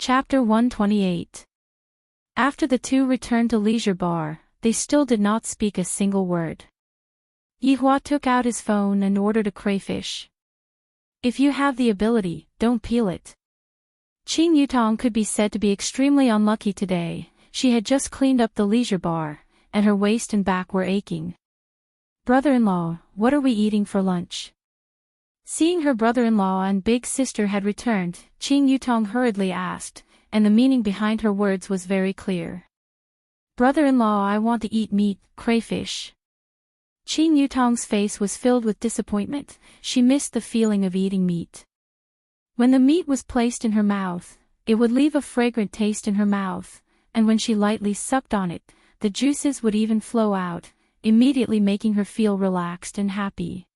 Chapter 128. After the two returned to Leisure Bar, they still did not speak a single word. Yihua took out his phone and ordered a crayfish. If you have the ability, don't peel it. Qing Yutong could be said to be extremely unlucky today. She had just cleaned up the Leisure Bar, and her waist and back were aching. Brother-in-law, what are we eating for lunch? Seeing her brother-in-law and big sister had returned, Qing Yutong hurriedly asked, and the meaning behind her words was very clear. Brother-in-law, I want to eat meat, crayfish. Qing Yutong's face was filled with disappointment. She missed the feeling of eating meat. When the meat was placed in her mouth, it would leave a fragrant taste in her mouth, and when she lightly sucked on it, the juices would even flow out, immediately making her feel relaxed and happy.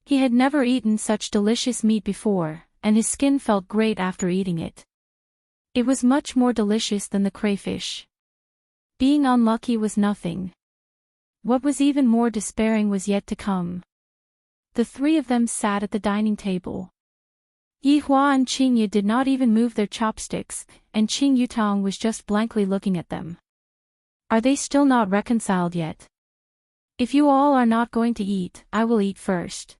He had never eaten such delicious meat before, and his skin felt great after eating it. It was much more delicious than the crayfish. Being unlucky was nothing. What was even more despairing was yet to come. The three of them sat at the dining table. Yihua and Qingye did not even move their chopsticks, and Qing Yutong was just blankly looking at them. Are they still not reconciled yet? If you all are not going to eat, I will eat first.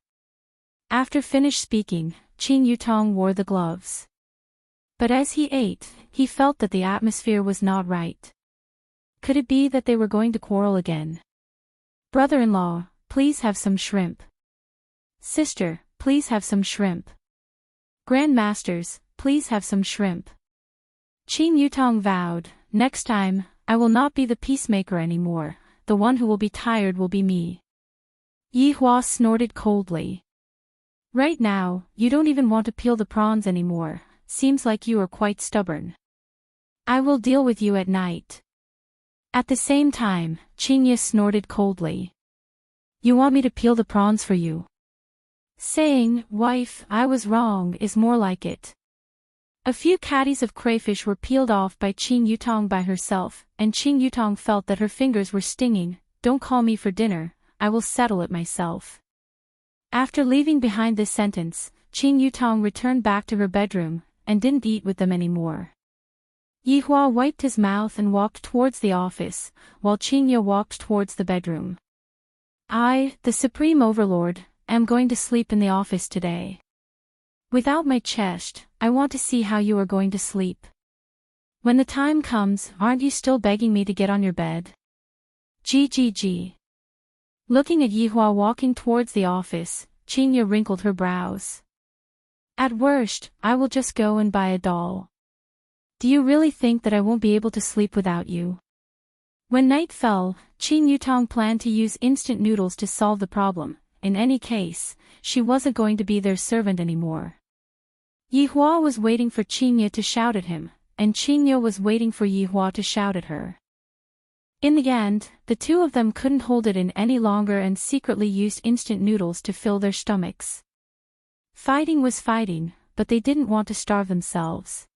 After finished speaking, Qing Yutong wore the gloves. But as he ate, he felt that the atmosphere was not right. Could it be that they were going to quarrel again? Brother-in-law, please have some shrimp. Sister, please have some shrimp. Grandmasters, please have some shrimp. Qing Yutong vowed, next time, I will not be the peacemaker anymore, the one who will be tired will be me. Yihua snorted coldly. Right now, you don't even want to peel the prawns anymore, seems like you are quite stubborn. I will deal with you at night. At the same time, Qingye snorted coldly. You want me to peel the prawns for you? Saying, wife, I was wrong is more like it. A few caddies of crayfish were peeled off by Qing Yutong by herself, and Qing Yutong felt that her fingers were stinging. Don't call me for dinner, I will settle it myself. After leaving behind this sentence, Qing Yutong returned back to her bedroom, and didn't eat with them anymore. Yihua wiped his mouth and walked towards the office, while Qingye walked towards the bedroom. I, the Supreme Overlord, am going to sleep in the office today. Without my chest, I want to see how you are going to sleep. When the time comes, aren't you still begging me to get on your bed? GGG. Looking at Yihua walking towards the office, Qingye wrinkled her brows. At worst, I will just go and buy a doll. Do you really think that I won't be able to sleep without you? When night fell, Qing Yutong planned to use instant noodles to solve the problem. In any case, she wasn't going to be their servant anymore. Yihua was waiting for Qingye to shout at him, and Qingye was waiting for Yihua to shout at her. In the end, the two of them couldn't hold it in any longer and secretly used instant noodles to fill their stomachs. Fighting was fighting, but they didn't want to starve themselves.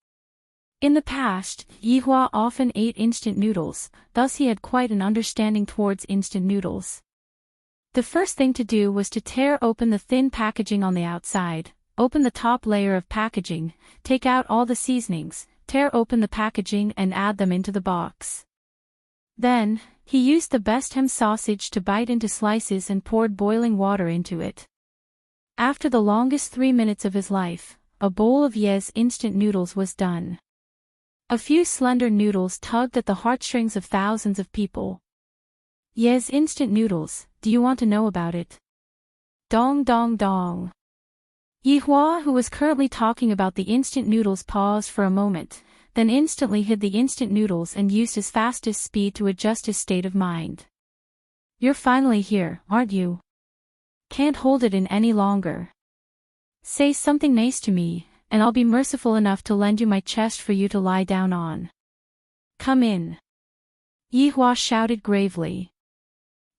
In the past, Yihua often ate instant noodles, thus he had quite an understanding towards instant noodles. The first thing to do was to tear open the thin packaging on the outside, open the top layer of packaging, take out all the seasonings, tear open the packaging and add them into the box. Then, he used the best ham sausage to bite into slices and poured boiling water into it. After the longest 3 minutes of his life, a bowl of Ye's instant noodles was done. A few slender noodles tugged at the heartstrings of thousands of people. Ye's instant noodles, do you want to know about it? Dong dong dong. Yihua, who was currently talking about the instant noodles, paused for a moment, then instantly hid the instant noodles and used his fastest speed to adjust his state of mind. You're finally here, aren't you? Can't hold it in any longer. Say something nice to me, and I'll be merciful enough to lend you my chest for you to lie down on. Come in. Yihua shouted gravely.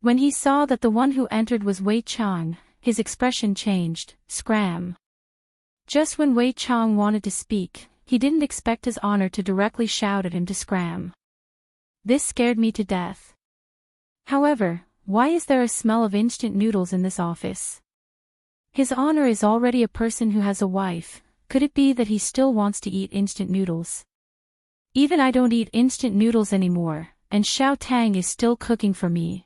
When he saw that the one who entered was Wei Chang, his expression changed. Scram. Just when Wei Chang wanted to speak, he didn't expect his honor to directly shout at him to scram. This scared me to death. However, why is there a smell of instant noodles in this office? His honor is already a person who has a wife. Could it be that he still wants to eat instant noodles? Even I don't eat instant noodles anymore, and Xiao Tang is still cooking for me.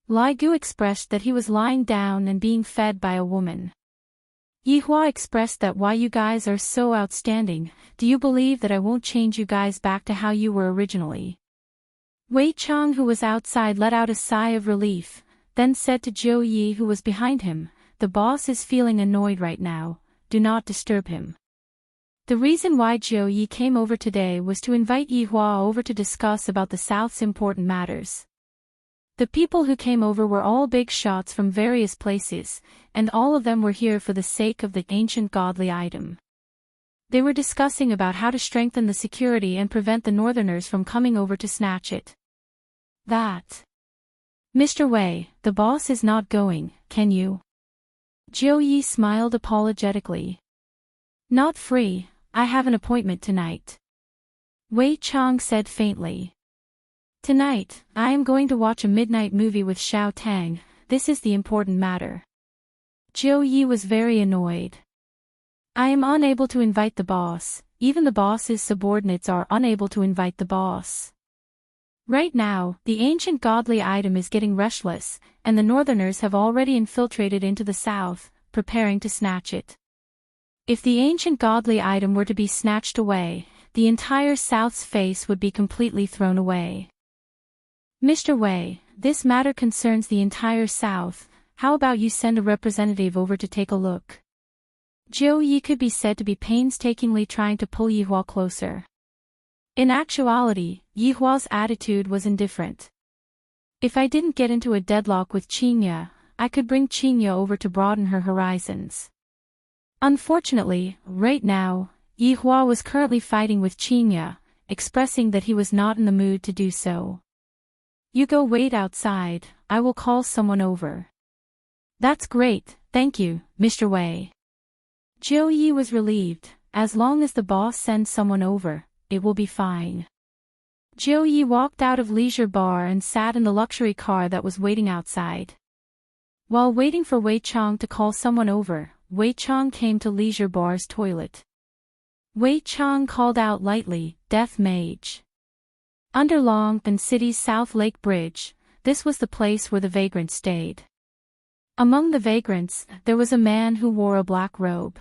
Lai Gu expressed that he was lying down and being fed by a woman. Yihua expressed that why you guys are so outstanding, do you believe that I won't change you guys back to how you were originally? Wei Chang, who was outside, let out a sigh of relief, then said to Zhou Yi, who was behind him, the boss is feeling annoyed right now, do not disturb him. The reason why Zhou Yi came over today was to invite Yihua over to discuss about the South's important matters. The people who came over were all big shots from various places, and all of them were here for the sake of the ancient godly item. They were discussing about how to strengthen the security and prevent the northerners from coming over to snatch it. That. Mr. Wei, the boss is not going, can you? Zhou Yi smiled apologetically. Not free, I have an appointment tonight. Wei Chang said faintly. Tonight, I am going to watch a midnight movie with Xiao Tang, this is the important matter. Zhou Yi was very annoyed. I am unable to invite the boss, even the boss's subordinates are unable to invite the boss. Right now, the ancient godly item is getting restless, and the northerners have already infiltrated into the south, preparing to snatch it. If the ancient godly item were to be snatched away, the entire south's face would be completely thrown away. Mr. Wei, this matter concerns the entire south, how about you send a representative over to take a look? Zhou Yi could be said to be painstakingly trying to pull Yihua closer. In actuality, Yihua's attitude was indifferent. If I didn't get into a deadlock with Qingya, I could bring Qingya over to broaden her horizons. Unfortunately, right now, Yihua was currently fighting with Qingya, expressing that he was not in the mood to do so. You go wait outside, I will call someone over. That's great, thank you, Mr. Wei. Zhou Yi was relieved, as long as the boss sends someone over, it will be fine. Zhou Yi walked out of leisure bar and sat in the luxury car that was waiting outside. While waiting for Wei Chang to call someone over, Wei Chang came to leisure bar's toilet. Wei Chang called out lightly, Death Mage. Under Long and City's South Lake Bridge, this was the place where the vagrants stayed. Among the vagrants, there was a man who wore a black robe.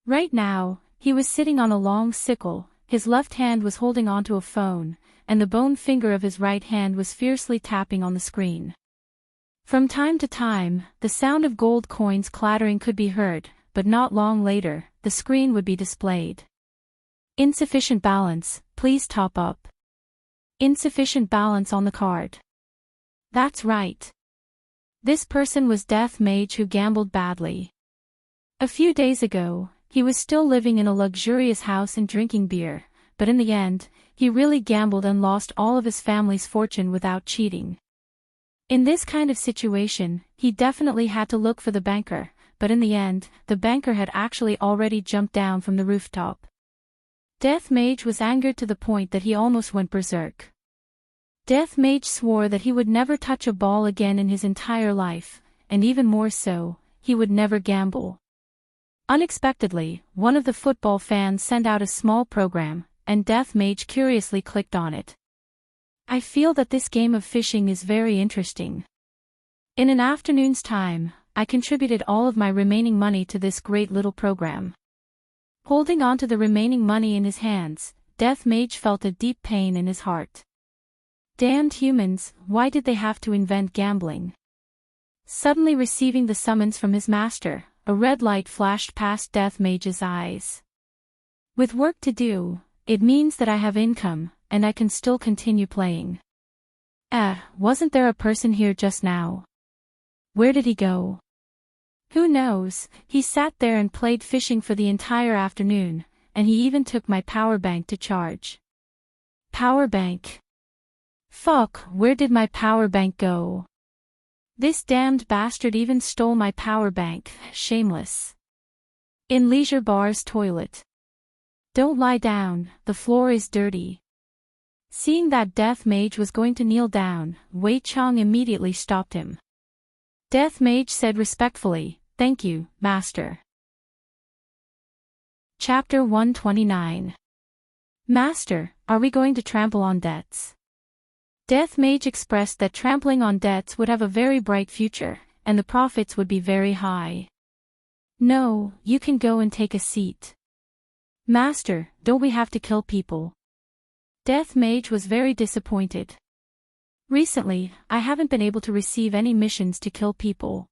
Right now, he was sitting on a long sickle, his left hand was holding onto a phone, and the bone finger of his right hand was fiercely tapping on the screen. From time to time, the sound of gold coins clattering could be heard, but not long later, the screen would be displayed. Insufficient balance, please top up. Insufficient balance on the card. That's right. This person was Death Mage who gambled badly. A few days ago, he was still living in a luxurious house and drinking beer, but in the end, he really gambled and lost all of his family's fortune without cheating. In this kind of situation, he definitely had to look for the banker, but in the end, the banker had actually already jumped down from the rooftop. Death Mage was angered to the point that he almost went berserk. Death Mage swore that he would never touch a ball again in his entire life, and even more so, he would never gamble. Unexpectedly, one of the football fans sent out a small program, and Death Mage curiously clicked on it. I feel that this game of fishing is very interesting. In an afternoon's time, I contributed all of my remaining money to this great little program. Holding on to the remaining money in his hands, Death Mage felt a deep pain in his heart. Damned humans, why did they have to invent gambling? Suddenly receiving the summons from his master, a red light flashed past Death Mage's eyes. With work to do, it means that I have income, and I can still continue playing. Wasn't there a person here just now? Where did he go? Who knows, he sat there and played fishing for the entire afternoon, and he even took my power bank to charge. Power bank. Fuck, where did my power bank go? This damned bastard even stole my power bank, shameless. In leisure bar's toilet. Don't lie down, the floor is dirty. Seeing that Death Mage was going to kneel down, Wei Chang immediately stopped him. Death Mage said respectfully, "Thank you, Master." Chapter 129. Master, are we going to trample on debts? Death Mage expressed that trampling on debts would have a very bright future, and the profits would be very high. No, you can go and take a seat. Master, don't we have to kill people? Death Mage was very disappointed. Recently, I haven't been able to receive any missions to kill people.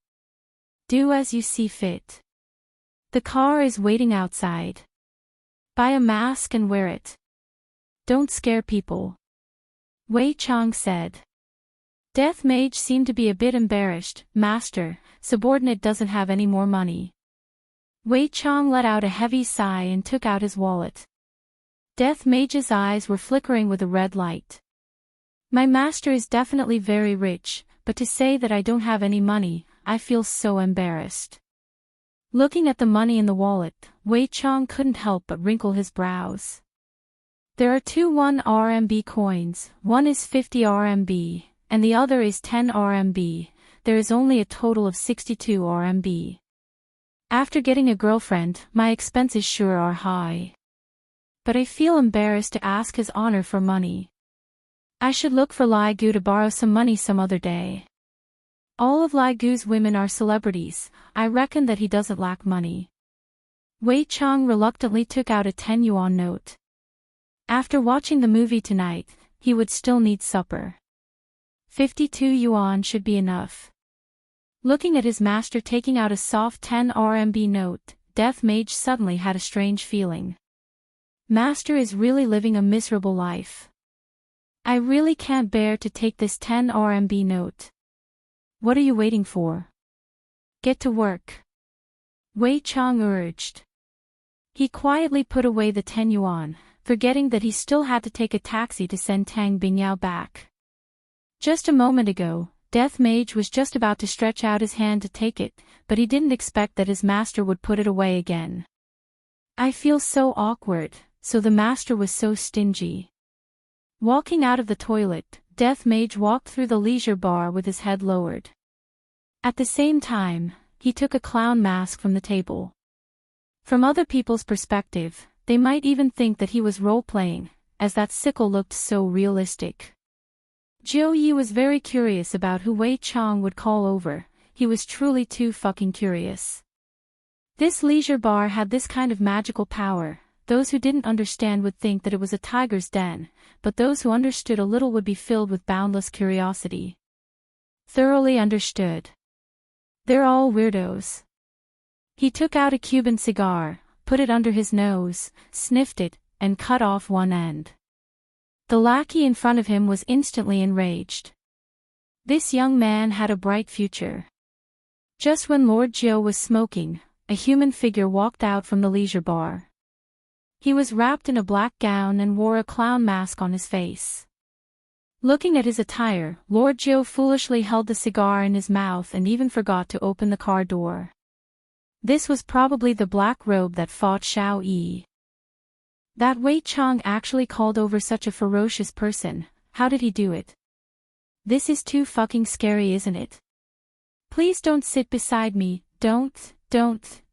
Do as you see fit. The car is waiting outside. Buy a mask and wear it. Don't scare people. Wei Chang said. Death Mage seemed to be a bit embarrassed. Master, subordinate doesn't have any more money. Wei Chang let out a heavy sigh and took out his wallet. Death Mage's eyes were flickering with a red light. My master is definitely very rich, but to say that I don't have any money, I feel so embarrassed. Looking at the money in the wallet, Wei Chang couldn't help but wrinkle his brows. There are two 1 RMB coins, one is 50 RMB, and the other is 10 RMB, there is only a total of 62 RMB. After getting a girlfriend, my expenses sure are high. But I feel embarrassed to ask His Honor for money. I should look for Lai Gu to borrow some money some other day. All of Lai Gu's women are celebrities, I reckon that he doesn't lack money. Wei Chang reluctantly took out a 10 yuan note. After watching the movie tonight, he would still need supper. 52 yuan should be enough. Looking at his master taking out a soft 10 RMB note, Death Mage suddenly had a strange feeling. Master is really living a miserable life. I really can't bear to take this 10 RMB note. What are you waiting for? Get to work. Wei Chang urged. He quietly put away the 10 yuan, forgetting that he still had to take a taxi to send Tang Bingyao back. Just a moment ago, Death Mage was just about to stretch out his hand to take it, but he didn't expect that his master would put it away again. I feel so awkward, so the master was so stingy. Walking out of the toilet, Death Mage walked through the leisure bar with his head lowered. At the same time, he took a clown mask from the table. From other people's perspective, they might even think that he was role-playing, as that sickle looked so realistic. Jiu Yi was very curious about who Wei Chang would call over, he was truly too fucking curious. This leisure bar had this kind of magical power. Those who didn't understand would think that it was a tiger's den, but those who understood a little would be filled with boundless curiosity. Thoroughly understood. They're all weirdos. He took out a Cuban cigar, put it under his nose, sniffed it, and cut off one end. The lackey in front of him was instantly enraged. This young man had a bright future. Just when Lord Jiu was smoking, a human figure walked out from the leisure bar. He was wrapped in a black gown and wore a clown mask on his face. Looking at his attire, Lord Jiu foolishly held the cigar in his mouth and even forgot to open the car door. This was probably the black robe that fought Xiao Yi. That Wei Chang actually called over such a ferocious person, how did he do it? This is too fucking scary, isn't it? Please don't sit beside me, don't.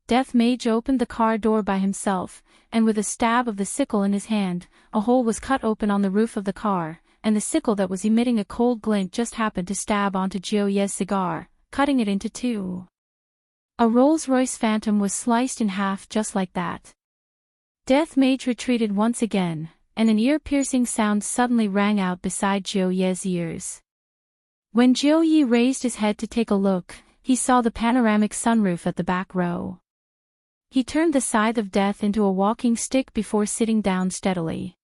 Death Mage opened the car door by himself, and with a stab of the sickle in his hand, a hole was cut open on the roof of the car, and the sickle that was emitting a cold glint just happened to stab onto Jiu Ye's cigar, cutting it into two. A Rolls-Royce Phantom was sliced in half just like that. Death Mage retreated once again, and an ear-piercing sound suddenly rang out beside Jiu Ye's ears. When Jiu Ye raised his head to take a look, he saw the panoramic sunroof at the back row. He turned the scythe of death into a walking stick before sitting down steadily.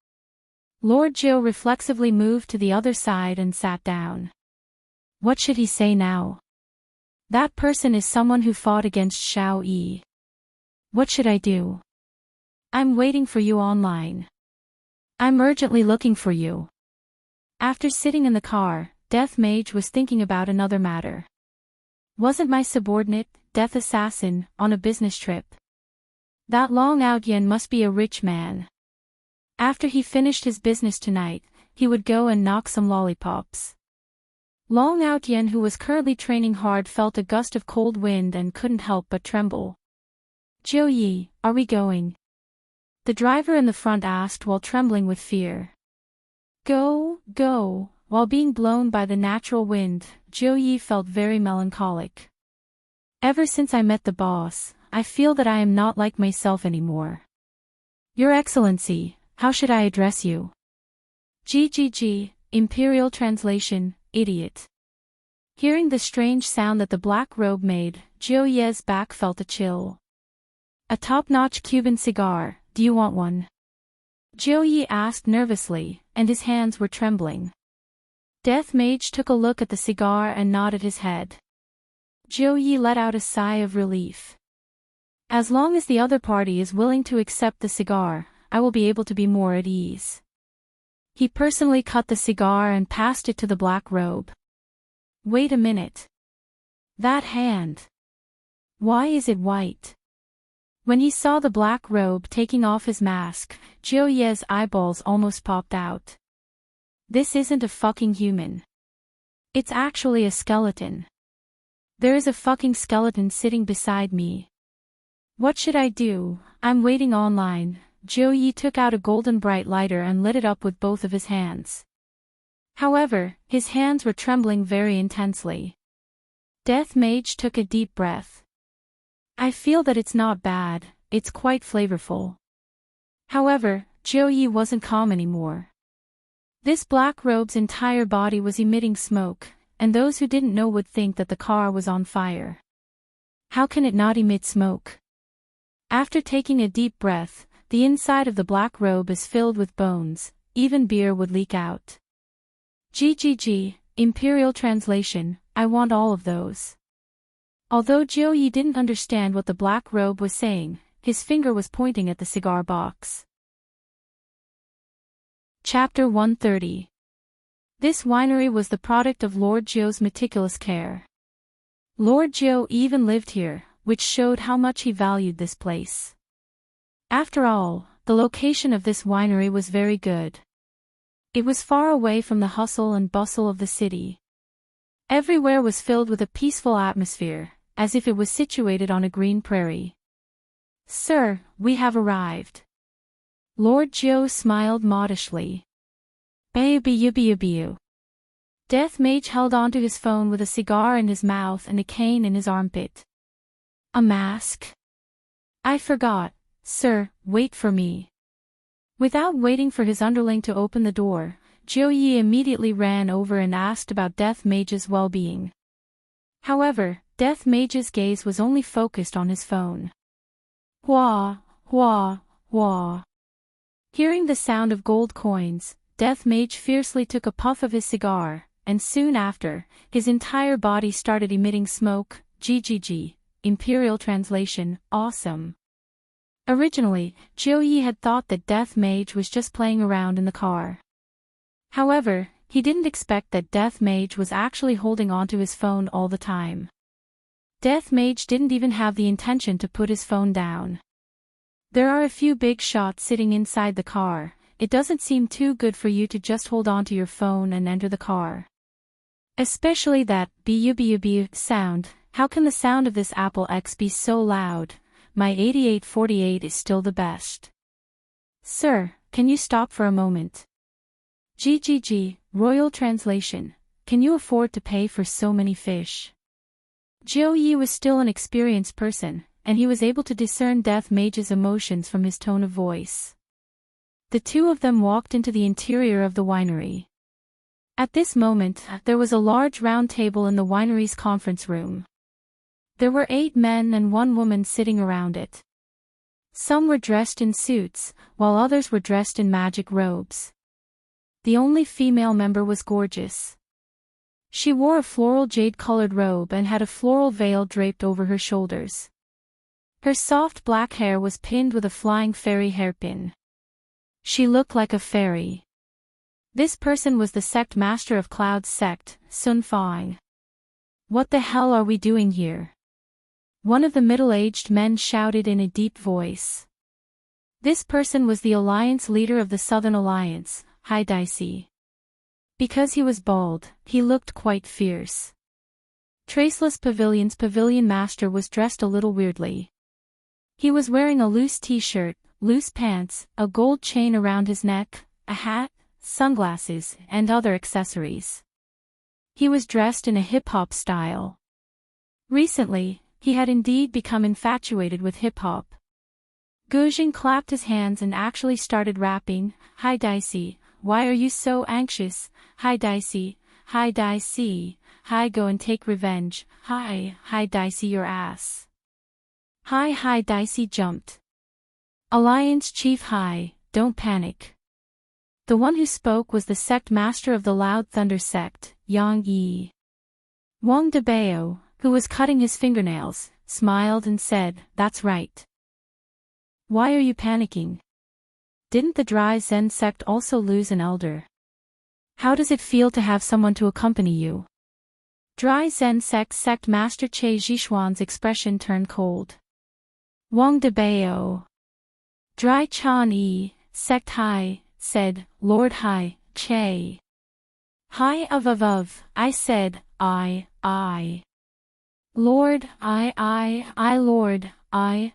Lord Jiu reflexively moved to the other side and sat down. What should he say now? That person is someone who fought against Xiao Yi. What should I do? I'm waiting for you online. I'm urgently looking for you. After sitting in the car, Death Mage was thinking about another matter. Wasn't my subordinate, Death Assassin, on a business trip? That Long Out Yen must be a rich man. After he finished his business tonight, he would go and knock some lollipops. Long Out Yen, who was currently training hard, felt a gust of cold wind and couldn't help but tremble. Jiu Yi, are we going? the driver in the front asked while trembling with fear. Go, go. While being blown by the natural wind, Jiu-Yi felt very melancholic. Ever since I met the boss, I feel that I am not like myself anymore. Your Excellency, how should I address you? GGG, Imperial Translation, idiot. Hearing the strange sound that the black robe made, Jiu-Yi's back felt a chill. A top-notch Cuban cigar, do you want one? Jiu-Yi asked nervously, and his hands were trembling. Death Mage took a look at the cigar and nodded his head. Jiu-Yi let out a sigh of relief. As long as the other party is willing to accept the cigar, I will be able to be more at ease. He personally cut the cigar and passed it to the black robe. Wait a minute. That hand. Why is it white? When he saw the black robe taking off his mask, Jiu-Yi's eyeballs almost popped out. This isn't a fucking human. It's actually a skeleton. There is a fucking skeleton sitting beside me. What should I do? I'm waiting online. Jiu-Yi took out a golden bright lighter and lit it up with both of his hands. However, his hands were trembling very intensely. Death Mage took a deep breath. I feel that it's not bad, it's quite flavorful. However, Jiu-Yi wasn't calm anymore. This black robe's entire body was emitting smoke, and those who didn't know would think that the car was on fire. How can it not emit smoke? After taking a deep breath, the inside of the black robe is filled with bones, even beer would leak out. GGG, Imperial Translation, I want all of those. Although Jiu-Yi didn't understand what the black robe was saying, his finger was pointing at the cigar box. Chapter 130. This winery was the product of Lord Jiu's meticulous care. Lord Jiu even lived here, which showed how much he valued this place. After all, the location of this winery was very good. It was far away from the hustle and bustle of the city. Everywhere was filled with a peaceful atmosphere, as if it was situated on a green prairie. Sir, we have arrived. Lord Jiu smiled modestly. Bayu. Death Mage held onto his phone with a cigar in his mouth and a cane in his armpit. A mask? I forgot, sir, wait for me. Without waiting for his underling to open the door, Jiu-Yi immediately ran over and asked about Death Mage's well-being. However, Death Mage's gaze was only focused on his phone. Wah, wah, wah. Hearing the sound of gold coins, Death Mage fiercely took a puff of his cigar, and soon after, his entire body started emitting smoke. GGG, Imperial Translation, awesome. Originally, Jiu-Yi had thought that Death Mage was just playing around in the car. However, he didn't expect that Death Mage was actually holding onto his phone all the time. Death Mage didn't even have the intention to put his phone down. There are a few big shots sitting inside the car. It doesn't seem too good for you to just hold onto your phone and enter the car. Especially that bu sound. How can the sound of this Apple X be so loud? My 8848 is still the best. Sir, can you stop for a moment? GGG, Royal Translation, can you afford to pay for so many fish? Jiu-Yi was still an experienced person, and he was able to discern Death Mage's emotions from his tone of voice. The two of them walked into the interior of the winery. At this moment, there was a large round table in the winery's conference room. There were 8 men and 1 woman sitting around it. Some were dressed in suits, while others were dressed in magic robes. The only female member was gorgeous. She wore a floral jade-colored robe and had a floral veil draped over her shoulders. Her soft black hair was pinned with a flying fairy hairpin. She looked like a fairy. This person was the sect master of Cloud's sect, Sun Fang. What the hell are we doing here? One of the middle-aged men shouted in a deep voice. This person was the alliance leader of the Southern Alliance, Hai Daisi. Because he was bald, he looked quite fierce. Traceless Pavilion's pavilion master was dressed a little weirdly. He was wearing a loose t-shirt, loose pants, a gold chain around his neck, a hat, sunglasses, and other accessories. He was dressed in a hip-hop style. Recently, he had indeed become infatuated with hip-hop. Gujing clapped his hands and actually started rapping. "Hi Dicey, why are you so anxious? Hi Dicey, hi Dicey, hi go and take revenge, hi Dicey your ass. Hi Dicey jumped. Alliance Chief hi, don't panic." The one who spoke was the sect master of the Loud Thunder sect, Yang Yi. Wang Debao, who was cutting his fingernails, smiled and said, "That's right. Why are you panicking? Didn't the Dry Zen sect also lose an elder? How does it feel to have someone to accompany you?" Dry Zen sect master Che Zhishuan's expression turned cold. Wang Debao. Dry Chan Yi, sect Hai, said, "Lord Hai, Che. Hai of, I said, I. Lord, I, Lord, I.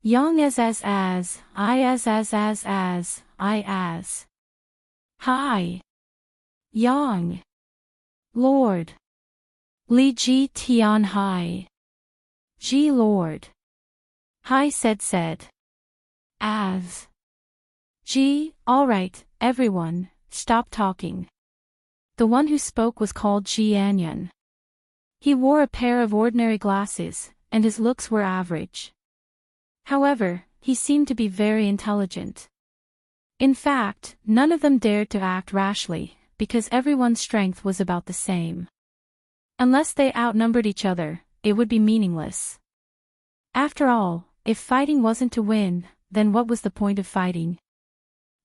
Young as, I as. Hi. Yang. Lord. Li Ji Tian Hai. Ji Lord. Hai said. As. Ji, alright, everyone, stop talking. The one who spoke was called Ji Anyan. He wore a pair of ordinary glasses, and his looks were average. However, he seemed to be very intelligent. In fact, none of them dared to act rashly, because everyone's strength was about the same. Unless they outnumbered each other, it would be meaningless. After all, if fighting wasn't to win, then what was the point of fighting?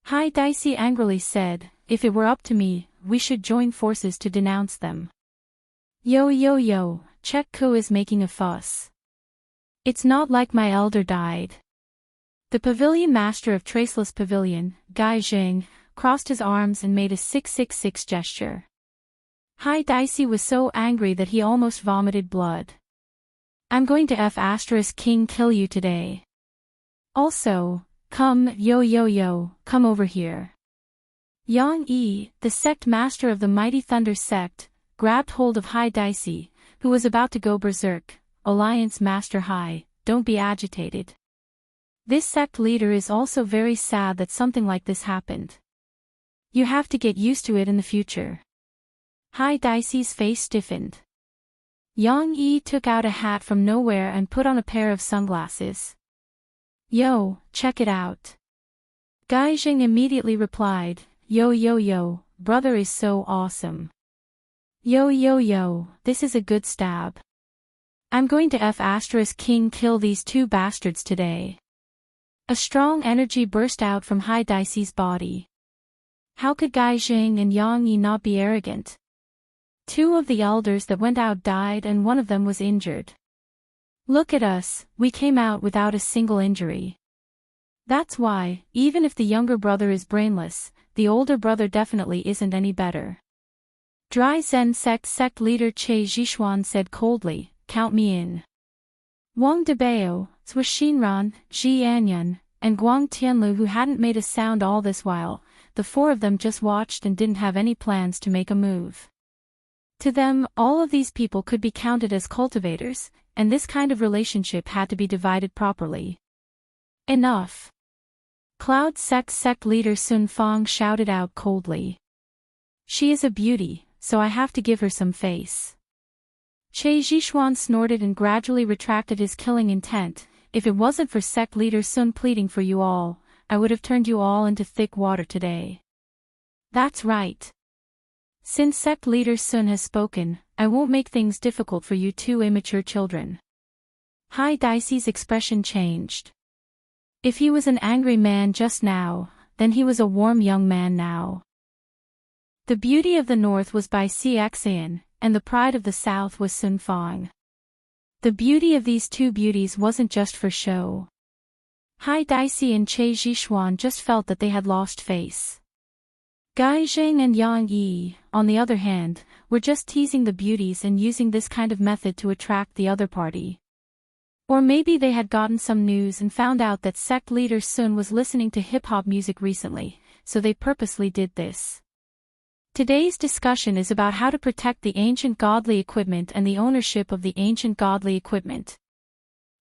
Hai Dicey angrily said, "If it were up to me, we should join forces to denounce them." Yo, Chek Ku is making a fuss. It's not like my elder died. The pavilion master of Traceless Pavilion, Gai Jing, crossed his arms and made a 666 gesture. Hai Dicey was so angry that he almost vomited blood. "I'm going to King kill you today. Also, come, yo, come over here." Yang Yi, the sect master of the Mighty Thunder sect, grabbed hold of Hai Dicey, who was about to go berserk. "Alliance Master Hai, don't be agitated. This sect leader is also very sad that something like this happened. You have to get used to it in the future." Hai Dicey's face stiffened. Yang Yi took out a hat from nowhere and put on a pair of sunglasses. "Yo, check it out." Gai Jing immediately replied, Yo, brother is so awesome. Yo, this is a good stab. I'm going to King kill these two bastards today." A strong energy burst out from Hai Dicey's body. How could Gai Jing and Yang Yi not be arrogant? Two of the elders that went out died and one of them was injured. Look at us, we came out without a single injury. That's why, even if the younger brother is brainless, the older brother definitely isn't any better. Dry Zen sect leader Che Zhishuan said coldly, "Count me in." Wang Debao, Zhou Xinran, Ji Anyan, and Guang Tianlu, who hadn't made a sound all this while, the four of them just watched and didn't have any plans to make a move. To them, all of these people could be counted as cultivators, and this kind of relationship had to be divided properly. Enough. Cloud sect leader Sun Fang shouted out coldly. "She is a beauty, so I have to give her some face." Che Zhishuan snorted and gradually retracted his killing intent. "If it wasn't for sect leader Sun pleading for you all, I would have turned you all into thick water today." "That's right. Since sect leader Sun has spoken, I won't make things difficult for you two immature children." Hai Dicey's expression changed. If he was an angry man just now, then he was a warm young man now. The beauty of the north was by Xian, and the pride of the south was Sun Fang. The beauty of these two beauties wasn't just for show. Hai Dicey and Che Zhishuan just felt that they had lost face. Gai Jing and Yang Yi, on the other hand, were just teasing the beauties and using this kind of method to attract the other party. Or maybe they had gotten some news and found out that sect leader Sun was listening to hip-hop music recently, so they purposely did this. Today's discussion is about how to protect the ancient godly equipment and the ownership of the ancient godly equipment.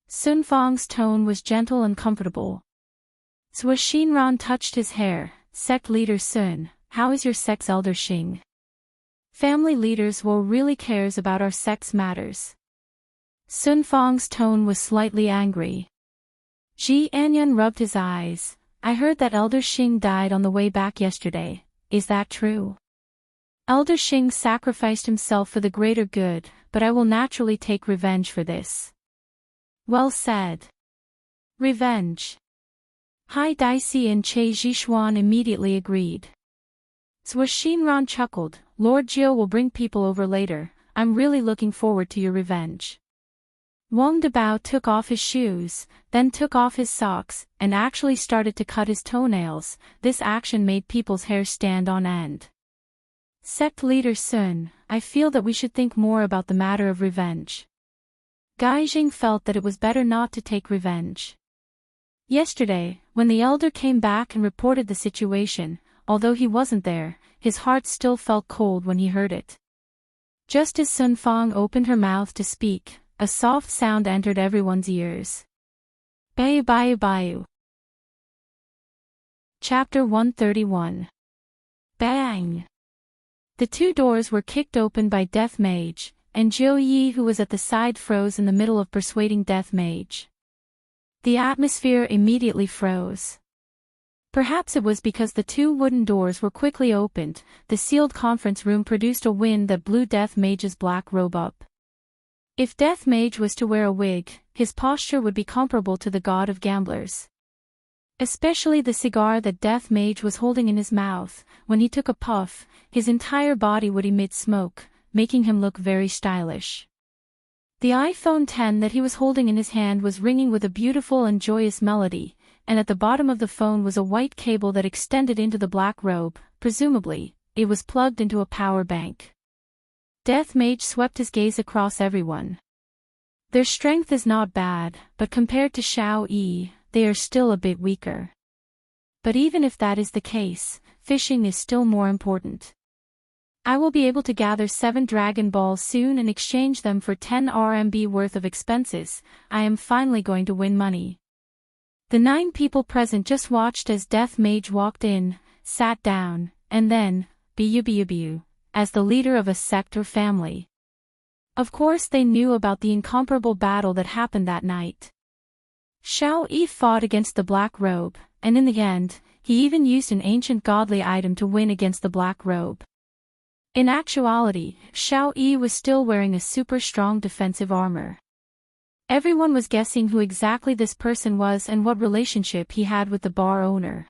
Sun Fang's tone was gentle and comfortable. Zhou Xinran touched his hair. Sect leader Sun, how is your sect's elder Xing? Family leaders will really cares about our sect's matters. Sun Fang's tone was slightly angry. Ji Anyan rubbed his eyes. I heard that Elder Xing died on the way back yesterday. Is that true? Elder Xing sacrificed himself for the greater good, but I will naturally take revenge for this. Well said. Revenge. Hai Daixi and Che Zhishuan immediately agreed. Zhou Xinran chuckled. Lord Jiu will bring people over later. I'm really looking forward to your revenge. Wang Debao took off his shoes, then took off his socks, and actually started to cut his toenails. This action made people's hair stand on end. Sect leader Sun, I feel that we should think more about the matter of revenge. Gai Jing felt that it was better not to take revenge. Yesterday, when the elder came back and reported the situation, although he wasn't there, his heart still felt cold when he heard it. Just as Sun Fang opened her mouth to speak, a soft sound entered everyone's ears. Bayu bayu bayu. Chapter 131. Bang! The two doors were kicked open by Death Mage, and Jiu Yi who was at the side froze in the middle of persuading Death Mage. The atmosphere immediately froze. Perhaps it was because the two wooden doors were quickly opened, the sealed conference room produced a wind that blew Death Mage's black robe up. If Death Mage was to wear a wig, his posture would be comparable to the god of gamblers. Especially the cigar that Death Mage was holding in his mouth, when he took a puff, his entire body would emit smoke, making him look very stylish. The iPhone 10 that he was holding in his hand was ringing with a beautiful and joyous melody, and at the bottom of the phone was a white cable that extended into the black robe. Presumably, it was plugged into a power bank. Death Mage swept his gaze across everyone. Their strength is not bad, but compared to Xiao Yi, they are still a bit weaker. But even if that is the case, fishing is still more important. I will be able to gather 7 Dragon Balls soon and exchange them for 10 RMB worth of expenses. I am finally going to win money. The 9 people present just watched as Death Mage walked in, sat down, and then, bu, as the leader of a sect or family. Of course they knew about the incomparable battle that happened that night. Xiao Yi fought against the black robe, and in the end, he even used an ancient godly item to win against the black robe. In actuality, Xiao Yi was still wearing a super strong defensive armor. Everyone was guessing who exactly this person was and what relationship he had with the bar owner.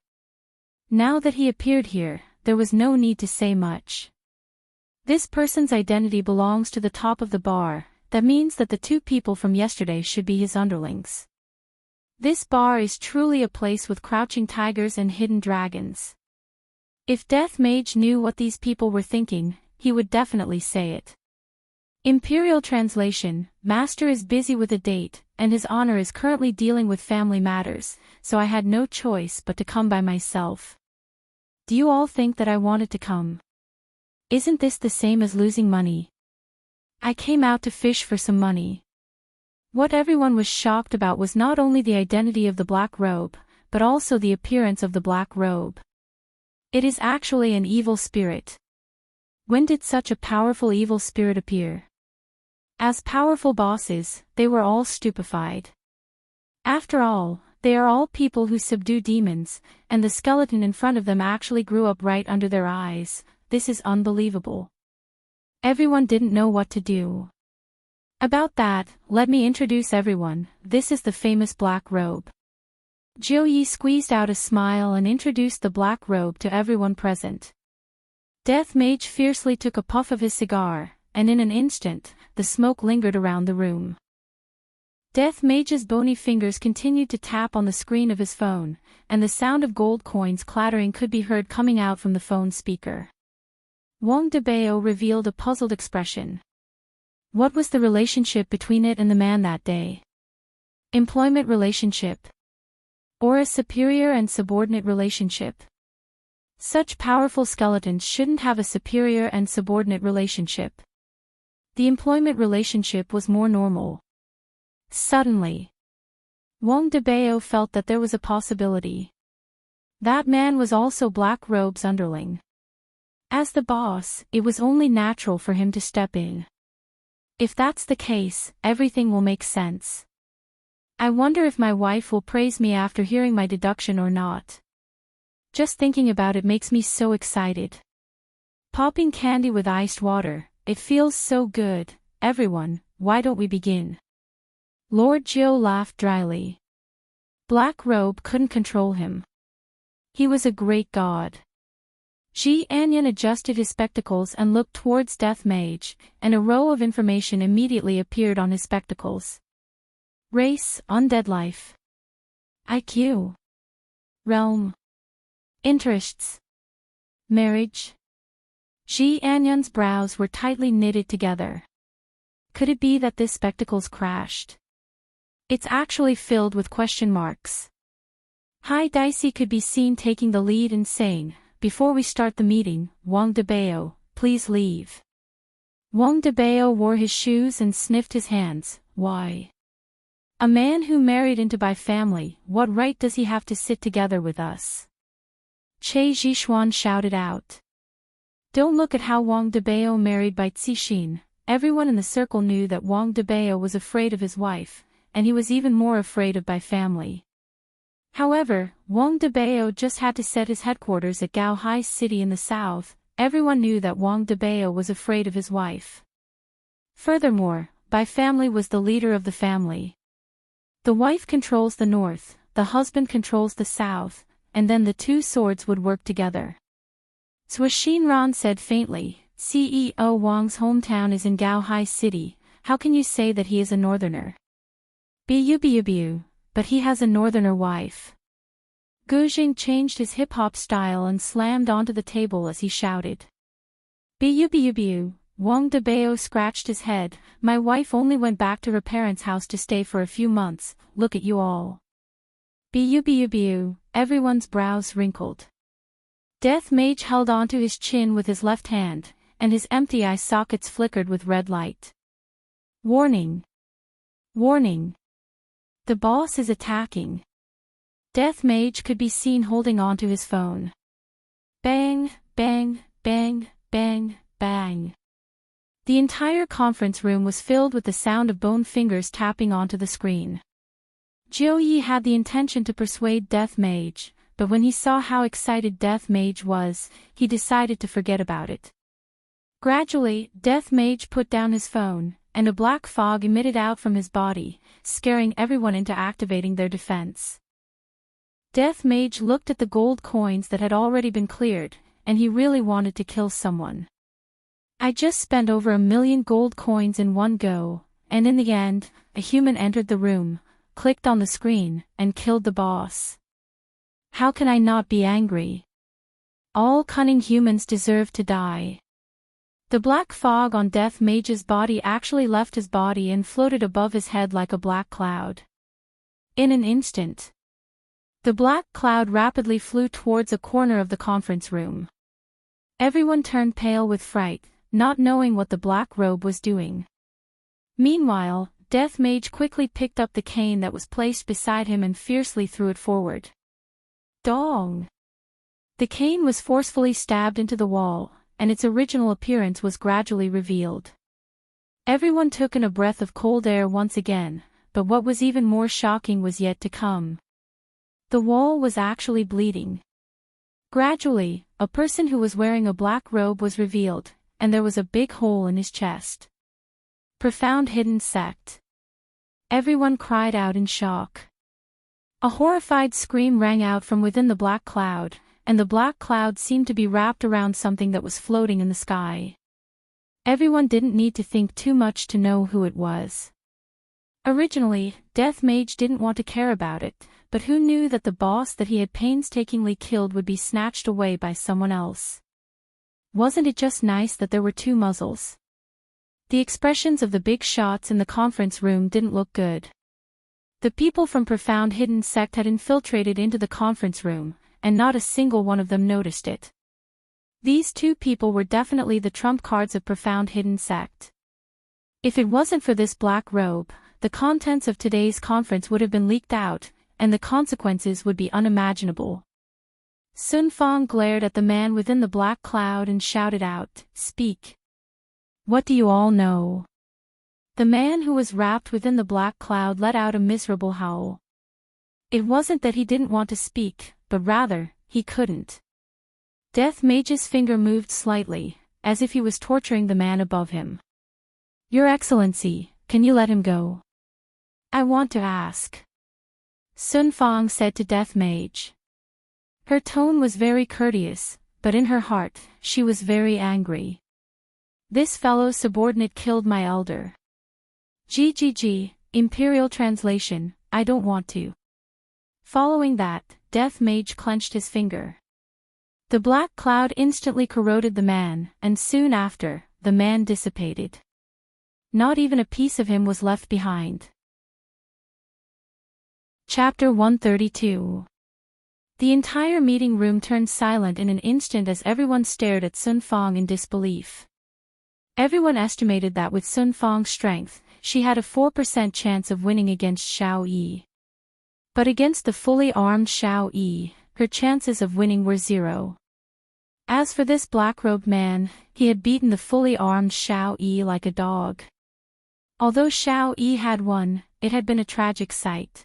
Now that he appeared here, there was no need to say much. This person's identity belongs to the top of the bar. That means that the 2 people from yesterday should be his underlings. This bar is truly a place with crouching tigers and hidden dragons. If Death Mage knew what these people were thinking, he would definitely say it. Imperial translation: Master is busy with a date, and his honor is currently dealing with family matters, so I had no choice but to come by myself. Do you all think that I wanted to come? Isn't this the same as losing money? I came out to fish for some money. What everyone was shocked about was not only the identity of the black robe, but also the appearance of the black robe. It is actually an evil spirit. When did such a powerful evil spirit appear? As powerful bosses, they were all stupefied. After all, they are all people who subdue demons, and the skeleton in front of them actually grew up right under their eyes. This is unbelievable. Everyone didn't know what to do. About that, let me introduce everyone. This is the famous black robe. Jiu Yi squeezed out a smile and introduced the black robe to everyone present. Death Mage fiercely took a puff of his cigar, and in an instant, the smoke lingered around the room. Death Mage's bony fingers continued to tap on the screen of his phone, and the sound of gold coins clattering could be heard coming out from the phone speaker. Wang Debao revealed a puzzled expression. What was the relationship between it and the man that day? Employment relationship. Or a superior and subordinate relationship. Such powerful skeletons shouldn't have a superior and subordinate relationship. The employment relationship was more normal. Suddenly, Wang Debao felt that there was a possibility. That man was also Black Robe's underling. As the boss, it was only natural for him to step in. If that's the case, everything will make sense. I wonder if my wife will praise me after hearing my deduction or not. Just thinking about it makes me so excited. Popping candy with iced water, it feels so good. Everyone, why don't we begin? Lord Jiu laughed dryly. Black Robe couldn't control him. He was a great god. Ji Anyan adjusted his spectacles and looked towards Death Mage, and a row of information immediately appeared on his spectacles. Race, undead life. IQ. Realm. Interests. Marriage. Ji Anyan's brows were tightly knitted together. Could it be that this spectacles crashed? It's actually filled with question marks. Hai Dicey could be seen taking the lead and saying, "Before we start the meeting, Wang Debao, please leave." Wang Debao wore his shoes and sniffed his hands. Why? A man who married into by family, what right does he have to sit together with us? Che Zhishuan shouted out. Don't look at how Wang Debao married by Cixin. Everyone in the circle knew that Wang Debao was afraid of his wife, and he was even more afraid of by family. However, Wang Debao just had to set his headquarters at Gaohai City in the south. Everyone knew that Wang Debao was afraid of his wife. Furthermore, by family was the leader of the family. The wife controls the north, the husband controls the south, and then the two swords would work together. Suashin Ran said faintly, CEO Wang's hometown is in Gaohai City, how can you say that he is a northerner? Bu, but he has a northerner wife. Gu Jing changed his hip-hop style and slammed onto the table as he shouted. Bu. Wang Debao scratched his head. My wife only went back to her parents' house to stay for a few months, look at you all. Bu. Everyone's brows wrinkled. Death Mage held onto his chin with his left hand, and his empty eye sockets flickered with red light. Warning. Warning. The boss is attacking. Death Mage could be seen holding onto his phone. Bang, bang, bang, bang, bang. The entire conference room was filled with the sound of bone fingers tapping onto the screen. Jiu Yi had the intention to persuade Death Mage, but when he saw how excited Death Mage was, he decided to forget about it. Gradually, Death Mage put down his phone, and a black fog emitted out from his body, scaring everyone into activating their defense. Death Mage looked at the gold coins that had already been cleared, and he really wanted to kill someone. I just spent over 1 million gold coins in one go, and in the end, a human entered the room, clicked on the screen, and killed the boss. How can I not be angry? All cunning humans deserve to die. The black fog on Death Mage's body actually left his body and floated above his head like a black cloud. In an instant, the black cloud rapidly flew towards a corner of the conference room. Everyone turned pale with fright, not knowing what the Black Robe was doing. Meanwhile, Death Mage quickly picked up the cane that was placed beside him and fiercely threw it forward. Dong! The cane was forcefully stabbed into the wall, and its original appearance was gradually revealed. Everyone took in a breath of cold air once again, but what was even more shocking was yet to come. The wall was actually bleeding. Gradually, a person who was wearing a black robe was revealed, and there was a big hole in his chest. Profound hidden sect. Everyone cried out in shock. A horrified scream rang out from within the black cloud, and the black cloud seemed to be wrapped around something that was floating in the sky. Everyone didn't need to think too much to know who it was. Originally, Death Mage didn't want to care about it, but who knew that the boss that he had painstakingly killed would be snatched away by someone else? Wasn't it just nice that there were two muzzles? The expressions of the big shots in the conference room didn't look good. The people from Profound Hidden Sect had infiltrated into the conference room, and not a single one of them noticed it. These two people were definitely the trump cards of Profound Hidden Sect. If it wasn't for this black robe, the contents of today's conference would have been leaked out, and the consequences would be unimaginable. Sun Fong glared at the man within the black cloud and shouted out, "Speak. What do you all know?" The man who was wrapped within the black cloud let out a miserable howl. It wasn't that he didn't want to speak, but rather, he couldn't. Death Mage's finger moved slightly, as if he was torturing the man above him. "Your Excellency, can you let him go? I want to ask," Sun Fong said to Death Mage. Her tone was very courteous, but in her heart, she was very angry. This fellow's subordinate killed my elder. GGG, Imperial Translation, I don't want to. Following that, Death Mage clenched his finger. The black cloud instantly corroded the man, and soon after, the man dissipated. Not even a piece of him was left behind. Chapter 132. The entire meeting room turned silent in an instant as everyone stared at Sun Fong in disbelief. Everyone estimated that with Sun Fong's strength, she had a 4% chance of winning against Xiao Yi. But against the fully armed Xiao Yi, her chances of winning were 0. As for this black-robed man, he had beaten the fully armed Xiao Yi like a dog. Although Xiao Yi had won, it had been a tragic sight.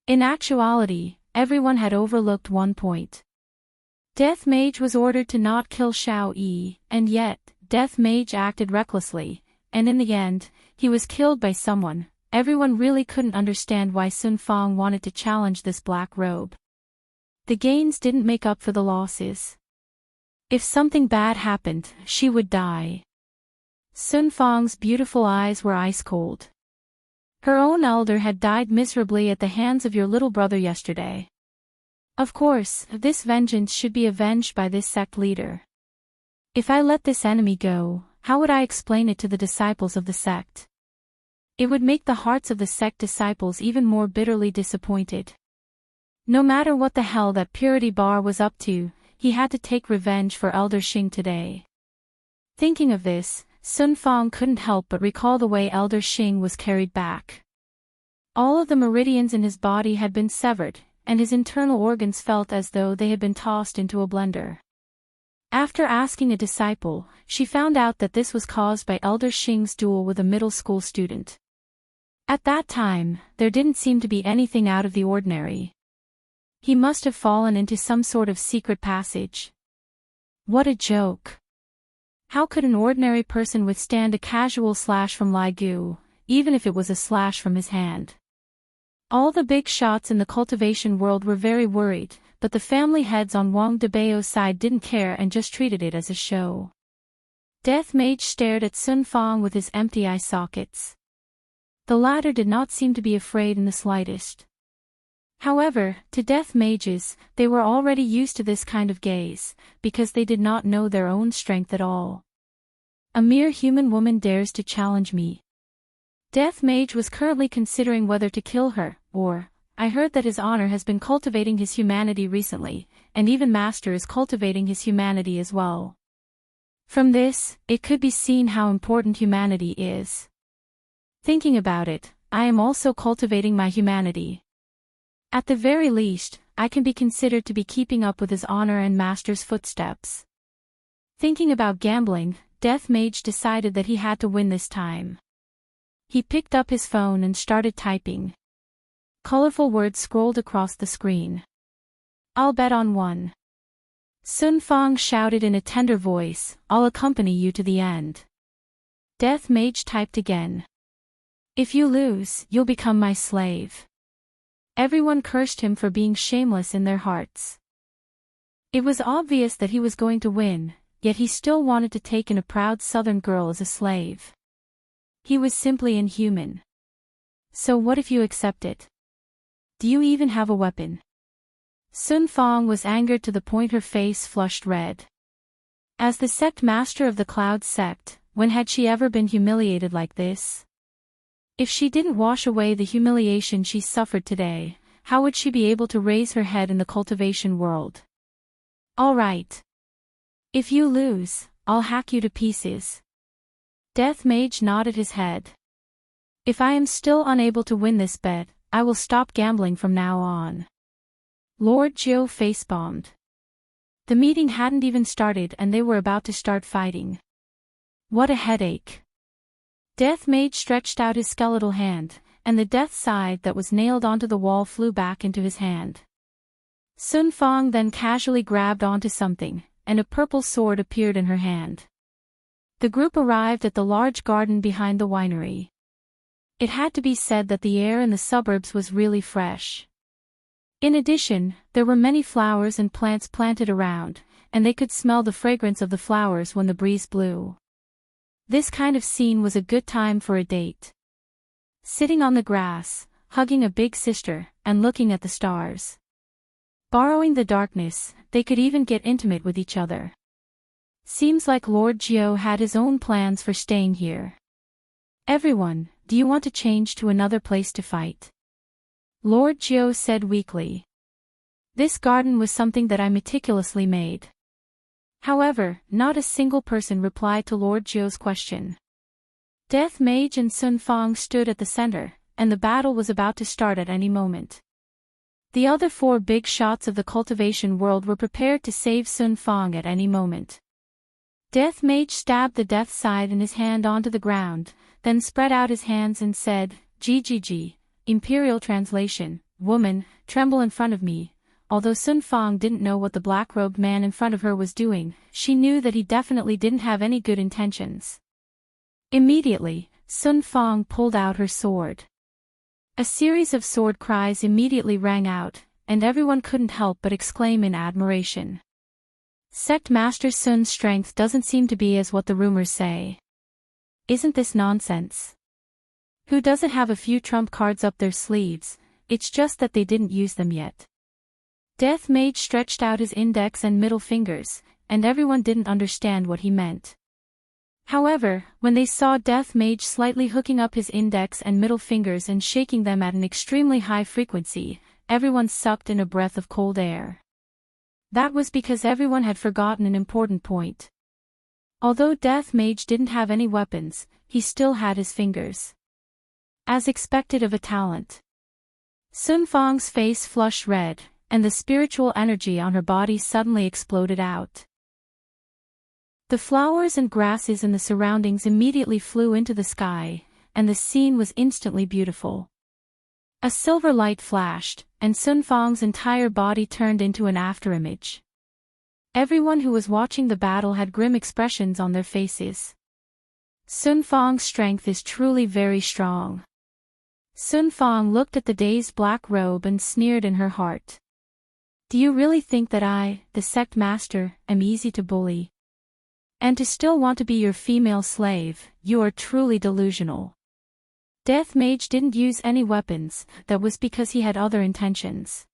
In actuality, everyone had overlooked one point. Death Mage was ordered to not kill Xiao Yi, and yet, Death Mage acted recklessly, and in the end, he was killed by someone. Everyone really couldn't understand why Sun Fong wanted to challenge this black robe. The gains didn't make up for the losses. If something bad happened, she would die. Sun Fong's beautiful eyes were ice cold. Her own elder had died miserably at the hands of your little brother yesterday. Of course, this vengeance should be avenged by this sect leader. If I let this enemy go, how would I explain it to the disciples of the sect? It would make the hearts of the sect disciples even more bitterly disappointed. No matter what the hell that Purity Bar was up to, he had to take revenge for Elder Xing today. Thinking of this, Sun Fong couldn't help but recall the way Elder Xing was carried back. All of the meridians in his body had been severed, and his internal organs felt as though they had been tossed into a blender. After asking a disciple, she found out that this was caused by Elder Xing's duel with a middle school student. At that time, there didn't seem to be anything out of the ordinary. He must have fallen into some sort of secret passage. What a joke. How could an ordinary person withstand a casual slash from Lai Gu, even if it was a slash from his hand? All the big shots in the cultivation world were very worried, but the family heads on Wang Debao's side didn't care and just treated it as a show. Death Mage stared at Sun Fong with his empty eye sockets. The latter did not seem to be afraid in the slightest. However, to Death Mages, they were already used to this kind of gaze, because they did not know their own strength at all. A mere human woman dares to challenge me. Death Mage was currently considering whether to kill her, or, I heard that His Honor has been cultivating his humanity recently, and even Master is cultivating his humanity as well. From this, it could be seen how important humanity is. Thinking about it, I am also cultivating my humanity. At the very least, I can be considered to be keeping up with His Honor and Master's footsteps. Thinking about gambling, Death Mage decided that he had to win this time. He picked up his phone and started typing. Colorful words scrolled across the screen. "I'll bet on 1. Sun Fong shouted in a tender voice, "I'll accompany you to the end." Death Mage typed again. "If you lose, you'll become my slave." Everyone cursed him for being shameless in their hearts. It was obvious that he was going to win, yet he still wanted to take in a proud southern girl as a slave. He was simply inhuman. So what if you accept it? Do you even have a weapon? Sun Fong was angered to the point her face flushed red. As the sect master of the Cloud sect, when had she ever been humiliated like this? If she didn't wash away the humiliation she suffered today, how would she be able to raise her head in the cultivation world? All right. If you lose, I'll hack you to pieces. Death Mage nodded his head. If I am still unable to win this bet, I will stop gambling from now on. Lord Geo face-bombed. The meeting hadn't even started and they were about to start fighting. What a headache. Death Mage stretched out his skeletal hand, and the death scythe that was nailed onto the wall flew back into his hand. Sun Fang then casually grabbed onto something, and a purple sword appeared in her hand. The group arrived at the large garden behind the winery. It had to be said that the air in the suburbs was really fresh. In addition, there were many flowers and plants planted around, and they could smell the fragrance of the flowers when the breeze blew. This kind of scene was a good time for a date. Sitting on the grass, hugging a big sister, and looking at the stars. Borrowing the darkness, they could even get intimate with each other. Seems like Lord Geo had his own plans for staying here. Everyone, do you want to change to another place to fight? Lord Geo said weakly. This garden was something that I meticulously made. However, not a single person replied to Lord Geo's question. Death Mage and Sun Fang stood at the center, and the battle was about to start at any moment. The other four big shots of the cultivation world were prepared to save Sun Fang at any moment. Death Mage stabbed the death scythe in his hand onto the ground, then spread out his hands and said, "GGG, Imperial translation, woman, tremble in front of me." Although Sun Fang didn't know what the black-robed man in front of her was doing, she knew that he definitely didn't have any good intentions. Immediately, Sun Fang pulled out her sword. A series of sword cries immediately rang out, and everyone couldn't help but exclaim in admiration. Sect Master Sun's strength doesn't seem to be as what the rumors say. Isn't this nonsense? Who doesn't have a few trump cards up their sleeves? It's just that they didn't use them yet. Death Mage stretched out his index and middle fingers, and everyone didn't understand what he meant. However, when they saw Death Mage slightly hooking up his index and middle fingers and shaking them at an extremely high frequency, everyone sucked in a breath of cold air. That was because everyone had forgotten an important point. Although Death Mage didn't have any weapons, he still had his fingers. As expected of a talent. Sun Fang's face flushed red, and the spiritual energy on her body suddenly exploded out. The flowers and grasses in the surroundings immediately flew into the sky, and the scene was instantly beautiful. A silver light flashed, and Sun Fang's entire body turned into an afterimage. Everyone who was watching the battle had grim expressions on their faces. Sun Fang's strength is truly very strong. Sun Fang looked at the dazed black robe and sneered in her heart. Do you really think that I, the sect master, am easy to bully? And to still want to be your female slave, you are truly delusional. Death Mage didn't use any weapons, that was because he had other intentions.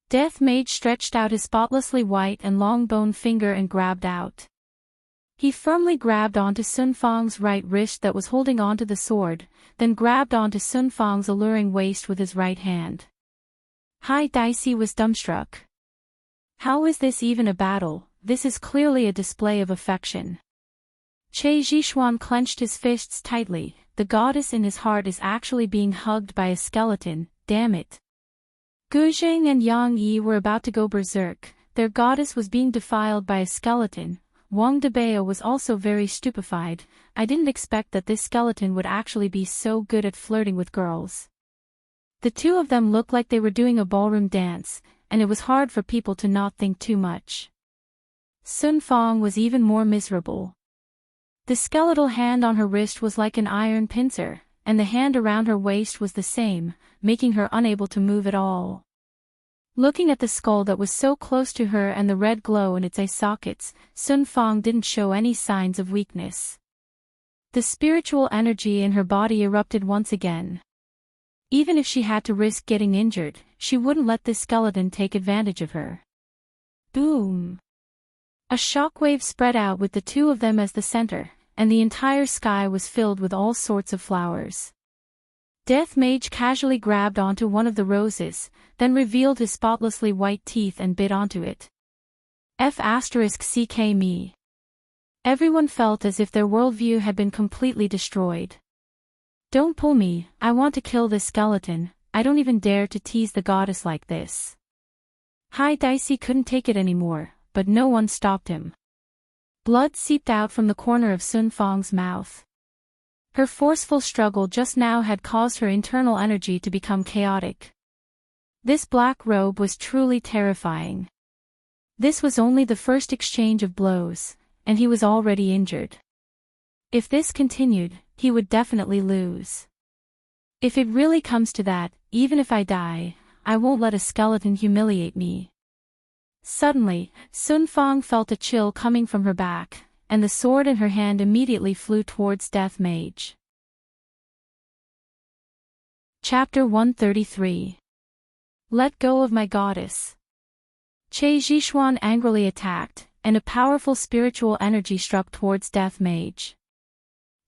Death Mage stretched out his spotlessly white and long bone finger and grabbed out. He firmly grabbed onto Sun Fang's right wrist that was holding onto the sword, then grabbed onto Sun Fang's alluring waist with his right hand. Hai Daisy was dumbstruck. How is this even a battle? This is clearly a display of affection. Che Zhishuan clenched his fists tightly. The goddess in his heart is actually being hugged by a skeleton, damn it. Guzheng and Yang Yi were about to go berserk. Their goddess was being defiled by a skeleton. Wang Debao was also very stupefied. I didn't expect that this skeleton would actually be so good at flirting with girls. The two of them looked like they were doing a ballroom dance, and it was hard for people to not think too much. Sun Fang was even more miserable. The skeletal hand on her wrist was like an iron pincer, and the hand around her waist was the same, making her unable to move at all. Looking at the skull that was so close to her and the red glow in its eye sockets, Sun Fang didn't show any signs of weakness. The spiritual energy in her body erupted once again. Even if she had to risk getting injured, she wouldn't let this skeleton take advantage of her. Boom! A shockwave spread out with the two of them as the center, and the entire sky was filled with all sorts of flowers. Death Mage casually grabbed onto one of the roses, then revealed his spotlessly white teeth and bit onto it. F***ck me. Everyone felt as if their worldview had been completely destroyed. Don't pull me, I want to kill this skeleton, I don't even dare to tease the goddess like this. Hai Dicey couldn't take it anymore, but no one stopped him. Blood seeped out from the corner of Sun Fang's mouth. Her forceful struggle just now had caused her internal energy to become chaotic. This black robe was truly terrifying. This was only the first exchange of blows, and he was already injured. If this continued, he would definitely lose. If it really comes to that, even if I die, I won't let a skeleton humiliate me. Suddenly, Sun Fang felt a chill coming from her back, and the sword in her hand immediately flew towards Death Mage. Chapter 133. Let go of my goddess. Che Zhishuan angrily attacked, and a powerful spiritual energy struck towards Death Mage.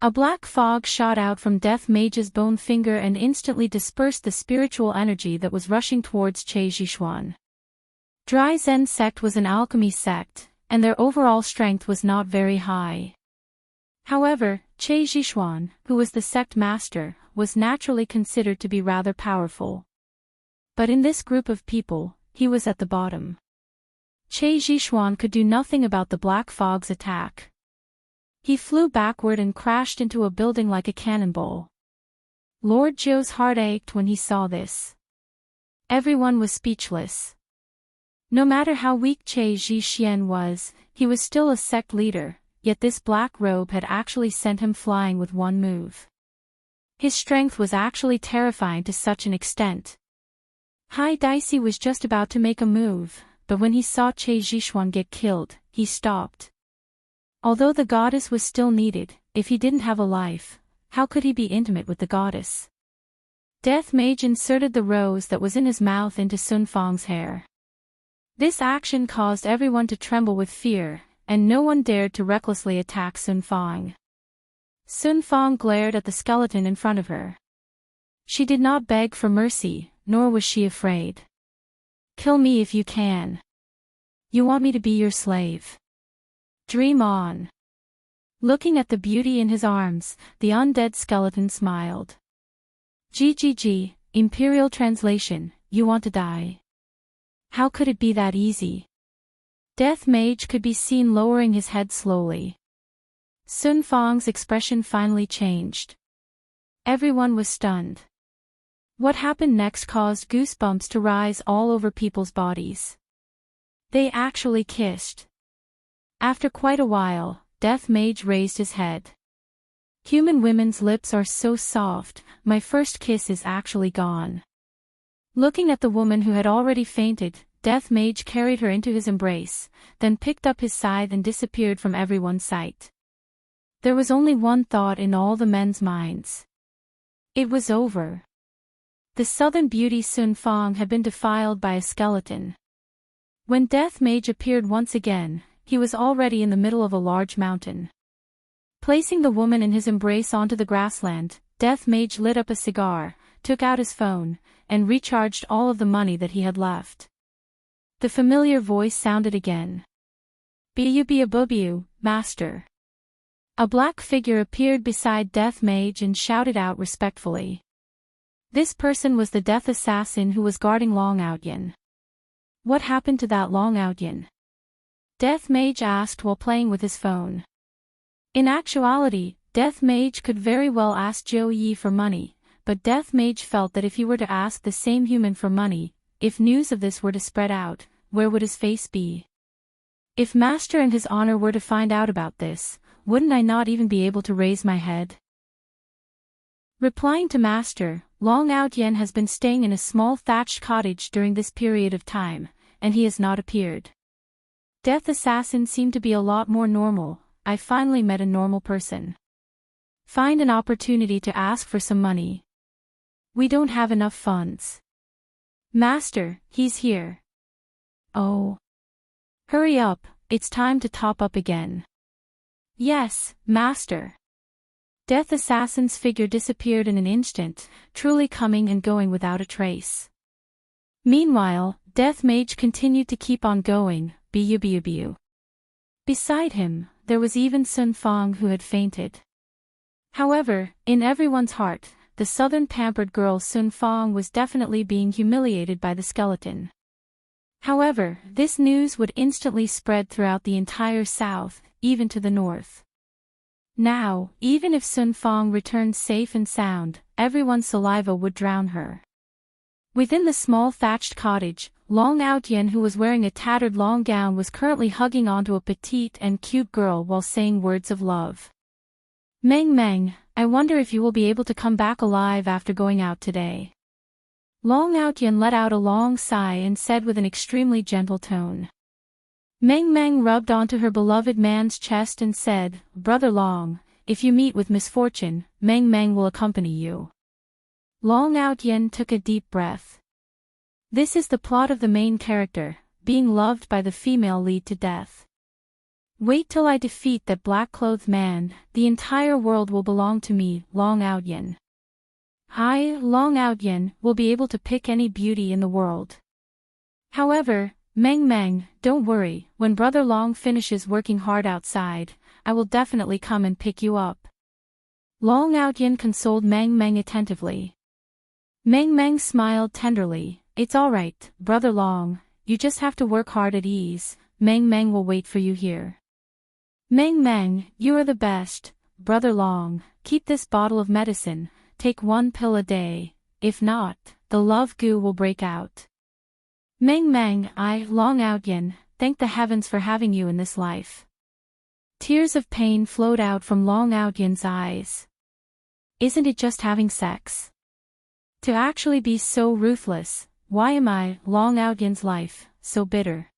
A black fog shot out from Death Mage's bone finger and instantly dispersed the spiritual energy that was rushing towards Che Zhishuan. Dry Zen sect was an alchemy sect, and their overall strength was not very high. However, Che Zhishuan, who was the sect master, was naturally considered to be rather powerful. But in this group of people, he was at the bottom. Che Zhishuan could do nothing about the black fog's attack. He flew backward and crashed into a building like a cannonball. Lord Zhou's heart ached when he saw this. Everyone was speechless. No matter how weak Che Zhixian was, he was still a sect leader, yet this black robe had actually sent him flying with one move. His strength was actually terrifying to such an extent. Hai Dicey was just about to make a move, but when he saw Che Zhishuan get killed, he stopped. Although the goddess was still needed, if he didn't have a life, how could he be intimate with the goddess? Death Mage inserted the rose that was in his mouth into Sun Fang's hair. This action caused everyone to tremble with fear, and no one dared to recklessly attack Sun Fang. Sun Fang glared at the skeleton in front of her. She did not beg for mercy, nor was she afraid. Kill me if you can. You want me to be your slave? Dream on. Looking at the beauty in his arms, the undead skeleton smiled. GGG, Imperial Translation, you want to die? How could it be that easy? Death Mage could be seen lowering his head slowly. Sun Fang's expression finally changed. Everyone was stunned. What happened next caused goosebumps to rise all over people's bodies. They actually kissed. After quite a while, Death Mage raised his head. Human women's lips are so soft, my first kiss is actually gone. Looking at the woman who had already fainted, Death Mage carried her into his embrace, then picked up his scythe and disappeared from everyone's sight. There was only one thought in all the men's minds. It was over. The southern beauty Sun Fang had been defiled by a skeleton. When Death Mage appeared once again, he was already in the middle of a large mountain. Placing the woman in his embrace onto the grassland, Death Mage lit up a cigar, took out his phone, and recharged all of the money that he had left. The familiar voice sounded again. "Bubu, master." A black figure appeared beside Death Mage and shouted out respectfully. This person was the death assassin who was guarding Long Outyin. What happened to that Long Outyin? Death Mage asked while playing with his phone. In actuality, Death Mage could very well ask Zhou Yi for money, but Death Mage felt that if he were to ask the same human for money, if news of this were to spread out, where would his face be? If Master and his honor were to find out about this, wouldn't I not even be able to raise my head? Replying to Master, Long Outyin has been staying in a small thatched cottage during this period of time, and he has not appeared. Death Assassin seemed to be a lot more normal. I finally met a normal person. Find an opportunity to ask for some money. We don't have enough funds. Master, he's here. Oh. Hurry up, it's time to top up again. Yes, Master. Death Assassin's figure disappeared in an instant, truly coming and going without a trace. Meanwhile, Death Mage continued to keep on going, bu. Beside him, there was even Sun Fang who had fainted. However, in everyone's heart, the southern pampered girl Sun Fang was definitely being humiliated by the skeleton. However, this news would instantly spread throughout the entire south, even to the north. Now, even if Sun Fang returned safe and sound, everyone's saliva would drown her. Within the small thatched cottage, Long Outyen, who was wearing a tattered long gown, was currently hugging onto a petite and cute girl while saying words of love. Meng Meng, I wonder if you will be able to come back alive after going out today. Long Outyen let out a long sigh and said with an extremely gentle tone. Meng Meng rubbed onto her beloved man's chest and said, Brother Long, if you meet with misfortune, Meng Meng will accompany you. Long Outyen took a deep breath. This is the plot of the main character, being loved by the female lead to death. Wait till I defeat that black-clothed man, the entire world will belong to me, Long Outyen. I, Long Outyen, will be able to pick any beauty in the world. However, Meng Meng, don't worry, when Brother Long finishes working hard outside, I will definitely come and pick you up. Long Outyen consoled Meng Meng attentively. Meng Meng smiled tenderly. It's alright, Brother Long, you just have to work hard at ease, Meng Meng will wait for you here. Meng Meng, you are the best, Brother Long, keep this bottle of medicine, take 1 pill a day, if not, the love goo will break out. Meng Meng, I, Long Outyen, thank the heavens for having you in this life. Tears of pain flowed out from Long Outyen's eyes. Isn't it just having sex? To actually be so ruthless, why am I, Long Outyen's life, so bitter?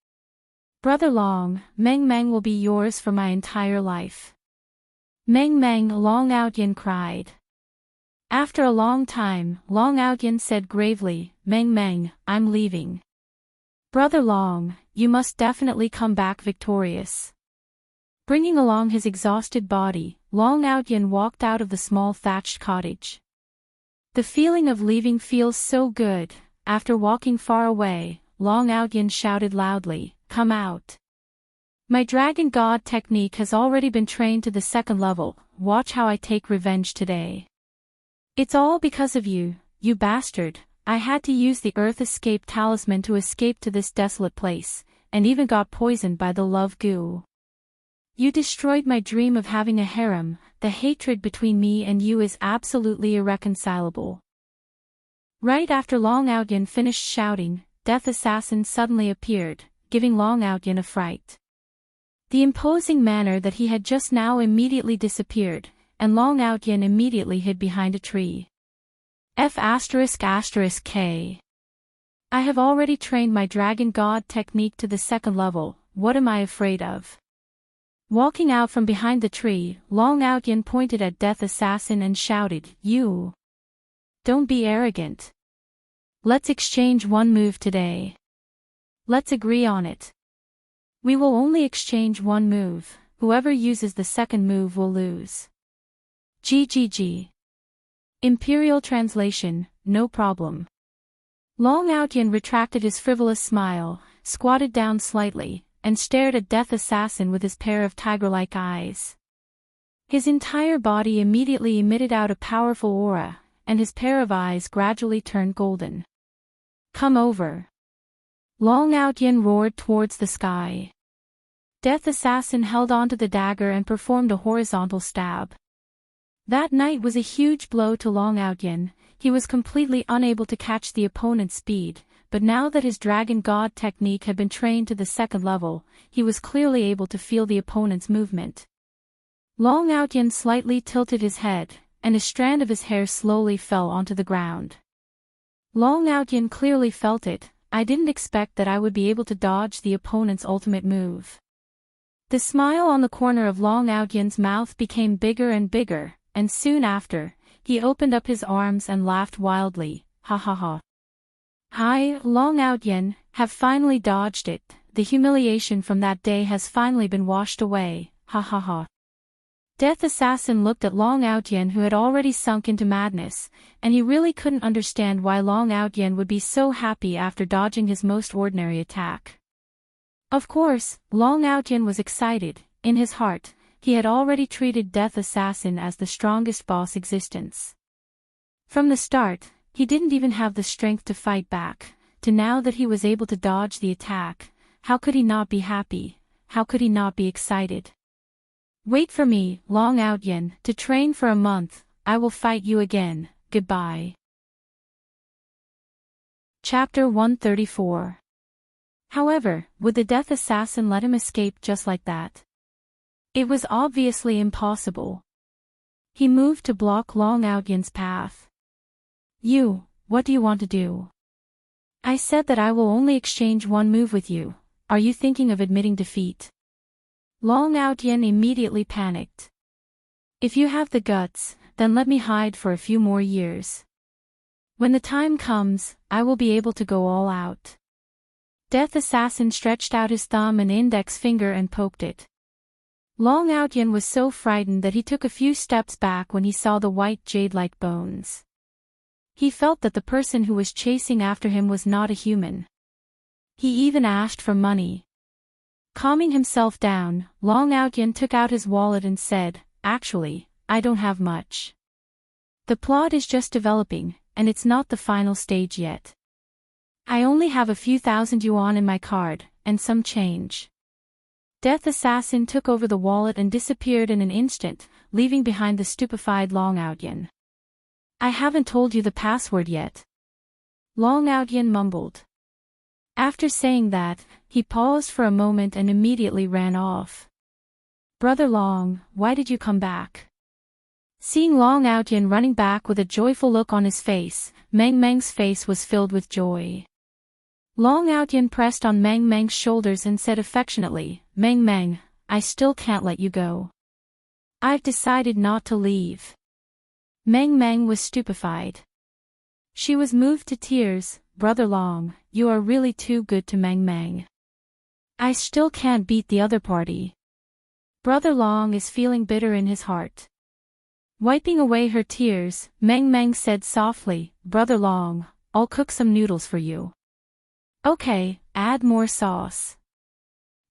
Brother Long, Meng Meng will be yours for my entire life. Meng Meng, Long Outyen cried. After a long time, Long Outyen said gravely, Meng Meng, I'm leaving. Brother Long, you must definitely come back victorious. Bringing along his exhausted body, Long Outyen walked out of the small thatched cottage. The feeling of leaving feels so good. After walking far away, Long Outyen shouted loudly, come out. My Dragon God technique has already been trained to the 2nd level, watch how I take revenge today. It's all because of you, you bastard. I had to use the Earth Escape Talisman to escape to this desolate place, and even got poisoned by the love goo. You destroyed my dream of having a harem. The hatred between me and you is absolutely irreconcilable. Right after Long Outyen finished shouting, Death Assassin suddenly appeared, giving Long Outyen a fright. The imposing manner that he had just now immediately disappeared, and Long Outyen immediately hid behind a tree. F***K. I have already trained my Dragon God technique to the 2nd level, what am I afraid of? Walking out from behind the tree, Long Outyen pointed at Death Assassin and shouted, You! Don't be arrogant. Let's exchange 1 move today. Let's agree on it. We will only exchange 1 move, whoever uses the 2nd move will lose. GGG. Imperial translation, no problem. Long Outyen retracted his frivolous smile, squatted down slightly, and stared at Death Assassin with his pair of tiger-like eyes. His entire body immediately emitted out a powerful aura, and his pair of eyes gradually turned golden. Come over. Long Outyen roared towards the sky. Death Assassin held onto the dagger and performed a horizontal stab. That night was a huge blow to Long Outyen. He was completely unable to catch the opponent's speed, but now that his Dragon God technique had been trained to the 2nd level, he was clearly able to feel the opponent's movement. Long Outyen slightly tilted his head, and a strand of his hair slowly fell onto the ground. Long Outyen clearly felt it. I didn't expect that I would be able to dodge the opponent's ultimate move. The smile on the corner of Long Outyen's mouth became bigger and bigger, and soon after, he opened up his arms and laughed wildly, ha ha ha. I, Long Outyen, have finally dodged it. The humiliation from that day has finally been washed away, ha ha ha. Death Assassin looked at Long Outyen, who had already sunk into madness, and he really couldn't understand why Long Outyen would be so happy after dodging his most ordinary attack. Of course, Long Outyen was excited. In his heart, he had already treated Death Assassin as the strongest boss existence. From the start, he didn't even have the strength to fight back, to now that he was able to dodge the attack. How could he not be happy? How could he not be excited? Wait for me, Long Outyen, to train for a month. I will fight you again. Goodbye. Chapter 134. However, would the Death Assassin let him escape just like that? It was obviously impossible. He moved to block Long Outyen's path. What do you want to do? I said that I will only exchange one move with you. Are you thinking of admitting defeat? Long Outyen immediately panicked. If you have the guts, then let me hide for a few more years. When the time comes, I will be able to go all out. Death Assassin stretched out his thumb and index finger and poked it. Long Outyen was so frightened that he took a few steps back when he saw the white jade-like bones. He felt that the person who was chasing after him was not a human. He even asked for money. Calming himself down, Long Outyen took out his wallet and said, "Actually, I don't have much. The plot is just developing, and it's not the final stage yet. I only have a few thousand yuan in my card, and some change." Death Assassin took over the wallet and disappeared in an instant, leaving behind the stupefied Long Outyen. "I haven't told you the password yet," Long Outyen mumbled. After saying that, he paused for a moment and immediately ran off. "Brother Long, why did you come back?" Seeing Long Outyen running back with a joyful look on his face, Meng Meng's face was filled with joy. Long Outyen pressed on Meng Meng's shoulders and said affectionately, "Meng Meng, I still can't let you go. I've decided not to leave." Meng Meng was stupefied. She was moved to tears. "Brother Long, you are really too good to Meng Meng. I still can't beat the other party." Brother Long is feeling bitter in his heart. Wiping away her tears, Meng Meng said softly, "Brother Long, I'll cook some noodles for you." "Okay, add more sauce."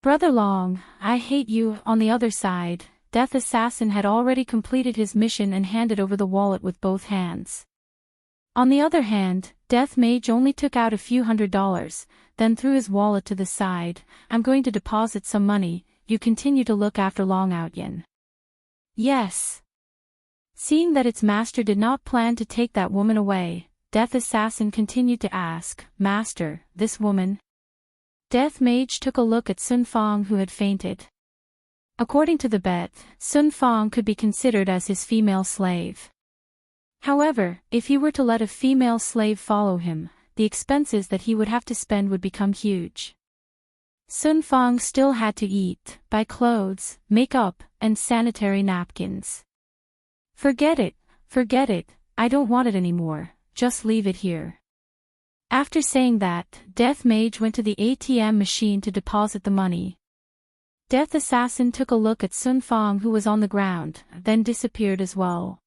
"Brother Long, I hate you." On the other side, Death Assassin had already completed his mission and handed over the wallet with both hands. On the other hand, Death Mage only took out a few $100s, then threw his wallet to the side. "I'm going to deposit some money. You continue to look after Long Outyen." "Yes." Seeing that its master did not plan to take that woman away, Death Assassin continued to ask, "Master, this woman?" Death Mage took a look at Sun Fong, who had fainted. According to the bet, Sun Fong could be considered as his female slave. However, if he were to let a female slave follow him, the expenses that he would have to spend would become huge. Sun Fong still had to eat, buy clothes, makeup, and sanitary napkins. Forget it, I don't want it anymore, just leave it here." After saying that, Death Mage went to the ATM machine to deposit the money. Death Assassin took a look at Sun Fong, who was on the ground, then disappeared as well.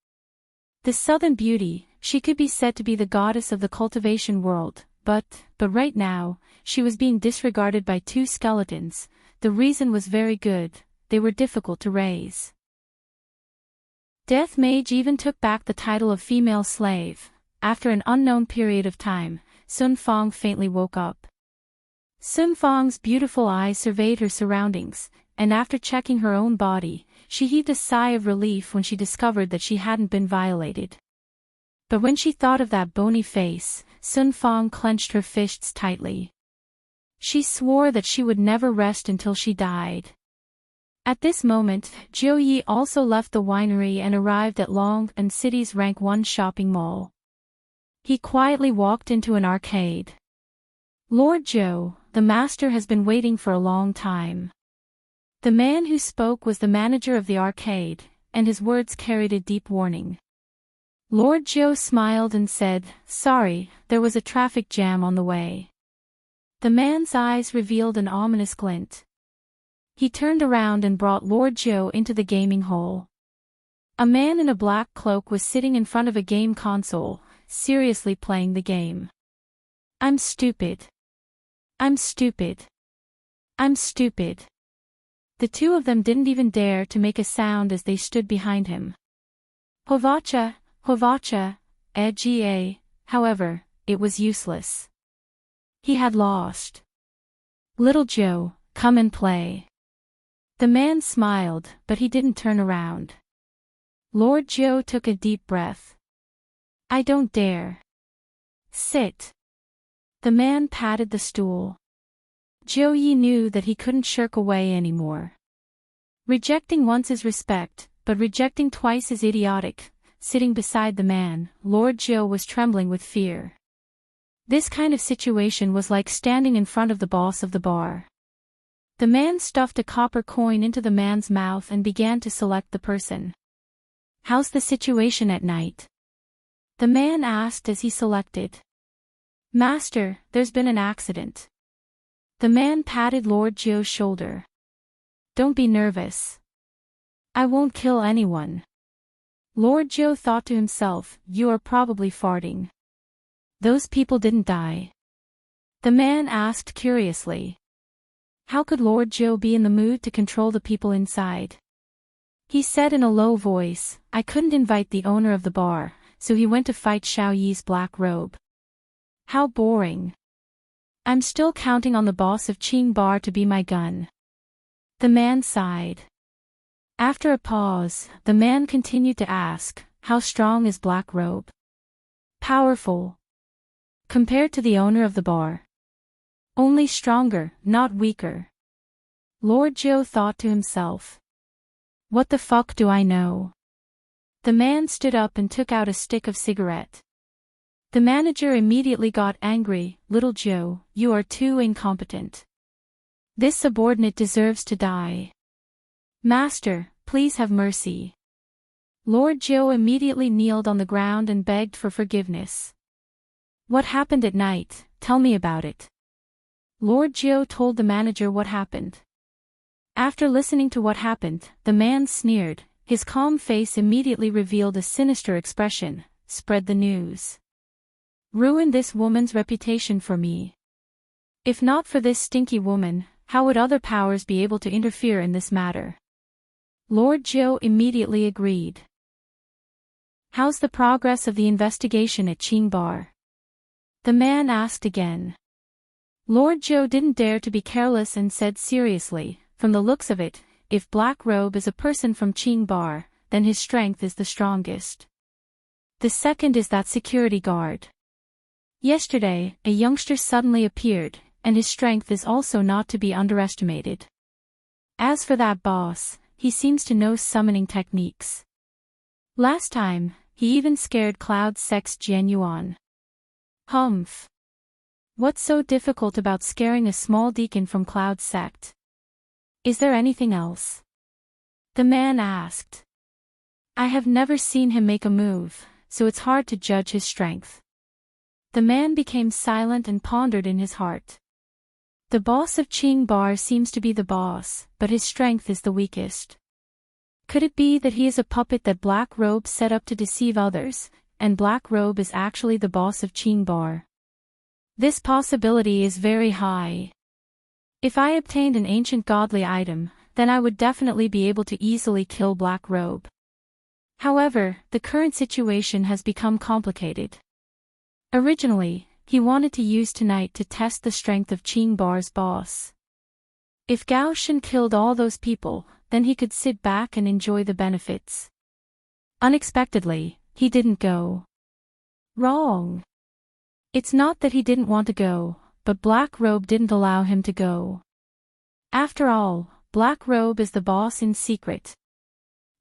The Southern Beauty, she could be said to be the goddess of the cultivation world, but right now, she was being disregarded by two skeletons. The reason was very good, they were difficult to raise. Death Mage even took back the title of female slave. After an unknown period of time, Sun Fong faintly woke up. Sun Fong's beautiful eyes surveyed her surroundings, and after checking her own body, she heaved a sigh of relief when she discovered that she hadn't been violated. But when she thought of that bony face, Sun Fong clenched her fists tightly. She swore that she would never rest until she died. At this moment, Jiu Yi also left the winery and arrived at Long and City's Rank 1 shopping mall. He quietly walked into an arcade. "Lord Zhou, the master has been waiting for a long time." The man who spoke was the manager of the arcade, and his words carried a deep warning. Lord Zhou smiled and said, "Sorry, there was a traffic jam on the way." The man's eyes revealed an ominous glint. He turned around and brought Lord Zhou into the gaming hall. A man in a black cloak was sitting in front of a game console, seriously playing the game. I'm stupid. I'm stupid. I'm stupid. The two of them didn't even dare to make a sound as they stood behind him. Hovacha, Hovacha, however, it was useless. He had lost. Little Joe, come and play. The man smiled, but he didn't turn around. Lord Joe took a deep breath. I don't dare. Sit. The man patted the stool. Joe Yi knew that he couldn't shirk away anymore. Rejecting once is respect, but rejecting twice is idiotic. Sitting beside the man, Lord Joe was trembling with fear. This kind of situation was like standing in front of the boss of the bar. The man stuffed a copper coin into the man's mouth and began to select the person. How's the situation at night? The man asked as he selected. Master, there's been an accident. The man patted Lord Joe's shoulder. Don't be nervous. I won't kill anyone. Lord Joe thought to himself, you are probably farting. Those people didn't die. The man asked curiously. How could Lord Joe be in the mood to control the people inside? He said in a low voice, I couldn't invite the owner of the bar, so he went to fight Xiao Yi's black robe. How boring. I'm still counting on the boss of Qing Bar to be my gun. The man sighed. After a pause, the man continued to ask, how strong is Black Robe? Powerful. Compared to the owner of the bar. Only stronger, not weaker. Lord Joe thought to himself. What the fuck do I know? The man stood up and took out a stick of cigarette. The manager immediately got angry. Little Joe, you are too incompetent. This subordinate deserves to die. Master, please have mercy. Lord Joe immediately kneeled on the ground and begged for forgiveness. What happened at night? Tell me about it. Lord Joe told the manager what happened. After listening to what happened, the man sneered. His calm face immediately revealed a sinister expression. Spread the news. Ruin this woman's reputation for me. If not for this stinky woman, how would other powers be able to interfere in this matter? Lord Joe immediately agreed. How's the progress of the investigation at Qing Bar? The man asked again. Lord Joe didn't dare to be careless and said seriously, from the looks of it, if Black Robe is a person from Qing Bar, then his strength is the strongest. The second is that security guard. Yesterday, a youngster suddenly appeared, and his strength is also not to be underestimated. As for that boss, he seems to know summoning techniques. Last time, he even scared Cloud Sect's Jian Yuan. Humph. What's so difficult about scaring a small deacon from Cloud Sect? Is there anything else? The man asked. I have never seen him make a move, so it's hard to judge his strength. The man became silent and pondered in his heart. The boss of Qing Bar seems to be the boss, but his strength is the weakest. Could it be that he is a puppet that Black Robe set up to deceive others, and Black Robe is actually the boss of Qing Bar? This possibility is very high. If I obtained an ancient godly item, then I would definitely be able to easily kill Black Robe. However, the current situation has become complicated. Originally, he wanted to use tonight to test the strength of Qing Bar's boss. If Gao Shen killed all those people, then he could sit back and enjoy the benefits. Unexpectedly, he didn't go. Wrong. It's not that he didn't want to go, but Black Robe didn't allow him to go. After all, Black Robe is the boss in secret.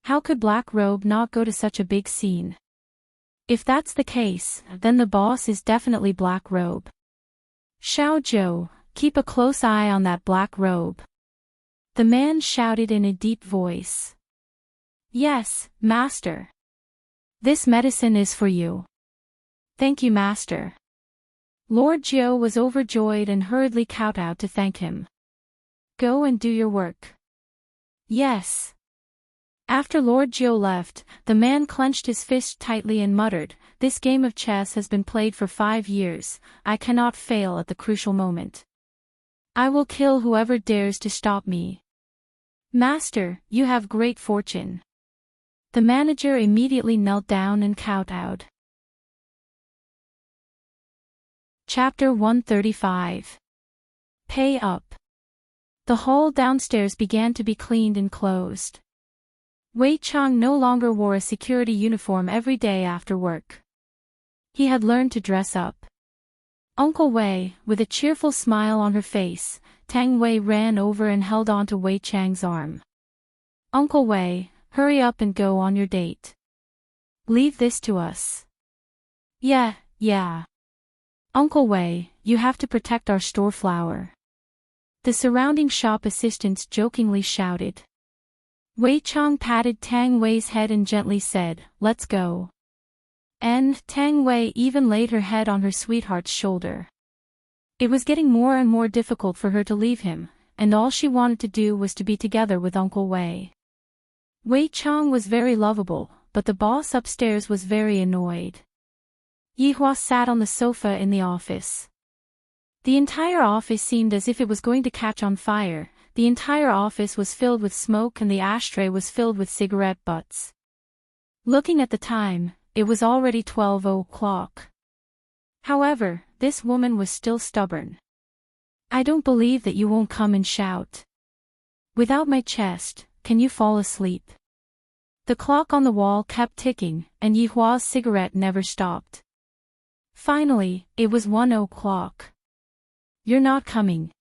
How could Black Robe not go to such a big scene? If that's the case, then the boss is definitely Black Robe. Xiao Zhou, keep a close eye on that Black Robe. The man shouted in a deep voice. Yes, Master. This medicine is for you. Thank you, Master. Lord Jiao was overjoyed and hurriedly kowtowed to thank him. Go and do your work. Yes. After Lord Jiu left, the man clenched his fist tightly and muttered, "This game of chess has been played for 5 years, I cannot fail at the crucial moment. I will kill whoever dares to stop me." "Master, you have great fortune." The manager immediately knelt down and kowtowed. Chapter 135. Pay Up. The hall downstairs began to be cleaned and closed. Wei Chang no longer wore a security uniform every day after work. He had learned to dress up. Uncle Wei, with a cheerful smile on her face, Tang Wei ran over and held onto Wei Chang's arm. "Uncle Wei, hurry up and go on your date. Leave this to us." Yeah. "Uncle Wei, you have to protect our store flower." The surrounding shop assistants jokingly shouted. Wei Chang patted Tang Wei's head and gently said, "Let's go." And Tang Wei even laid her head on her sweetheart's shoulder. It was getting more and more difficult for her to leave him, and all she wanted to do was to be together with Uncle Wei. Wei Chang was very lovable, but the boss upstairs was very annoyed. Yihua sat on the sofa in the office. The entire office seemed as if it was going to catch on fire. The entire office was filled with smoke and the ashtray was filled with cigarette butts. Looking at the time, it was already 12 o'clock. However, this woman was still stubborn. "I don't believe that you won't come and shout. Without my chest, can you fall asleep?" The clock on the wall kept ticking, and Yihua's cigarette never stopped. Finally, it was 1 o'clock. "You're not coming.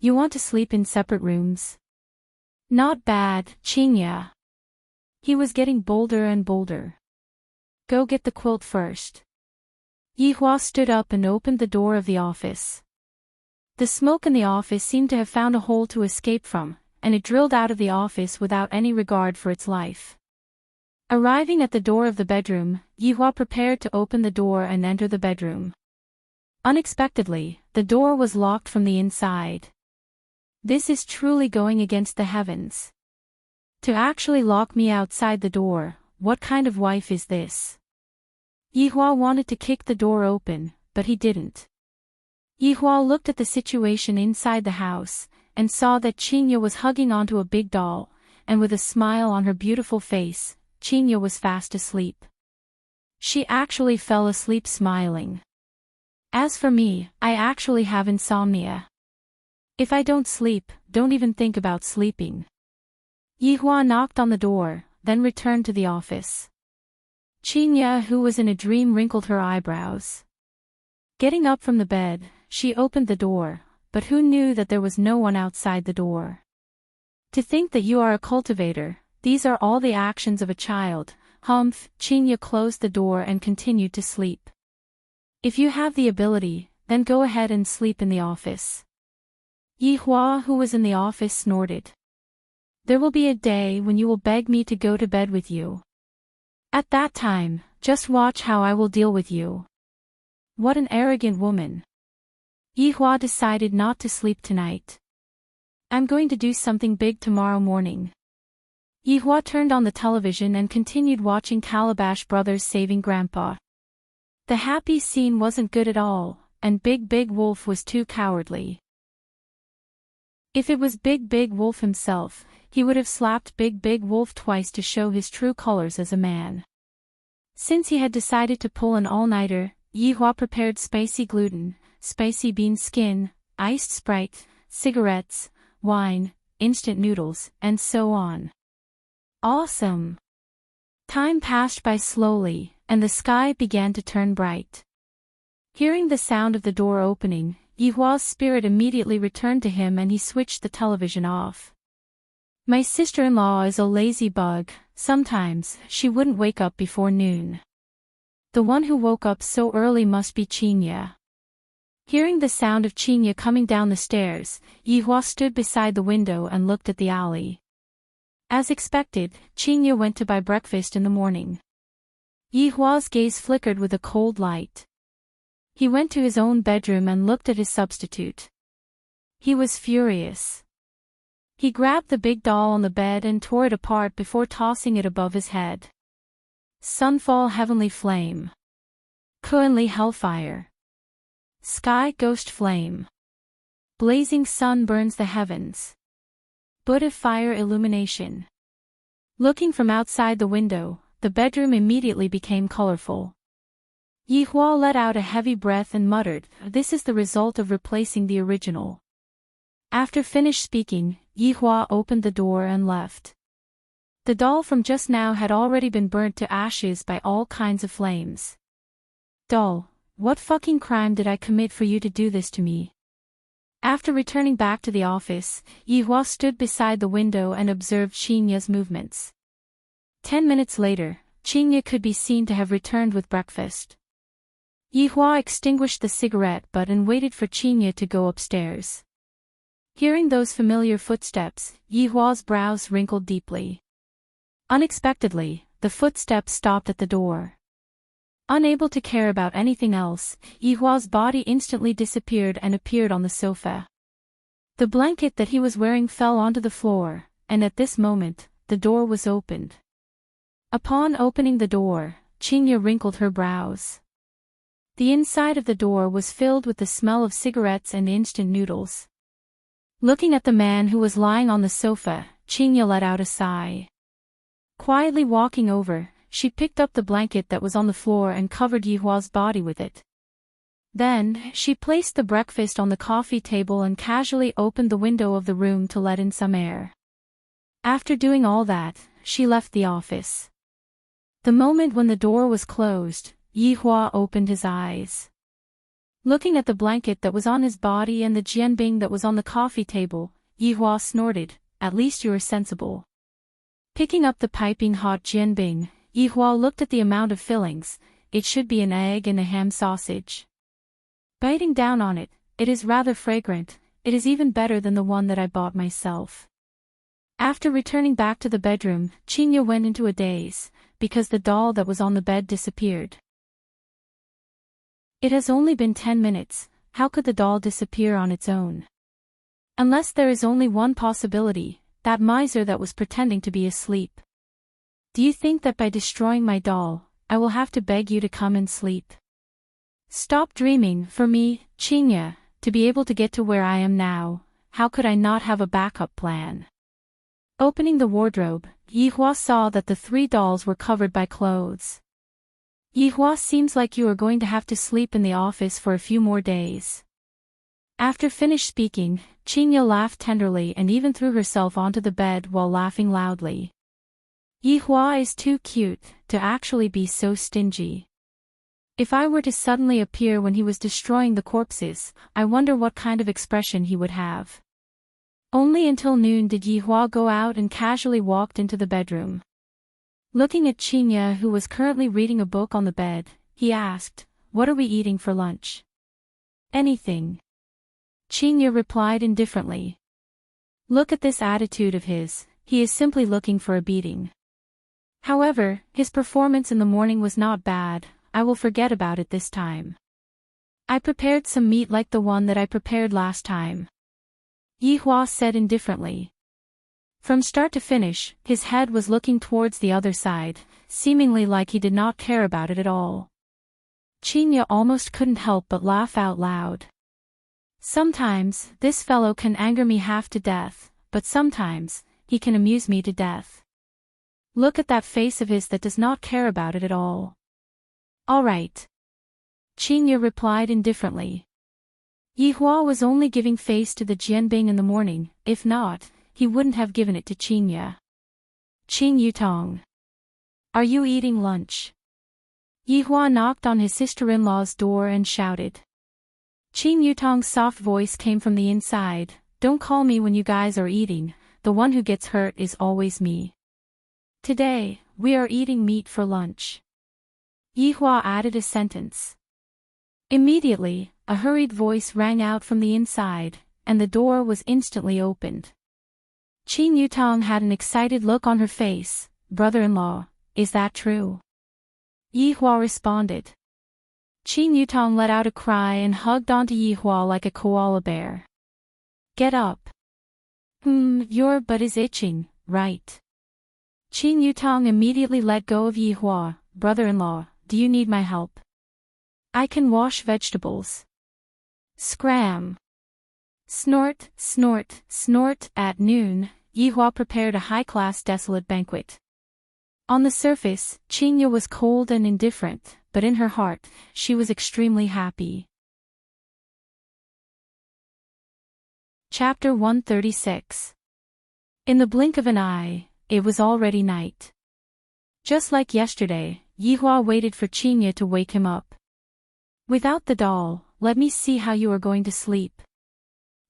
You want to sleep in separate rooms?" "Not bad, Qingya." He was getting bolder and bolder. "Go get the quilt first." Yihua stood up and opened the door of the office. The smoke in the office seemed to have found a hole to escape from, and it drilled out of the office without any regard for its life. Arriving at the door of the bedroom, Yihua prepared to open the door and enter the bedroom. Unexpectedly, the door was locked from the inside. This is truly going against the heavens. To actually lock me outside the door, what kind of wife is this? Yihua wanted to kick the door open, but he didn't. Yihua looked at the situation inside the house, and saw that Qingya was hugging onto a big doll, and with a smile on her beautiful face, Qingya was fast asleep. She actually fell asleep smiling. As for me, I actually have insomnia. If I don't sleep, don't even think about sleeping. Yihua knocked on the door, then returned to the office. Qingya, who was in a dream, wrinkled her eyebrows. Getting up from the bed, she opened the door, but who knew that there was no one outside the door? "To think that you are a cultivator, these are all the actions of a child." Humph. Qingya closed the door and continued to sleep. "If you have the ability, then go ahead and sleep in the office." Yihua, who was in the office, snorted. "There will be a day when you will beg me to go to bed with you. At that time, just watch how I will deal with you." What an arrogant woman. Yihua decided not to sleep tonight. "I'm going to do something big tomorrow morning." Yihua turned on the television and continued watching Calabash Brothers saving Grandpa. The happy scene wasn't good at all, and Big Wolf was too cowardly. If it was Big Wolf himself, he would have slapped Big Wolf twice to show his true colors as a man. Since he had decided to pull an all-nighter, Yihua prepared spicy gluten, spicy bean skin, iced Sprite, cigarettes, wine, instant noodles, and so on. Awesome! Time passed by slowly, and the sky began to turn bright. Hearing the sound of the door opening, Yihua's spirit immediately returned to him and he switched the television off. My sister-in-law is a lazy bug. Sometimes she wouldn't wake up before noon. The one who woke up so early must be Qingya. Hearing the sound of Qingya coming down the stairs, Yihua stood beside the window and looked at the alley. As expected, Qingya went to buy breakfast in the morning. Yihua's gaze flickered with a cold light. He went to his own bedroom and looked at his substitute. He was furious. He grabbed the big doll on the bed and tore it apart before tossing it above his head. Sunfall heavenly flame. Kuenli hellfire. Sky ghost flame. Blazing sun burns the heavens. Buddha fire illumination. Looking from outside the window, the bedroom immediately became colorful. Yihua let out a heavy breath and muttered, "This is the result of replacing the original." After finished speaking, Yihua opened the door and left. The doll from just now had already been burnt to ashes by all kinds of flames. "Doll, what fucking crime did I commit for you to do this to me?" After returning back to the office, Yihua stood beside the window and observed Qinya's movements. 10 minutes later, Qinya could be seen to have returned with breakfast. Yihua extinguished the cigarette butt and waited for Qinya to go upstairs. Hearing those familiar footsteps, Yihua's brows wrinkled deeply. Unexpectedly, the footsteps stopped at the door. Unable to care about anything else, Yihua's body instantly disappeared and appeared on the sofa. The blanket that he was wearing fell onto the floor, and at this moment, the door was opened. Upon opening the door, Qinya wrinkled her brows. The inside of the door was filled with the smell of cigarettes and instant noodles. Looking at the man who was lying on the sofa, Qinya let out a sigh. Quietly walking over, she picked up the blanket that was on the floor and covered Yihua's body with it. Then, she placed the breakfast on the coffee table and casually opened the window of the room to let in some air. After doing all that, she left the office. The moment when the door was closed, Yihua opened his eyes. Looking at the blanket that was on his body and the jianbing that was on the coffee table, Yihua snorted, "At least you are sensible." Picking up the piping hot jianbing, Yihua looked at the amount of fillings. It should be an egg and a ham sausage. Biting down on it, it is rather fragrant. It is even better than the one that I bought myself. After returning back to the bedroom, Qinya went into a daze, because the doll that was on the bed disappeared. It has only been 10 minutes, how could the doll disappear on its own? Unless there is only one possibility, that miser that was pretending to be asleep. Do you think that by destroying my doll, I will have to beg you to come and sleep? Stop dreaming. For me, Qinya, to be able to get to where I am now, how could I not have a backup plan? Opening the wardrobe, Yihua saw that the 3 dolls were covered by clothes. Yihua, seems like you are going to have to sleep in the office for a few more days. After finished speaking, Qinya laughed tenderly and even threw herself onto the bed while laughing loudly. Yihua is too cute to actually be so stingy. If I were to suddenly appear when he was destroying the corpses, I wonder what kind of expression he would have. Only until noon did Yihua go out and casually walked into the bedroom. Looking at Qinya, who was currently reading a book on the bed, he asked, "What are we eating for lunch?" "Anything." Qinya replied indifferently. Look at this attitude of his, he is simply looking for a beating. However, his performance in the morning was not bad. I will forget about it this time. I prepared some meat like the one that I prepared last time. Yihua said indifferently. From start to finish, his head was looking towards the other side, seemingly like he did not care about it at all. Qinya almost couldn't help but laugh out loud. Sometimes, this fellow can anger me half to death, but sometimes, he can amuse me to death. Look at that face of his that does not care about it at all. All right. Qinya replied indifferently. Yihua was only giving face to the jianbing in the morning. If not, he wouldn't have given it to Qinya. Qing Yutong. Are you eating lunch? Yihua knocked on his sister-in-law's door and shouted. Qing Yutong's soft voice came from the inside. Don't call me when you guys are eating, the one who gets hurt is always me. Today, we are eating meat for lunch. Yihua added a sentence. Immediately, a hurried voice rang out from the inside, and the door was instantly opened. Qing Yutong had an excited look on her face. Brother-in-law, is that true? Yihua responded. Qing Yutong let out a cry and hugged onto Yihua like a koala bear. Get up. Your butt is itching, right? Qin Yutong immediately let go of Yi Hua. Brother-in-law, do you need my help? I can wash vegetables. Scram. Snort, snort, snort. At noon, Yi Hua prepared a high-class desolate banquet. On the surface, Qingya was cold and indifferent, but in her heart, she was extremely happy. Chapter 136. In the blink of an eye, it was already night. Just like yesterday, Yi Hua waited for Qingya to wake him up. Without the doll, let me see how you are going to sleep.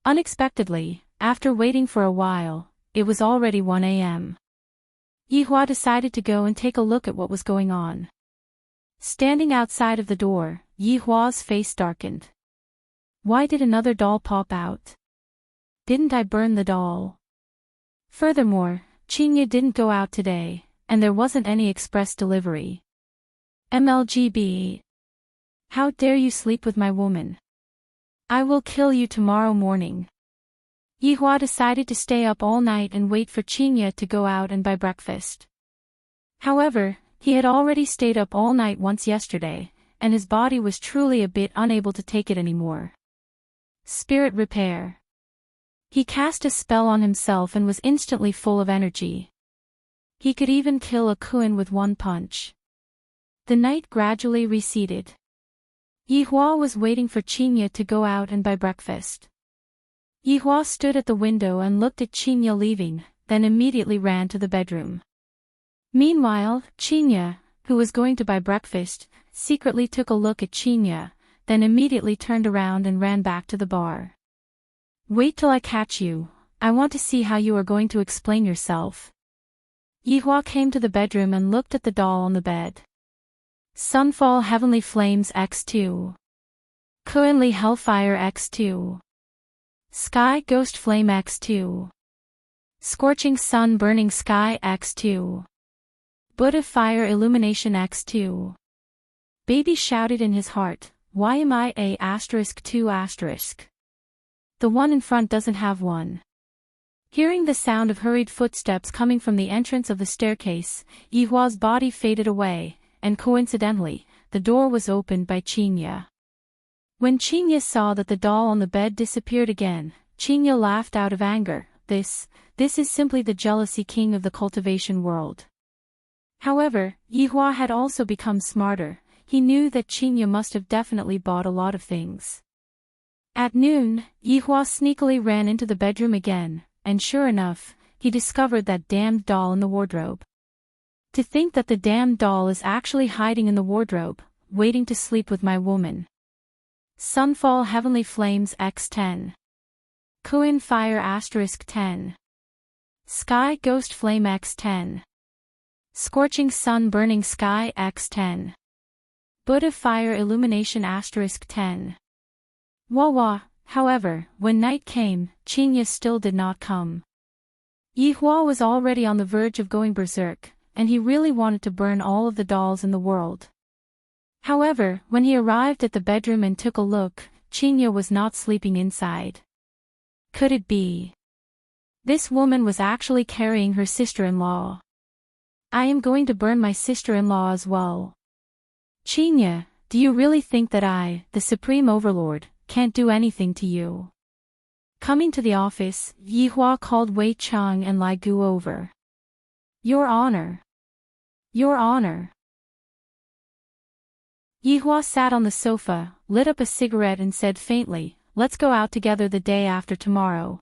Unexpectedly, after waiting for a while, it was already 1 a.m. Yi Hua decided to go and take a look at what was going on. Standing outside of the door, Yi Hua's face darkened. Why did another doll pop out? Didn't I burn the doll? Furthermore, Qingya didn't go out today, and there wasn't any express delivery. MLGB. How dare you sleep with my woman? I will kill you tomorrow morning. Yi Hua decided to stay up all night and wait for Qingya to go out and buy breakfast. However, he had already stayed up all night once yesterday, and his body was truly a bit unable to take it anymore. Spirit repair. He cast a spell on himself and was instantly full of energy. He could even kill a Kuan with one punch. The night gradually receded. Yi Hua was waiting for Qingya to go out and buy breakfast. Yi Hua stood at the window and looked at Qingya leaving, then immediately ran to the bedroom. Meanwhile, Qingya, who was going to buy breakfast, secretly took a look at Qingya, then immediately turned around and ran back to the bar. Wait till I catch you, I want to see how you are going to explain yourself. Yi Hua came to the bedroom and looked at the doll on the bed. Sunfall Heavenly Flames X2. Kuanli Hellfire X2. Sky Ghost Flame X2. Scorching Sun Burning Sky X2. Buddha Fire Illumination X2. Baby shouted in his heart, why am I a *2*? The one in front doesn't have one. Hearing the sound of hurried footsteps coming from the entrance of the staircase, Yi Hua's body faded away, and coincidentally, the door was opened by Qingya. When Qingya saw that the doll on the bed disappeared again, Qingya laughed out of anger. This is simply the jealousy king of the cultivation world. However, Yi Hua had also become smarter. He knew that Qingya must have definitely bought a lot of things. At noon, Yi Hua sneakily ran into the bedroom again, and sure enough, he discovered that damned doll in the wardrobe. To think that the damned doll is actually hiding in the wardrobe, waiting to sleep with my woman. Sunfall Heavenly Flames X10. Kuan Fire *10. Sky Ghost Flame X10. Scorching Sun Burning Sky X10. Buddha Fire Illumination *10. Wawa. However, when night came, Qingya still did not come. Yi Hua was already on the verge of going berserk, and he really wanted to burn all of the dolls in the world. However, when he arrived at the bedroom and took a look, Qingya was not sleeping inside. Could it be? This woman was actually carrying her sister-in-law. I am going to burn my sister-in-law as well. Qingya, do you really think that I, the Supreme Overlord, can't do anything to you? Coming to the office, Yi Hua called Wei Cheng and Lai Gu over. Your Honor. Your Honor. Yi Hua sat on the sofa, lit up a cigarette and said faintly, let's go out together the day after tomorrow.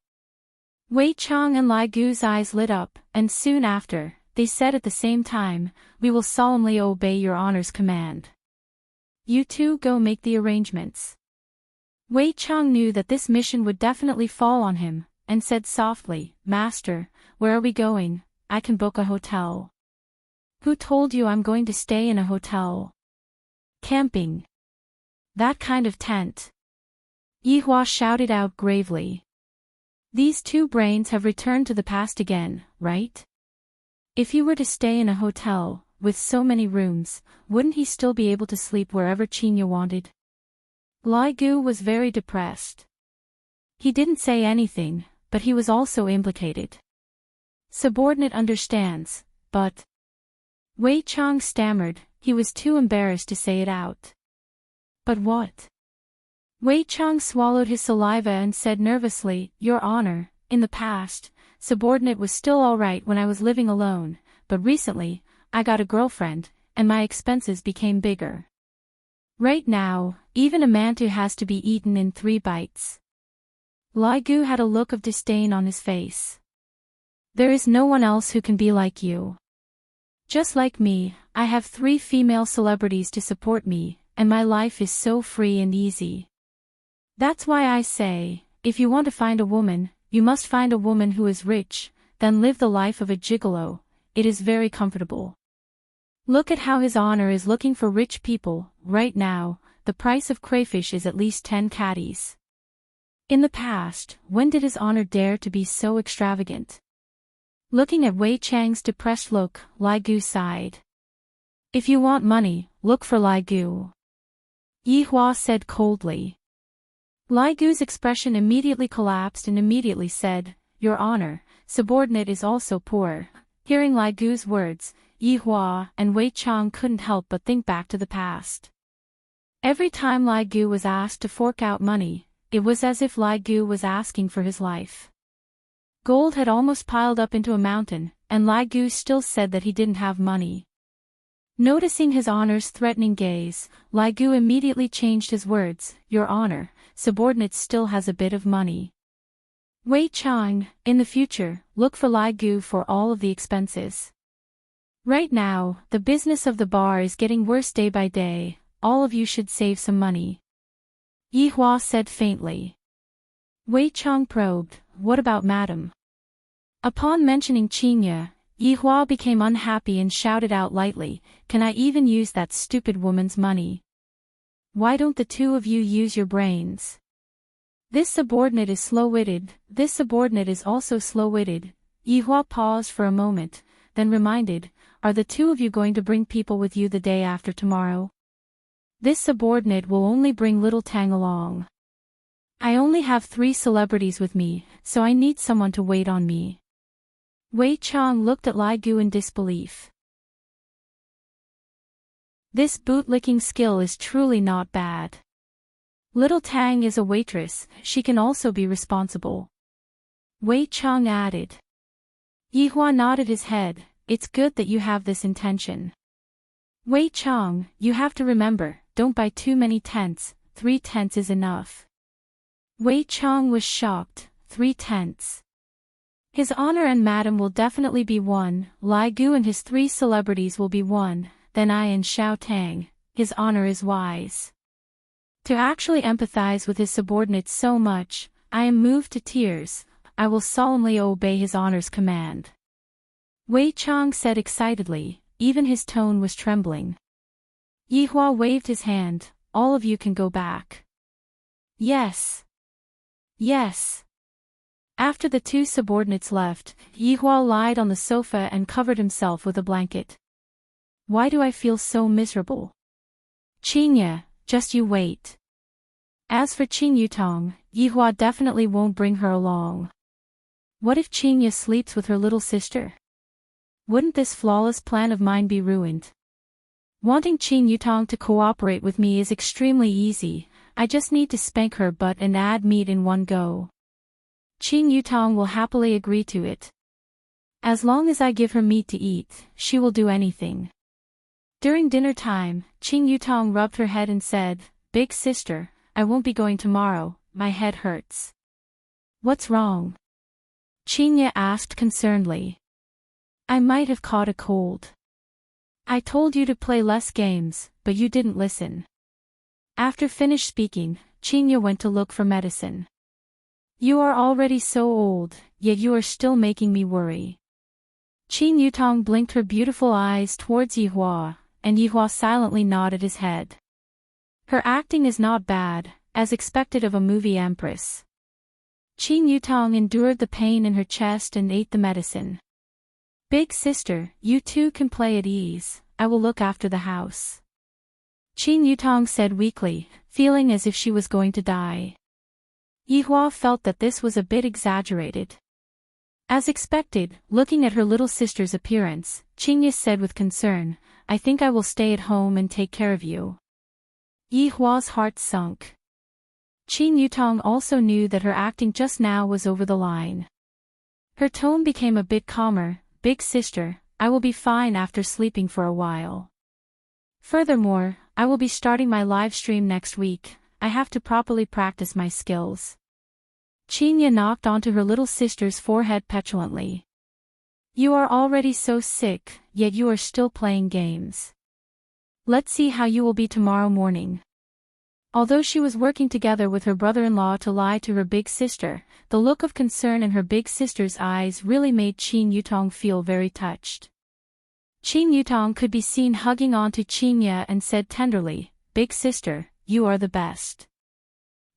Wei Cheng and Lai Gu's eyes lit up, and soon after, they said at the same time, we will solemnly obey your Honor's command. You two go make the arrangements. Wei Cheng knew that this mission would definitely fall on him, and said softly, Master, where are we going? I can book a hotel. Who told you I'm going to stay in a hotel? Camping. That kind of tent. Yi Hua shouted out gravely. These two brains have returned to the past again, right? If he were to stay in a hotel, with so many rooms, wouldn't he still be able to sleep wherever Qingya wanted? Lai Gu was very depressed. He didn't say anything, but he was also implicated. Subordinate understands, but... Wei Chang stammered, he was too embarrassed to say it out. But what? Wei Chang swallowed his saliva and said nervously, Your Honor, in the past, subordinate was still all right when I was living alone, but recently, I got a girlfriend, and my expenses became bigger. Right now, even a mantu has to be eaten in 3 bites. Lai Gu had a look of disdain on his face. There is no one else who can be like you. Just like me, I have 3 female celebrities to support me, and my life is so free and easy. That's why I say, if you want to find a woman, you must find a woman who is rich, then live the life of a gigolo. It is very comfortable. Look at how His Honor is looking for rich people. Right now, the price of crayfish is at least 10 caddies. In the past, when did His Honor dare to be so extravagant? Looking at Wei Chang's depressed look, Lai Gu sighed. If you want money, look for Lai Gu. Yi Hua said coldly. Lai Gu's expression immediately collapsed and immediately said, Your Honor, subordinate is also poor. Hearing Lai Gu's words, Yi Hua and Wei Chang couldn't help but think back to the past. Every time Lai Gu was asked to fork out money, it was as if Lai Gu was asking for his life. Gold had almost piled up into a mountain, and Lai Gu still said that he didn't have money. Noticing His Honor's threatening gaze, Lai Gu immediately changed his words, Your Honor, subordinate still has a bit of money. Wei Chang, in the future, look for Lai Gu for all of the expenses. Right now, the business of the bar is getting worse day by day, all of you should save some money. Yi Hua said faintly. Wei Chang probed, What about Madam? Upon mentioning Qinya, Yi Hua became unhappy and shouted out lightly, Can I even use that stupid woman's money? Why don't the 2 of you use your brains? This subordinate is slow-witted, this subordinate is also slow-witted. Yi Hua paused for a moment, then reminded, Are the 2 of you going to bring people with you the day after tomorrow? This subordinate will only bring little Tang along. I only have 3 celebrities with me, so I need someone to wait on me. Wei Chang looked at Lai Gu in disbelief. This bootlicking skill is truly not bad. Little Tang is a waitress, she can also be responsible. Wei Chang added. Yi Hua nodded his head, It's good that you have this intention. Wei Chang, you have to remember, don't buy too many tents, 3 tents is enough. Wei Chang was shocked, 3 tents. His Honor and Madam will definitely be 1, Lai Gu and his 3 celebrities will be 1, then I and Xiao Tang. His Honor is wise. To actually empathize with his subordinates so much, I am moved to tears. I will solemnly obey His Honor's command. Wei Chang said excitedly, even his tone was trembling. Yi Hua waved his hand, All of you can go back. Yes. Yes. After the 2 subordinates left, Yi Hua lied on the sofa and covered himself with a blanket. Why do I feel so miserable? Qinya, just you wait. As for Qing Yutong, Yi Hua definitely won't bring her along. What if Qinya sleeps with her little sister? Wouldn't this flawless plan of mine be ruined? Wanting Qing Yutong to cooperate with me is extremely easy, I just need to spank her butt and add meat in one go. Qing Yutong will happily agree to it. As long as I give her meat to eat, she will do anything. During dinner time, Qing Yutong rubbed her head and said, Big sister, I won't be going tomorrow, my head hurts. What's wrong? Qinya asked concernedly. I might have caught a cold. I told you to play less games, but you didn't listen. After finished speaking, Qinya went to look for medicine. You are already so old, yet you are still making me worry. Qing Yutong blinked her beautiful eyes towards Yi Hua, and Yi Hua silently nodded his head. Her acting is not bad, as expected of a movie empress. Qing Yutong endured the pain in her chest and ate the medicine. Big sister, you 2 can play at ease, I will look after the house. Qing Yutong said weakly, feeling as if she was going to die. Yihua felt that this was a bit exaggerated. As expected, looking at her little sister's appearance, Qingye said with concern, "I think I will stay at home and take care of you." Yihua's heart sunk. Qin Yutong also knew that her acting just now was over the line. Her tone became a bit calmer. "Big sister, I will be fine after sleeping for a while. Furthermore, I will be starting my live stream next week. I have to properly practice my skills." Qingye knocked onto her little sister's forehead petulantly. "You are already so sick, yet you are still playing games. Let's see how you will be tomorrow morning." Although she was working together with her brother-in-law to lie to her big sister, the look of concern in her big sister's eyes really made Qin Yutong feel very touched. Qin Yutong could be seen hugging onto Qingye and said tenderly, "Big sister, you are the best."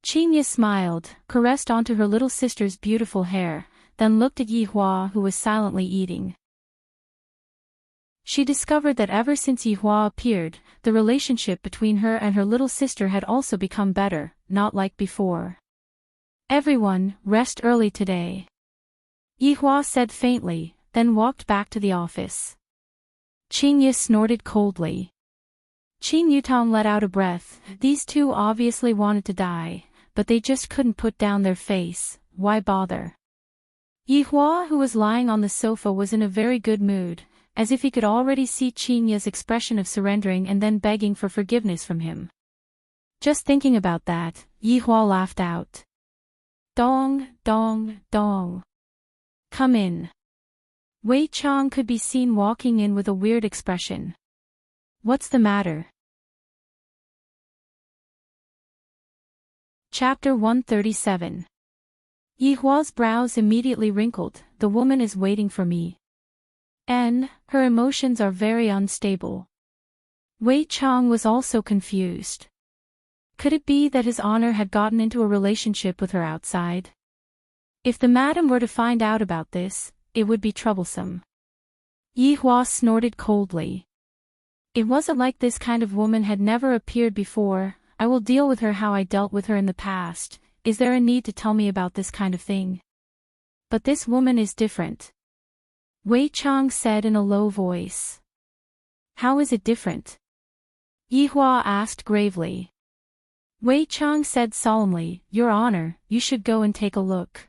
Qingye smiled, caressed onto her little sister's beautiful hair, then looked at Yihua who was silently eating. She discovered that ever since Yihua appeared, the relationship between her and her little sister had also become better, not like before. "Everyone, rest early today," Yihua said faintly, then walked back to the office. Qingye snorted coldly. Qin Yutong let out a breath. These two obviously wanted to die, but they just couldn't put down their face. Why bother? Yihua, who was lying on the sofa, was in a very good mood, as if he could already see Qingye's expression of surrendering and then begging for forgiveness from him. Just thinking about that, Yihua laughed out. "Dong, dong, dong. Come in." Wei Chang could be seen walking in with a weird expression. "What's the matter?" Chapter 137. Yihua's brows immediately wrinkled. "The woman is waiting for me. And her emotions are very unstable." Wei Chang was also confused. Could it be that his honor had gotten into a relationship with her outside? If the madam were to find out about this, it would be troublesome. Yihua snorted coldly. "It wasn't like this kind of woman had never appeared before. I will deal with her how I dealt with her in the past. Is there a need to tell me about this kind of thing? But this woman is different," Wei Chang said in a low voice. "How is it different?" Yihua asked gravely. Wei Chang said solemnly, "Your Honor, you should go and take a look."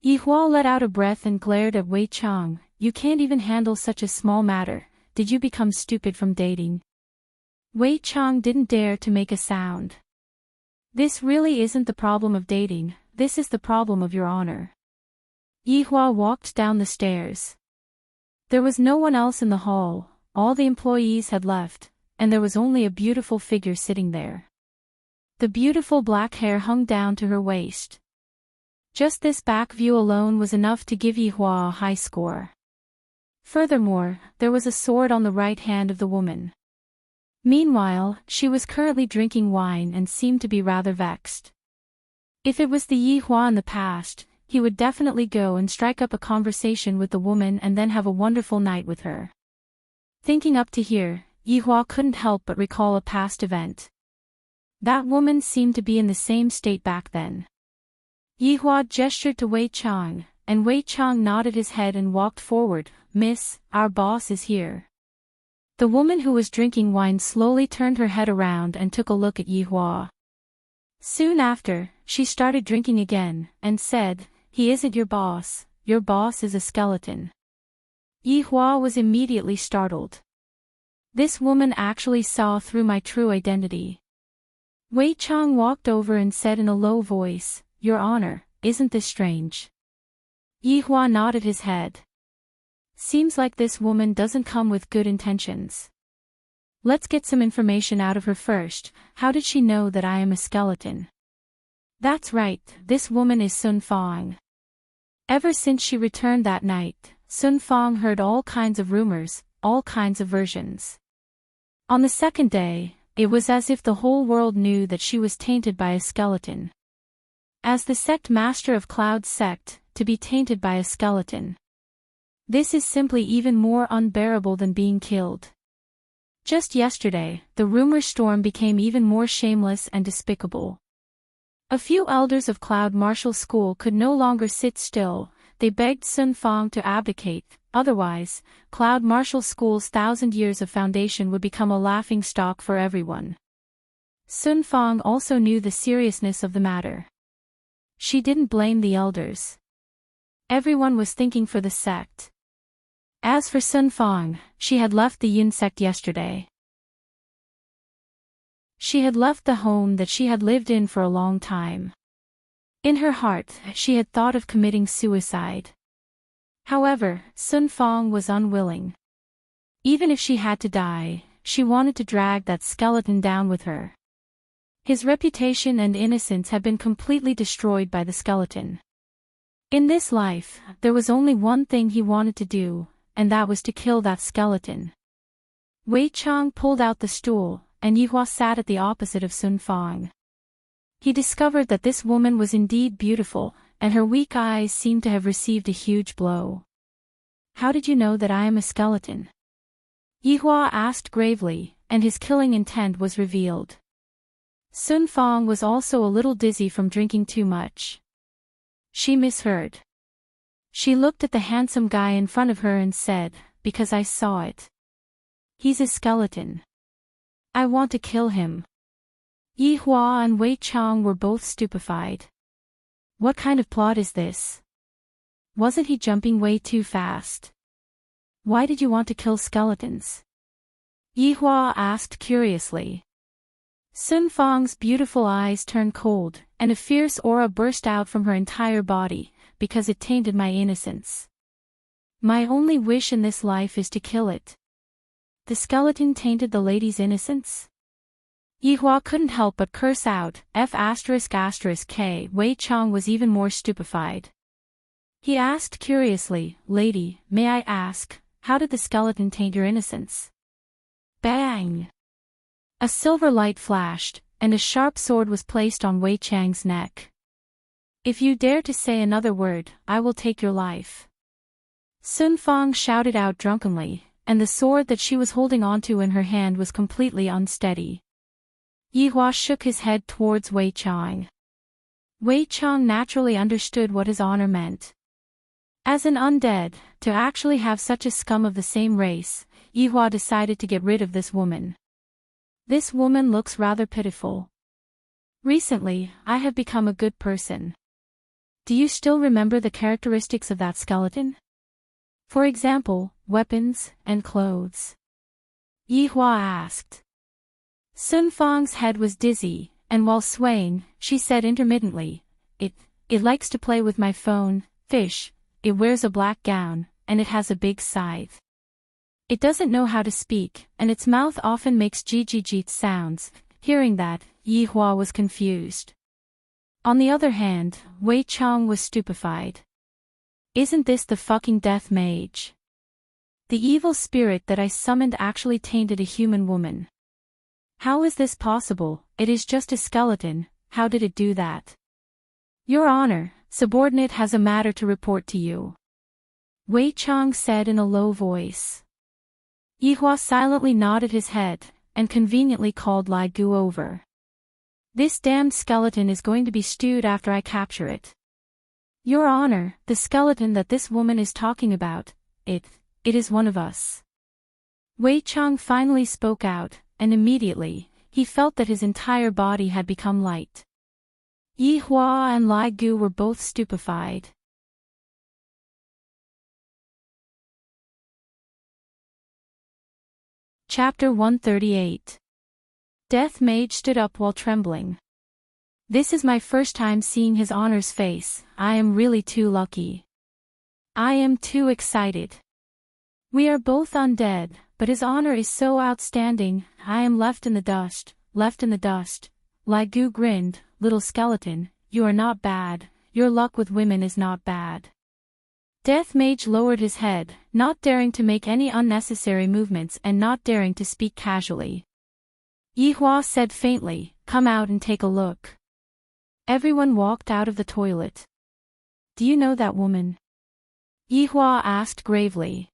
Yihua let out a breath and glared at Wei Chang. "You can't even handle such a small matter. Did you become stupid from dating?" Wei Chang didn't dare to make a sound. "This really isn't the problem of dating, this is the problem of Your Honor." Yihua walked down the stairs. There was no one else in the hall, all the employees had left, and there was only a beautiful figure sitting there. The beautiful black hair hung down to her waist. Just this back view alone was enough to give Yihua a high score. Furthermore, there was a sword on the right hand of the woman. Meanwhile, she was currently drinking wine and seemed to be rather vexed. If it was the Yihua in the past, he would definitely go and strike up a conversation with the woman and then have a wonderful night with her. Thinking up to here, Yihua couldn't help but recall a past event. That woman seemed to be in the same state back then. Yihua gestured to Wei Chang, and Wei Chang nodded his head and walked forward. "Miss, our boss is here." The woman who was drinking wine slowly turned her head around and took a look at Yihua. Soon after, she started drinking again, and said, "He isn't your boss is a skeleton." Yihua was immediately startled. This woman actually saw through my true identity. Wei Chang walked over and said in a low voice, "Your Honor, isn't this strange?" Yihua nodded his head. "Seems like this woman doesn't come with good intentions. Let's get some information out of her first. How did she know that I am a skeleton?" "That's right, this woman is Sun Fang." Ever since she returned that night, Sun Fang heard all kinds of rumors, all kinds of versions. On the second day, it was as if the whole world knew that she was tainted by a skeleton. As the sect master of Cloud's sect, to be tainted by a skeleton. This is simply even more unbearable than being killed. Just yesterday, the rumor storm became even more shameless and despicable. A few elders of Cloud Martial School could no longer sit still. They begged Sun Fang to abdicate, otherwise, Cloud Martial School's 1,000 years of foundation would become a laughingstock for everyone. Sun Fang also knew the seriousness of the matter. She didn't blame the elders. Everyone was thinking for the sect. As for Sun Fang, she had left the Yun sect yesterday. She had left the home that she had lived in for a long time. In her heart, she had thought of committing suicide. However, Sun Fang was unwilling. Even if she had to die, she wanted to drag that skeleton down with her. His reputation and innocence had been completely destroyed by the skeleton. In this life, there was only one thing he wanted to do, and that was to kill that skeleton. Wei Chang pulled out the stool, and Yihua sat at the opposite of Sun Fang. He discovered that this woman was indeed beautiful, and her weak eyes seemed to have received a huge blow. "How did you know that I am a skeleton?" Yihua asked gravely, and his killing intent was revealed. Sun Fang was also a little dizzy from drinking too much. She misheard. She looked at the handsome guy in front of her and said, "Because I saw it. He's a skeleton. I want to kill him." Yihua and Wei Chang were both stupefied. What kind of plot is this? Wasn't he jumping way too fast? Why did you want to kill skeletons? Yihua asked curiously. Sun Fang's beautiful eyes turned cold, and a fierce aura burst out from her entire body, because it tainted my innocence. My only wish in this life is to kill it. The skeleton tainted the lady's innocence? Yihua couldn't help but curse out, F***K. Wei Chang was even more stupefied. He asked curiously, "Lady, may I ask, how did the skeleton taint your innocence?" Bang! A silver light flashed, and a sharp sword was placed on Wei Chang's neck. "If you dare to say another word, I will take your life." Sun Fang shouted out drunkenly, and the sword that she was holding onto in her hand was completely unsteady. Yihua shook his head towards Wei Chang. Wei Chang naturally understood what his honor meant. As an undead, to actually have such a scum of the same race, Yihua decided to get rid of this woman. This woman looks rather pitiful. Recently, I have become a good person. Do you still remember the characteristics of that skeleton? For example, weapons and clothes. Yihua asked. Sun Fang's head was dizzy, and while swaying, she said intermittently, It likes to play with my phone, fish, it wears a black gown, and it has a big scythe. It doesn't know how to speak, and its mouth often makes jijijit sounds." Hearing that, Yihua was confused. On the other hand, Wei Chang was stupefied. Isn't this the fucking death mage? The evil spirit that I summoned actually tainted a human woman. How is this possible? It is just a skeleton, how did it do that? Your Honor, subordinate has a matter to report to you. Wei Chang said in a low voice. Yihua silently nodded his head, and conveniently called Lai Gu over. This damned skeleton is going to be stewed after I capture it. Your Honor, the skeleton that this woman is talking about, it is one of us. Wei Chang finally spoke out, and immediately, he felt that his entire body had become light. Yihua and Lai Gu were both stupefied. Chapter 138. Death Mage stood up while trembling. This is my first time seeing His Honor's face. I am really too lucky. I am too excited. We are both undead, but His Honor is so outstanding. I am left in the dust, left in the dust. Lai Gu grinned, little skeleton, you are not bad, your luck with women is not bad. Death Mage lowered his head, not daring to make any unnecessary movements and not daring to speak casually. Yihua said faintly, come out and take a look. Everyone walked out of the toilet. Do you know that woman? Yihua asked gravely.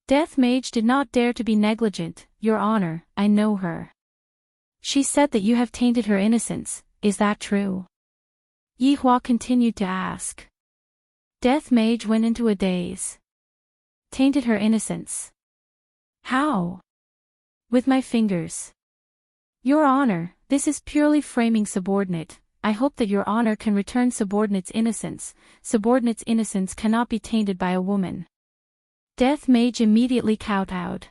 Death Mage did not dare to be negligent. Your Honor, I know her. She said that you have tainted her innocence, is that true? Yi Hua continued to ask. Death Mage went into a daze. Tainted her innocence. How? With my fingers. Your Honor, this is purely framing subordinate. I hope that Your Honor can return subordinate's innocence. Subordinate's innocence cannot be tainted by a woman. Death Mage immediately kowtowed.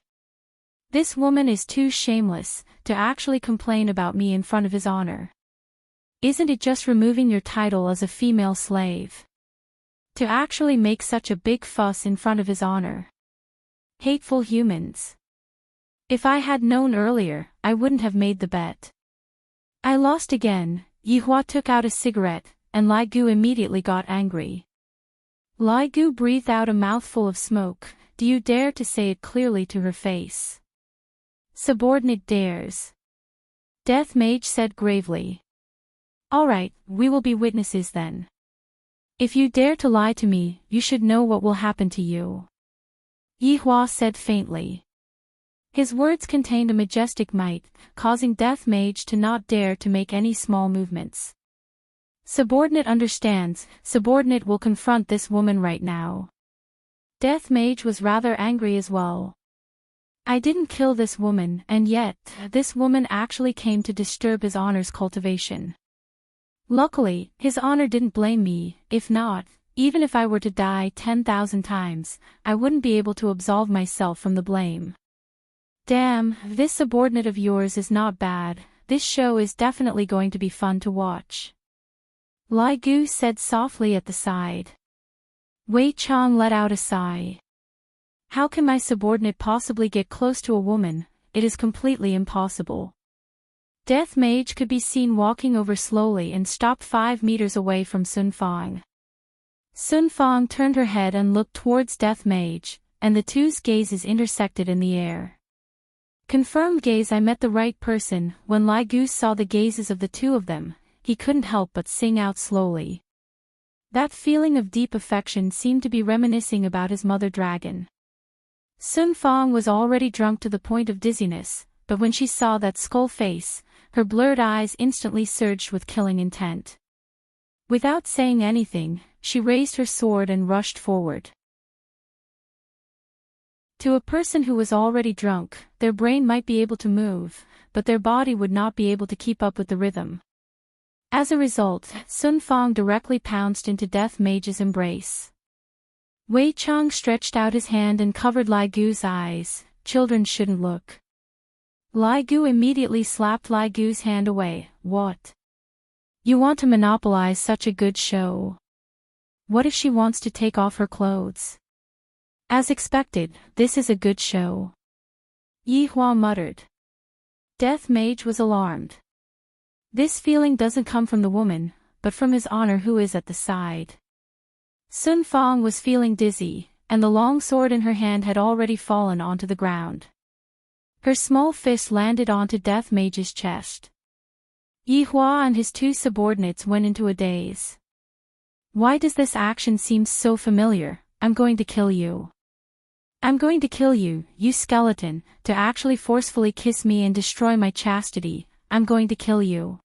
This woman is too shameless to actually complain about me in front of His Honor. Isn't it just removing your title as a female slave? To actually make such a big fuss in front of His Honor. Hateful humans. If I had known earlier, I wouldn't have made the bet. I lost again. Yi Hua took out a cigarette, and Lai Gu immediately got angry. Lai Gu breathed out a mouthful of smoke. Do you dare to say it clearly to her face? Subordinate dares. Death Mage said gravely. All right, we will be witnesses then. If you dare to lie to me, you should know what will happen to you. Yi Hua said faintly. His words contained a majestic might, causing Death Mage to not dare to make any small movements. Subordinate understands, subordinate will confront this woman right now. Death Mage was rather angry as well. I didn't kill this woman, and yet, this woman actually came to disturb His Honor's cultivation. Luckily, His Honor didn't blame me. If not, even if I were to die 10,000 times, I wouldn't be able to absolve myself from the blame. Damn, this subordinate of yours is not bad. This show is definitely going to be fun to watch. Lai Gu said softly at the side. Wei Chang let out a sigh. How can my subordinate possibly get close to a woman? It is completely impossible. Death Mage could be seen walking over slowly and stopped 5 meters away from Sun Fang. Sun Fang turned her head and looked towards Death Mage, and the two's gazes intersected in the air. Confirmed gaze. I met the right person. When Lai Gu saw the gazes of the two of them, he couldn't help but sing out slowly. That feeling of deep affection seemed to be reminiscing about his mother dragon. Sun Fang was already drunk to the point of dizziness, but when she saw that skull face, her blurred eyes instantly surged with killing intent. Without saying anything, she raised her sword and rushed forward. To a person who was already drunk, their brain might be able to move, but their body would not be able to keep up with the rhythm. As a result, Sun Fang directly pounced into Death Mage's embrace. Wei Chang stretched out his hand and covered Lai Gu's eyes. Children shouldn't look. Lai Gu immediately slapped Lai Gu's hand away. What? You want to monopolize such a good show? What if she wants to take off her clothes? As expected, this is a good show. Yi Hua muttered. Death Mage was alarmed. This feeling doesn't come from the woman, but from His Honor who is at the side. Sun Fang was feeling dizzy, and the long sword in her hand had already fallen onto the ground. Her small fist landed onto Death Mage's chest. Yi Hua and his two subordinates went into a daze. Why does this action seem so familiar? I'm going to kill you. I'm going to kill you, you skeleton, to actually forcefully kiss me and destroy my chastity. I'm going to kill you.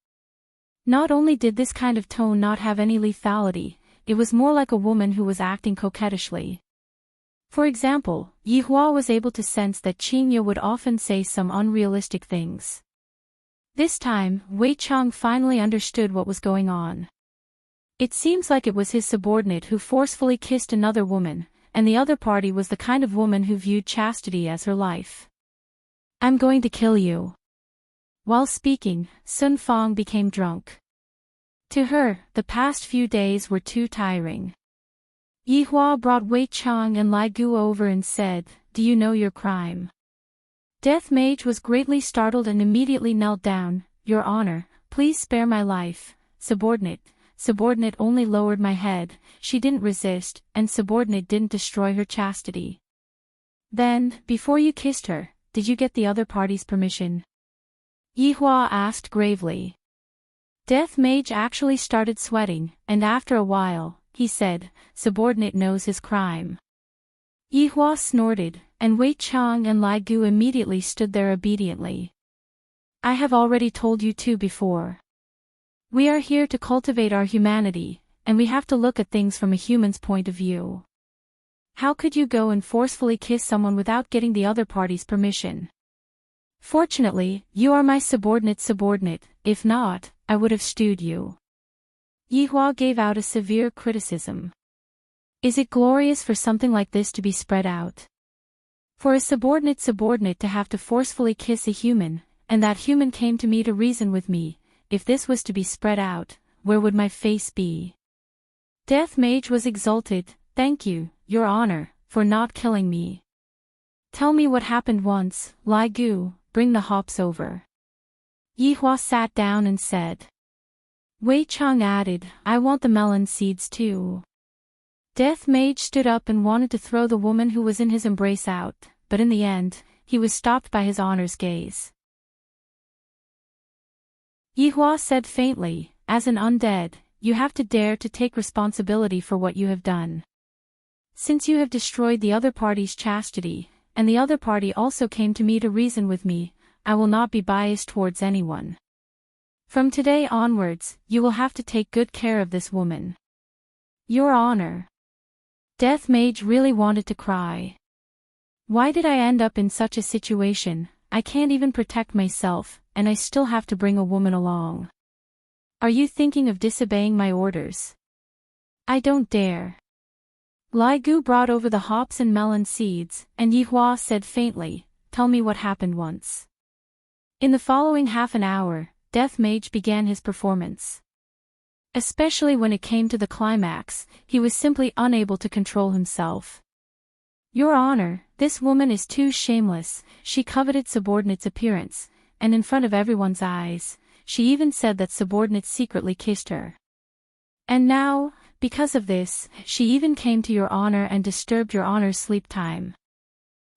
Not only did this kind of tone not have any lethality, it was more like a woman who was acting coquettishly. For example, Yi Hua was able to sense that Qingya would often say some unrealistic things. This time, Wei Chang finally understood what was going on. It seems like it was his subordinate who forcefully kissed another woman, and the other party was the kind of woman who viewed chastity as her life. I'm going to kill you. While speaking, Sun Fang became drunk. To her, the past few days were too tiring. Yi Hua brought Wei Chang and Lai Gu over and said, Do you know your crime? Death Mage was greatly startled and immediately knelt down. Your Honor, please spare my life. Subordinate only lowered my head. She didn't resist, and subordinate didn't destroy her chastity. Then, before you kissed her, did you get the other party's permission? Yi Hua asked gravely. Death Mage actually started sweating, and after a while, he said, Subordinate knows his crime. Yi Hua snorted, and Wei Chang and Lai Gu immediately stood there obediently. I have already told you two before. We are here to cultivate our humanity, and we have to look at things from a human's point of view. How could you go and forcefully kiss someone without getting the other party's permission? Fortunately, you are my subordinate, if not, I would have stewed you. Yihua gave out a severe criticism. Is it glorious for something like this to be spread out? For a subordinate to have to forcefully kiss a human, and that human came to me to reason with me, if this was to be spread out, where would my face be? Death Mage was exulted. Thank you, Your Honor, for not killing me. Tell me what happened once, Lai Gu, bring the hops over. Yihua sat down and said. Wei Chang added, I want the melon seeds too. Death Mage stood up and wanted to throw the woman who was in his embrace out, but in the end, he was stopped by his Honor's gaze. Yihua said faintly, as an undead, you have to dare to take responsibility for what you have done. Since you have destroyed the other party's chastity, and the other party also came to me to reason with me, I will not be biased towards anyone. From today onwards, you will have to take good care of this woman. Your Honor. Death Mage really wanted to cry. Why did I end up in such a situation? I can't even protect myself, and I still have to bring a woman along. Are you thinking of disobeying my orders? I don't dare. Lai Gu brought over the hops and melon seeds, and Yihua said faintly, tell me what happened once. In the following half an hour, Death Mage began his performance. Especially when it came to the climax, he was simply unable to control himself. Your Honor, this woman is too shameless, she coveted subordinate's appearance, and in front of everyone's eyes, she even said that subordinate secretly kissed her. And now, because of this, she even came to Your Honor and disturbed Your Honor's sleep time.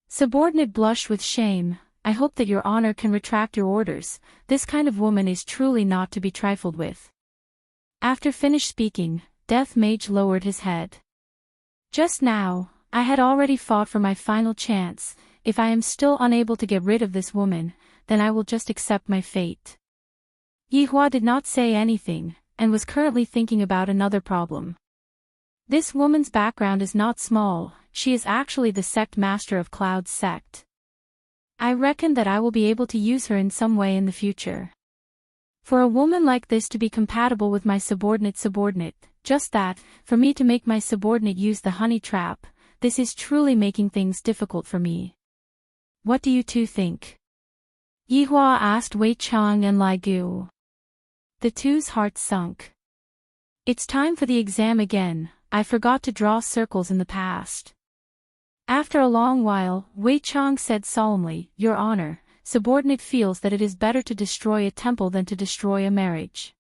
Subordinate blushed with shame. I hope that Your Honor can retract your orders, this kind of woman is truly not to be trifled with. After finished speaking, Death Mage lowered his head. Just now, I had already fought for my final chance. If I am still unable to get rid of this woman, then I will just accept my fate. Yihua did not say anything, and was currently thinking about another problem. This woman's background is not small, she is actually the sect master of Cloud's sect. I reckon that I will be able to use her in some way in the future. For a woman like this to be compatible with my subordinate, just that, for me to make my subordinate use the honey trap, this is truly making things difficult for me. What do you two think? Yihua asked Wei Chang and Lai Gu. The two's hearts sunk. It's time for the exam again, I forgot to draw circles in the past. After a long while, Wei Chang said solemnly, Your Honor, subordinate feels that it is better to destroy a temple than to destroy a marriage.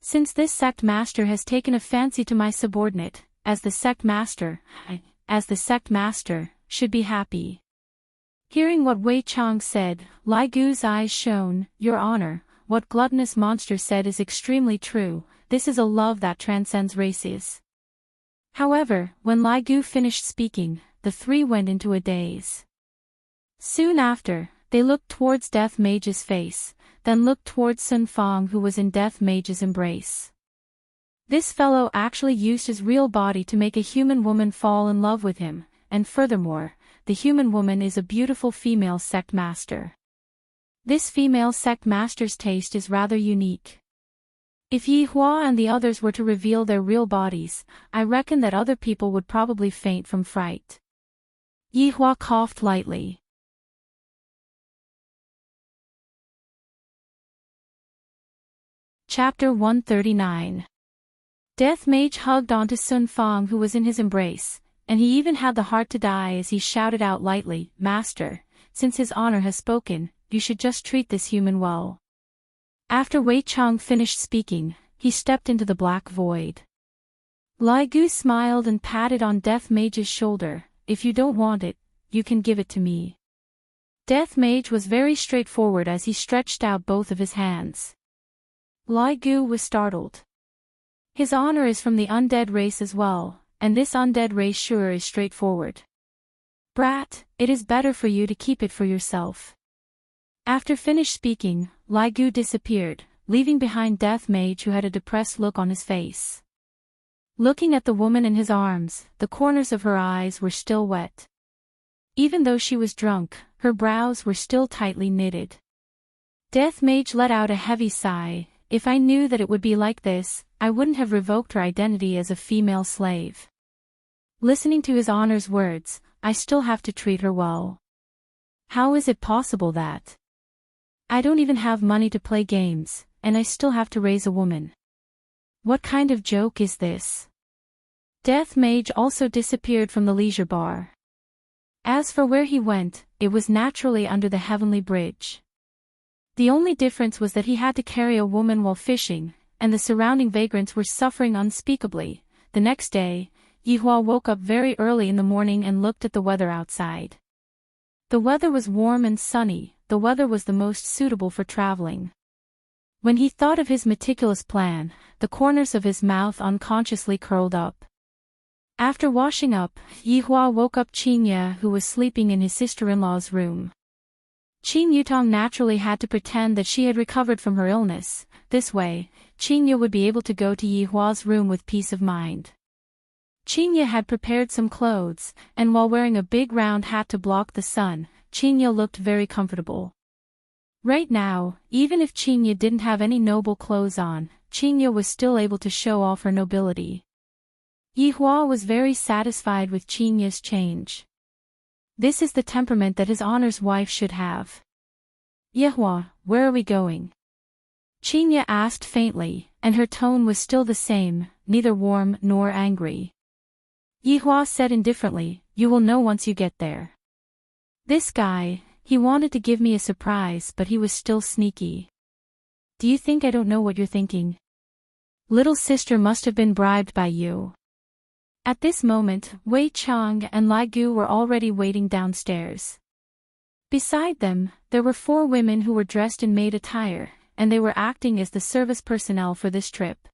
Since this sect master has taken a fancy to my subordinate, as the sect master, should be happy. Hearing what Wei Chang said, Lai Gu's eyes shone. Your Honor, what gluttonous monster said is extremely true, this is a love that transcends races. However, when Lai Gu finished speaking, the three went into a daze. Soon after, they looked towards Death Mage's face, then looked towards Sun Fang who was in Death Mage's embrace. This fellow actually used his real body to make a human woman fall in love with him, and furthermore, the human woman is a beautiful female sect master. This female sect master's taste is rather unique. If Yihua and the others were to reveal their real bodies, I reckon that other people would probably faint from fright. Yihua coughed lightly. Chapter 139. Death Mage hugged onto Sun Fang who was in his embrace, and he even had the heart to die as he shouted out lightly, Master, since his honor has spoken, you should just treat this human well. After Wei Chang finished speaking, he stepped into the black void. Lai Gu smiled and patted on Death Mage's shoulder, if you don't want it, you can give it to me. Death Mage was very straightforward as he stretched out both of his hands. Lai Gu was startled. His honor is from the undead race as well, and this undead race sure is straightforward. Brat, it is better for you to keep it for yourself. After finished speaking, Lai Gu disappeared, leaving behind Death Mage, who had a depressed look on his face. Looking at the woman in his arms, the corners of her eyes were still wet. Even though she was drunk, her brows were still tightly knitted. Death Mage let out a heavy sigh. If I knew that it would be like this, I wouldn't have revoked her identity as a female slave. Listening to his honor's words, I still have to treat her well. How is it possible that I don't even have money to play games, and I still have to raise a woman? What kind of joke is this? Death Mage also disappeared from the leisure bar. As for where he went, it was naturally under the heavenly bridge. The only difference was that he had to carry a woman while fishing, and the surrounding vagrants were suffering unspeakably. The next day, Yihua woke up very early in the morning and looked at the weather outside. The weather was warm and sunny. The weather was the most suitable for traveling. When he thought of his meticulous plan, the corners of his mouth unconsciously curled up. After washing up, Yihua woke up Qingye, who was sleeping in his sister-in-law's room. Qing Yutong naturally had to pretend that she had recovered from her illness. This way, Qingye would be able to go to Yihua's room with peace of mind. Qingye had prepared some clothes, and while wearing a big round hat to block the sun, Qingye looked very comfortable. Right now, even if Qingye didn't have any noble clothes on, Qingye was still able to show off her nobility. Yihua was very satisfied with Qingye's change. This is the temperament that his honor's wife should have. Yihua, where are we going? Qingye asked faintly, and her tone was still the same, neither warm nor angry. Yihua said indifferently, you will know once you get there. This guy, he wanted to give me a surprise, but he was still sneaky. Do you think I don't know what you're thinking? Little sister must have been bribed by you. At this moment, Wei Chang and Lai Gu were already waiting downstairs. Beside them, there were 4 women who were dressed in maid attire, and they were acting as the service personnel for this trip.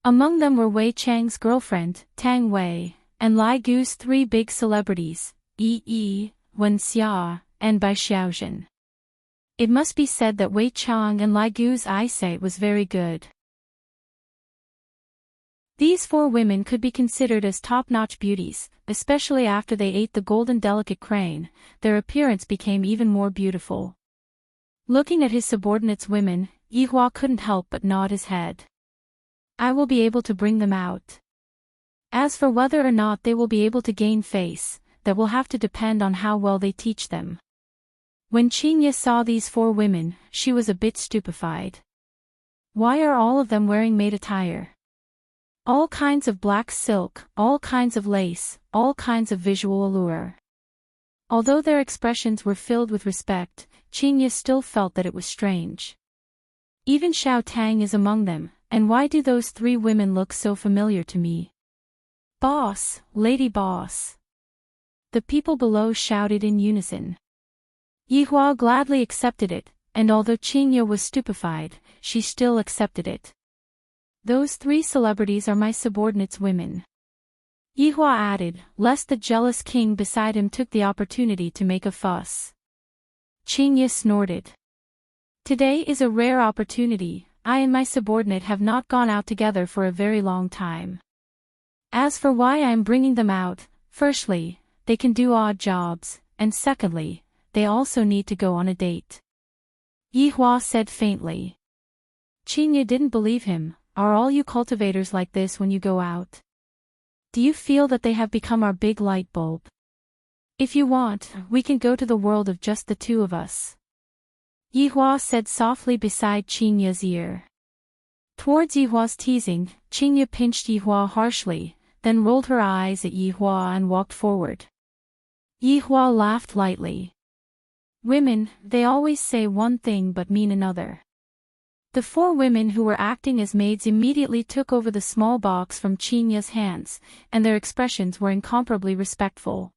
Among them were Wei Chang's girlfriend, Tang Wei, and Lai Gu's 3 big celebrities, Yi, Wen Xia, and Bai Xiaozhen. It must be said that Wei Chang and Lai Gu's eyesight was very good. These 4 women could be considered as top-notch beauties, especially after they ate the golden delicate crane. Their appearance became even more beautiful. Looking at his subordinates' women, Yihua couldn't help but nod his head. I will be able to bring them out. As for whether or not they will be able to gain face, that will have to depend on how well they teach them. When Qingye saw these 4 women, she was a bit stupefied. Why are all of them wearing maid attire? All kinds of black silk, all kinds of lace, all kinds of visual allure. Although their expressions were filled with respect, Qingye still felt that it was strange. Even Xiao Tang is among them, and why do those 3 women look so familiar to me? Boss, lady boss. The people below shouted in unison. Yihua gladly accepted it, and although Qingye was stupefied, she still accepted it. Those 3 celebrities are my subordinates' women. Yihua added, lest the jealous king beside him took the opportunity to make a fuss. Qingye snorted. Today is a rare opportunity. I and my subordinate have not gone out together for a very long time. As for why I am bringing them out, firstly, they can do odd jobs, and secondly, they also need to go on a date. Yihua said faintly. Qingye didn't believe him. Are all you cultivators like this when you go out? Do you feel that they have become our big light bulb? If you want, we can go to the world of just the 2 of us. Yihua said softly beside Qingye's ear. Towards Yihua's teasing, Qingye pinched Yihua harshly, then rolled her eyes at Yihua and walked forward. Yihua laughed lightly. Women, they always say one thing but mean another. The 4 women who were acting as maids immediately took over the small box from Qingye's hands, and their expressions were incomparably respectful.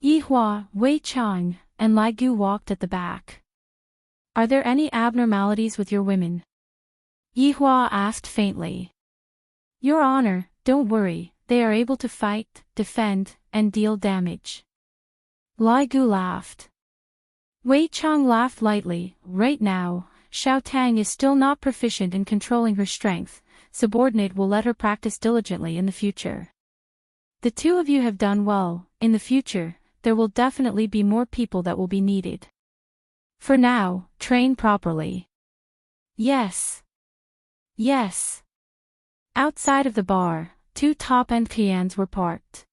Yihua, Wei Chang, and Lai Gu walked at the back. Are there any abnormalities with your women? Yihua asked faintly. Your Honor, don't worry, they are able to fight, defend, and deal damage. Lai Gu laughed. Wei Chang laughed lightly. Right now, Xiao Tang is still not proficient in controlling her strength, subordinate will let her practice diligently in the future. The two of you have done well. In the future, there will definitely be more people that will be needed. For now, train properly. Yes. Yes. Outside of the bar, two top-end Kians were parked.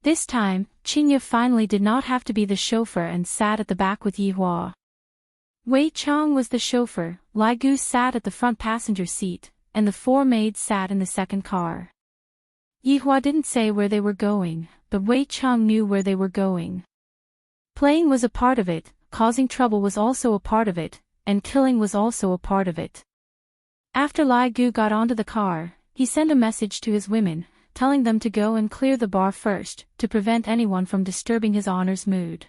This time, Qingye finally did not have to be the chauffeur and sat at the back with Yihua. Wei Chang was the chauffeur, Lai Gu sat at the front passenger seat, and the four maids sat in the second car. Yihua didn't say where they were going, but Wei Chang knew where they were going. Playing was a part of it, causing trouble was also a part of it, and killing was also a part of it. After Lai Gu got onto the car, he sent a message to his women, telling them to go and clear the bar first, to prevent anyone from disturbing his honor's mood.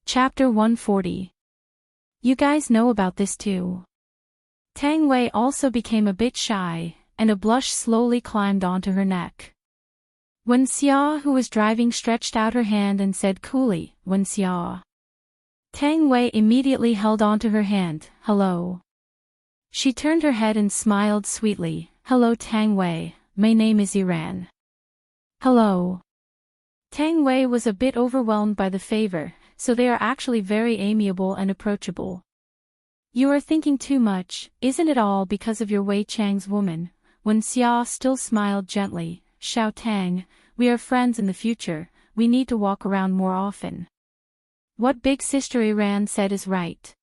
Chapter 140. You guys know about this too. Tang Wei also became a bit shy, and a blush slowly climbed onto her neck. Wen Xia, who was driving, stretched out her hand and said coolly, "Wen Xia." Tang Wei immediately held onto her hand. "Hello." She turned her head and smiled sweetly. "Hello Tang Wei, my name is Iran." "Hello." Tang Wei was a bit overwhelmed by the favor, so they are actually very amiable and approachable. "You are thinking too much, isn't it all because of your Wei Chang's woman?" Wen Xia still smiled gently. "Xiao Tang, we are friends in the future, we need to walk around more often." What big sister Iran said is right.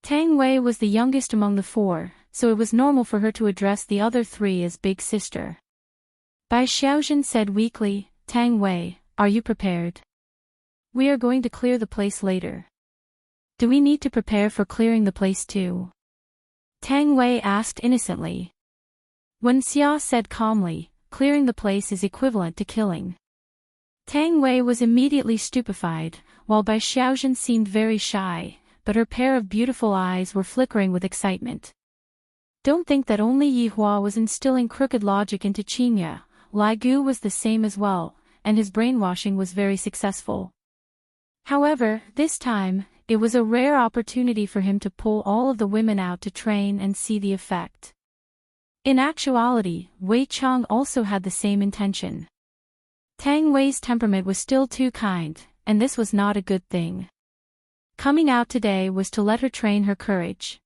Tang Wei was the youngest among the four, so it was normal for her to address the other three as big sister. Bai Xiaojun said weakly, "Tang Wei, are you prepared? We are going to clear the place later. Do we need to prepare for clearing the place too?" Tang Wei asked innocently. Wen Xia said calmly, "Clearing the place is equivalent to killing." Tang Wei was immediately stupefied, while Bai Xiaojun seemed very shy, but her pair of beautiful eyes were flickering with excitement. Don't think that only Yihua was instilling crooked logic into Qingye. Lai Gu was the same as well, and his brainwashing was very successful. However, this time, it was a rare opportunity for him to pull all of the women out to train and see the effect. In actuality, Wei Chang also had the same intention. Tang Wei's temperament was still too kind, and this was not a good thing. Coming out today was to let her train her courage.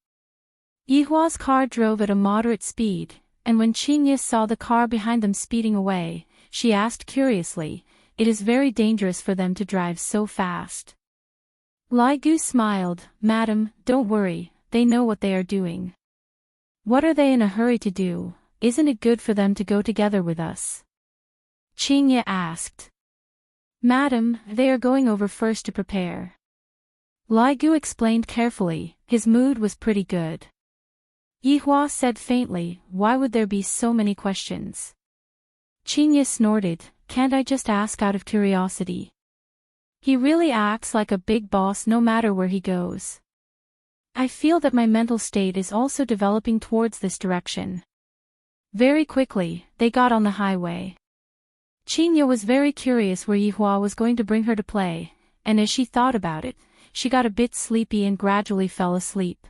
Yihua's car drove at a moderate speed, and when Qingye saw the car behind them speeding away, she asked curiously, "It is very dangerous for them to drive so fast." Lai Gu smiled, "Madam, don't worry, they know what they are doing." "What are they in a hurry to do? Isn't it good for them to go together with us?" Qingye asked. "Madam, they are going over first to prepare." Lai Gu explained carefully, his mood was pretty good. Yihua said faintly, "Why would there be so many questions?" Qingye snorted, "Can't I just ask out of curiosity?" He really acts like a big boss no matter where he goes. I feel that my mental state is also developing towards this direction. Very quickly, they got on the highway. Qingye was very curious where Yihua was going to bring her to play, and as she thought about it, she got a bit sleepy and gradually fell asleep.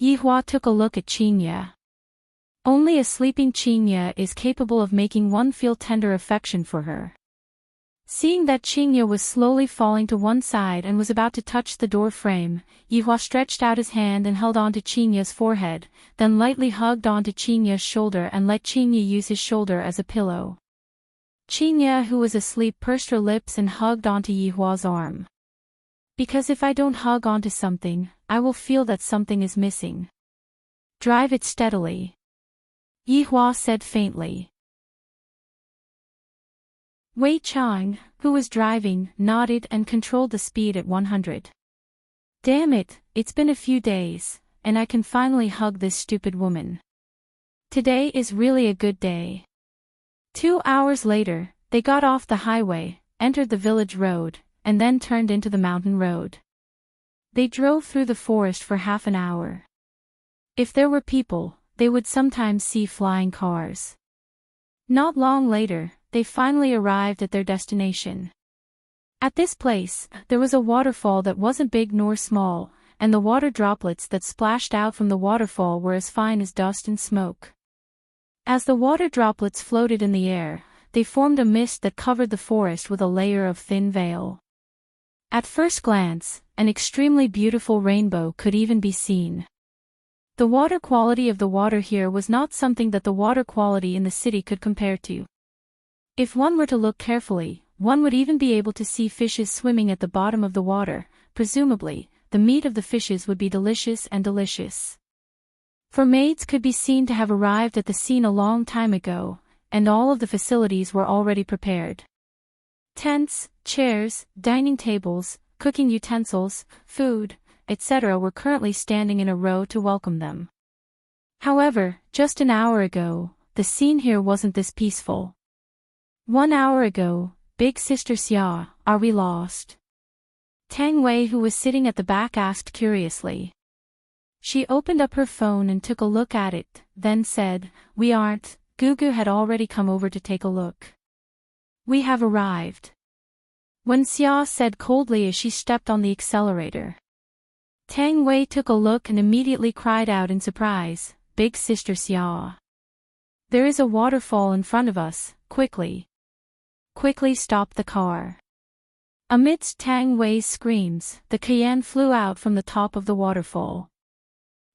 Yihua took a look at Qingye. Only a sleeping Qingye is capable of making one feel tender affection for her. Seeing that Qingye was slowly falling to one side and was about to touch the door frame, Yihua stretched out his hand and held onto Qingye's forehead, then lightly hugged onto Qingye's shoulder and let Qingye use his shoulder as a pillow. Qingye, who was asleep, pursed her lips and hugged onto Yihua's arm. "Because if I don't hug onto something, I will feel that something is missing. Drive it steadily," Yihua said faintly. Wei Chang, who was driving, nodded and controlled the speed at 100. "Damn it, it's been a few days, and I can finally hug this stupid woman. Today is really a good day." 2 hours later, they got off the highway, entered the village road, and then turned into the mountain road. They drove through the forest for half an hour. If there were people, they would sometimes see flying cars. Not long later, they finally arrived at their destination. At this place, there was a waterfall that wasn't big nor small, and the water droplets that splashed out from the waterfall were as fine as dust and smoke. As the water droplets floated in the air, they formed a mist that covered the forest with a layer of thin veil. At first glance, an extremely beautiful rainbow could even be seen. The water quality of the water here was not something that the water quality in the city could compare to. If one were to look carefully, one would even be able to see fishes swimming at the bottom of the water. Presumably, the meat of the fishes would be delicious and delicious. For maids could be seen to have arrived at the scene a long time ago, and all of the facilities were already prepared. Tents, chairs, dining tables, cooking utensils, food, etc. were currently standing in a row to welcome them. However, just an hour ago, the scene here wasn't this peaceful. 1 hour ago, Big Sister Xia, are we lost? Tang Wei, who was sitting at the back, asked curiously. She opened up her phone and took a look at it, then said, "We aren't." Gugu had already come over to take a look. "We have arrived," Wen Xia said coldly as she stepped on the accelerator. Tang Wei took a look and immediately cried out in surprise, "Big Sister Xia! There is a waterfall in front of us, quickly! Quickly stop the car!" Amidst Tang Wei's screams, the Qian flew out from the top of the waterfall.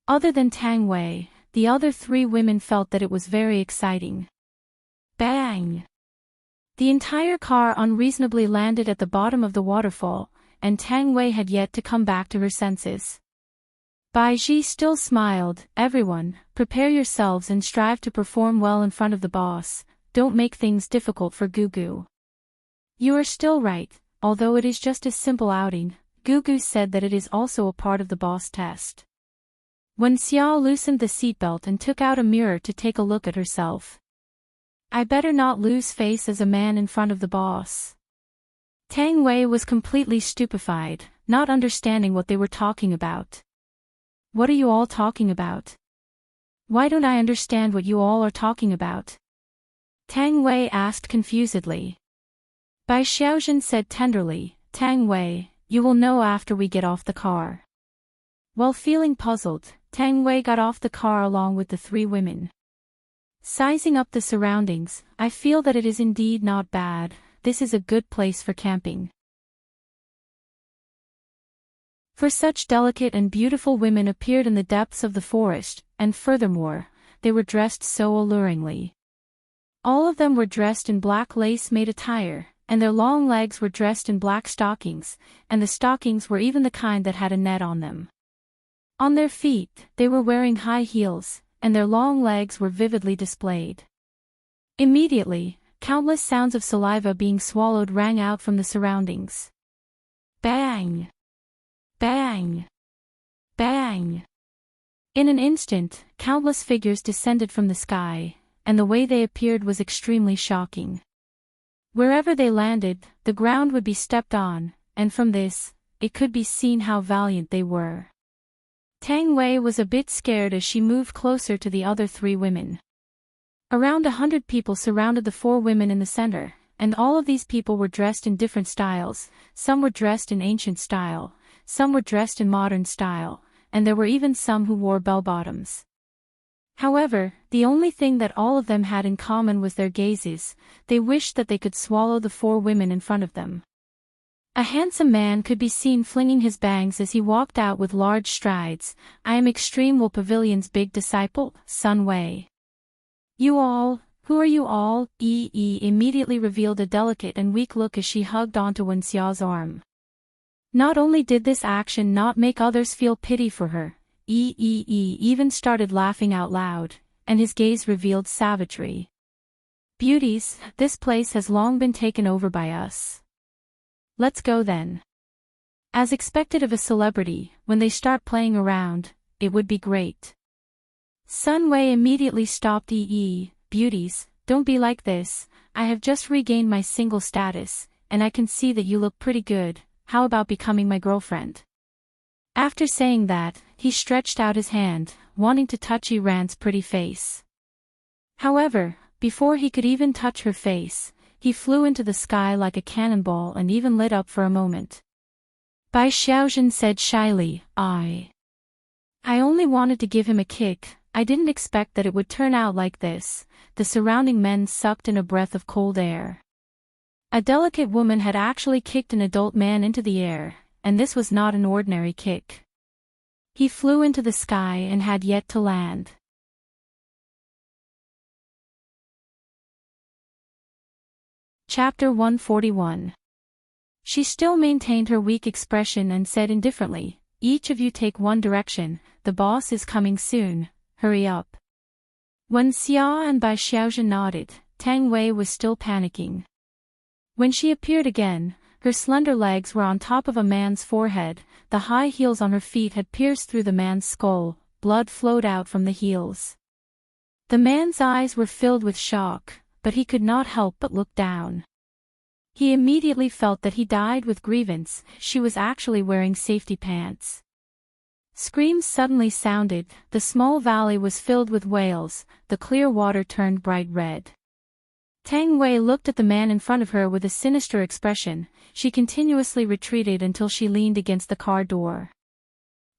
Other than Tang Wei, the other 3 women felt that it was very exciting. Bang! The entire car unreasonably landed at the bottom of the waterfall, and Tang Wei had yet to come back to her senses. Bai Ji still smiled. "Everyone, prepare yourselves and strive to perform well in front of the boss. Don't make things difficult for Gugu." "You are still right, although it is just a simple outing." Gugu said that it is also a part of the boss test. When Xia loosened the seatbelt and took out a mirror to take a look at herself. "I better not lose face as a man in front of the boss." Tang Wei was completely stupefied, not understanding what they were talking about. "What are you all talking about? Why don't I understand what you all are talking about?" Tang Wei asked confusedly. Bai Xiaozhen said tenderly, "Tang Wei, you will know after we get off the car." While feeling puzzled, Tang Wei got off the car along with the 3 women. Sizing up the surroundings, "I feel that it is indeed not bad. This is a good place for camping. For such delicate and beautiful women appeared in the depths of the forest, and furthermore, they were dressed so alluringly. All of them were dressed in black lace-made attire, and their long legs were dressed in black stockings, and the stockings were even the kind that had a net on them. On their feet, they were wearing high heels, and their long legs were vividly displayed. Immediately, countless sounds of saliva being swallowed rang out from the surroundings. Bang! Bang! Bang! In an instant, countless figures descended from the sky, and the way they appeared was extremely shocking. Wherever they landed, the ground would be stepped on, and from this, it could be seen how valiant they were. Tang Wei was a bit scared as she moved closer to the other 3 women. Around 100 people surrounded the 4 women in the center, and all of these people were dressed in different styles. Some were dressed in ancient style, some were dressed in modern style, and there were even some who wore bell-bottoms. However, the only thing that all of them had in common was their gazes. They wished that they could swallow the 4 women in front of them. A handsome man could be seen flinging his bangs as he walked out with large strides. "I am Extreme Will Pavilion's big disciple, Sun Wei." "You all, who are you all?" immediately revealed a delicate and weak look as she hugged onto Wen Xiao's arm. Not only did this action not make others feel pity for her, even started laughing out loud, and his gaze revealed savagery. "Beauties, this place has long been taken over by us. Let's go then." As expected of a celebrity, when they start playing around, it would be great. Sun Wei immediately stopped. "Beauties, don't be like this. I have just regained my single status, and I can see that you look pretty good. How about becoming my girlfriend?" After saying that, he stretched out his hand, wanting to touch Yiran's pretty face. However, before he could even touch her face, he flew into the sky like a cannonball and even lit up for a moment. Bai Xiaozhen said shyly, I only wanted to give him a kick, I didn't expect that it would turn out like this." The surrounding men sucked in a breath of cold air. A delicate woman had actually kicked an adult man into the air, and this was not an ordinary kick. He flew into the sky and had yet to land. Chapter 141. She still maintained her weak expression and said indifferently, "Each of you take one direction, the boss is coming soon, hurry up." When Xia and Bai Xiaozhen nodded, Tang Wei was still panicking. When she appeared again, her slender legs were on top of a man's forehead, the high heels on her feet had pierced through the man's skull, blood flowed out from the heels. The man's eyes were filled with shock, but he could not help but look down. He immediately felt that he died with grievance, she was actually wearing safety pants. Screams suddenly sounded, the small valley was filled with wails, the clear water turned bright red. Tang Wei looked at the man in front of her with a sinister expression, she continuously retreated until she leaned against the car door.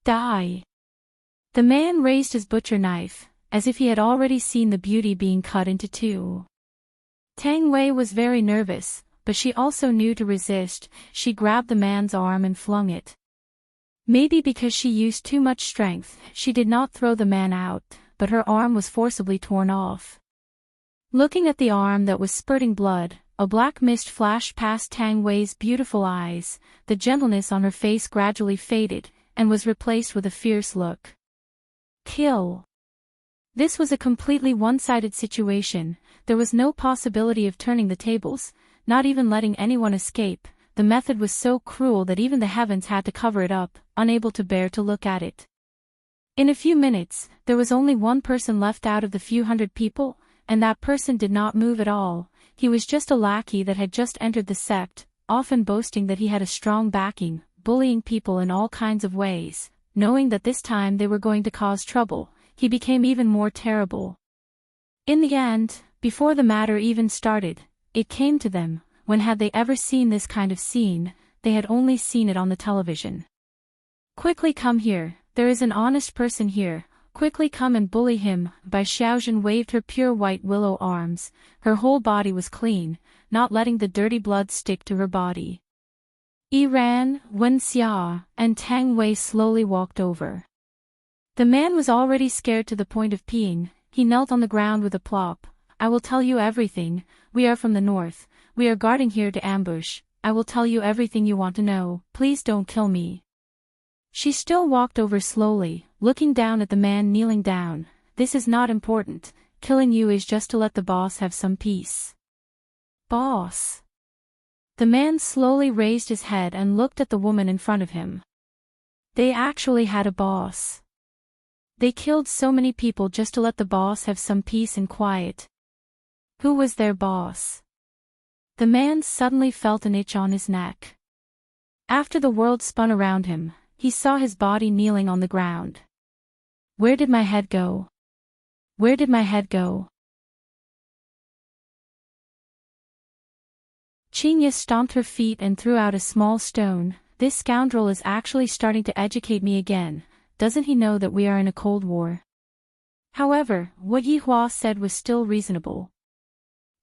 Die! The man raised his butcher knife, as if he had already seen the beauty being cut into two. Tang Wei was very nervous, but she also knew to resist, she grabbed the man's arm and flung it. Maybe because she used too much strength, she did not throw the man out, but her arm was forcibly torn off. Looking at the arm that was spurting blood, a black mist flashed past Tang Wei's beautiful eyes, the gentleness on her face gradually faded, and was replaced with a fierce look. Kill! This was a completely one-sided situation, there was no possibility of turning the tables, not even letting anyone escape. The method was so cruel that even the heavens had to cover it up, unable to bear to look at it. In a few minutes, there was only one person left out of the few hundred people, and that person did not move at all. He was just a lackey that had just entered the sect, often boasting that he had a strong backing, bullying people in all kinds of ways. Knowing that this time they were going to cause trouble, he became even more terrible. In the end, before the matter even started, it came to them. When had they ever seen this kind of scene? They had only seen it on the television. Quickly come here, there is an honest person here, quickly come and bully him. Bai Xiaozhen waved her pure white willow arms, her whole body was clean, not letting the dirty blood stick to her body. Ran, Wen Xia, and Tang Wei slowly walked over. The man was already scared to the point of peeing, he knelt on the ground with a plop. I will tell you everything, we are from the north. We are guarding here to ambush, I will tell you everything you want to know, please don't kill me. She still walked over slowly, looking down at the man kneeling down. This is not important, killing you is just to let the boss have some peace. Boss? The man slowly raised his head and looked at the woman in front of him. They actually had a boss. They killed so many people just to let the boss have some peace and quiet. Who was their boss? The man suddenly felt an itch on his neck. After the world spun around him, he saw his body kneeling on the ground. Where did my head go? Where did my head go? Qinya stomped her feet and threw out a small stone. This scoundrel is actually starting to educate me again. Doesn't he know that we are in a cold war? However, what Yihua said was still reasonable.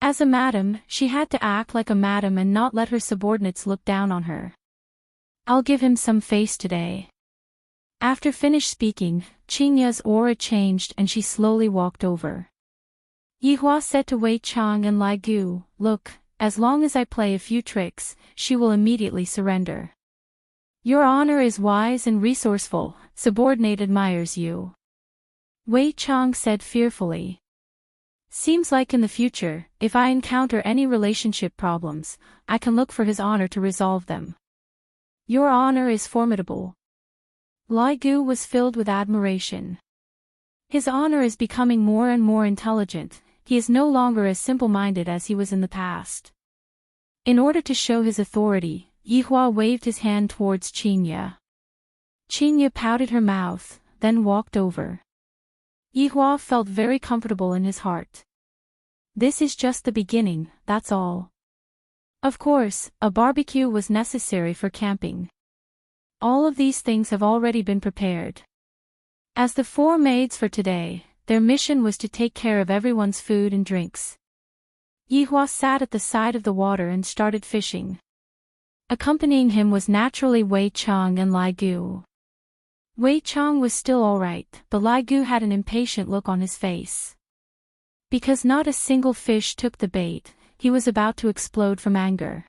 As a madam, she had to act like a madam and not let her subordinates look down on her. I'll give him some face today. After finished speaking, Qinya's aura changed and she slowly walked over. Yihua said to Wei Chang and Lai Gu, look, as long as I play a few tricks, she will immediately surrender. Your honor is wise and resourceful, subordinate admires you. Wei Chang said fearfully. Seems like in the future, if I encounter any relationship problems, I can look for his honor to resolve them. Your honor is formidable. Lai Gu was filled with admiration. His honor is becoming more and more intelligent, he is no longer as simple-minded as he was in the past. In order to show his authority, Yihua waved his hand towards Qinya. Qinya pouted her mouth, then walked over. Yihua felt very comfortable in his heart. This is just the beginning, that's all. Of course, a barbecue was necessary for camping. All of these things have already been prepared. As the four maids for today, their mission was to take care of everyone's food and drinks. Yihua sat at the side of the water and started fishing. Accompanying him was naturally Wei Chang and Lai Gu. Wei Chang was still alright, but Lai Gu had an impatient look on his face. Because not a single fish took the bait, he was about to explode from anger.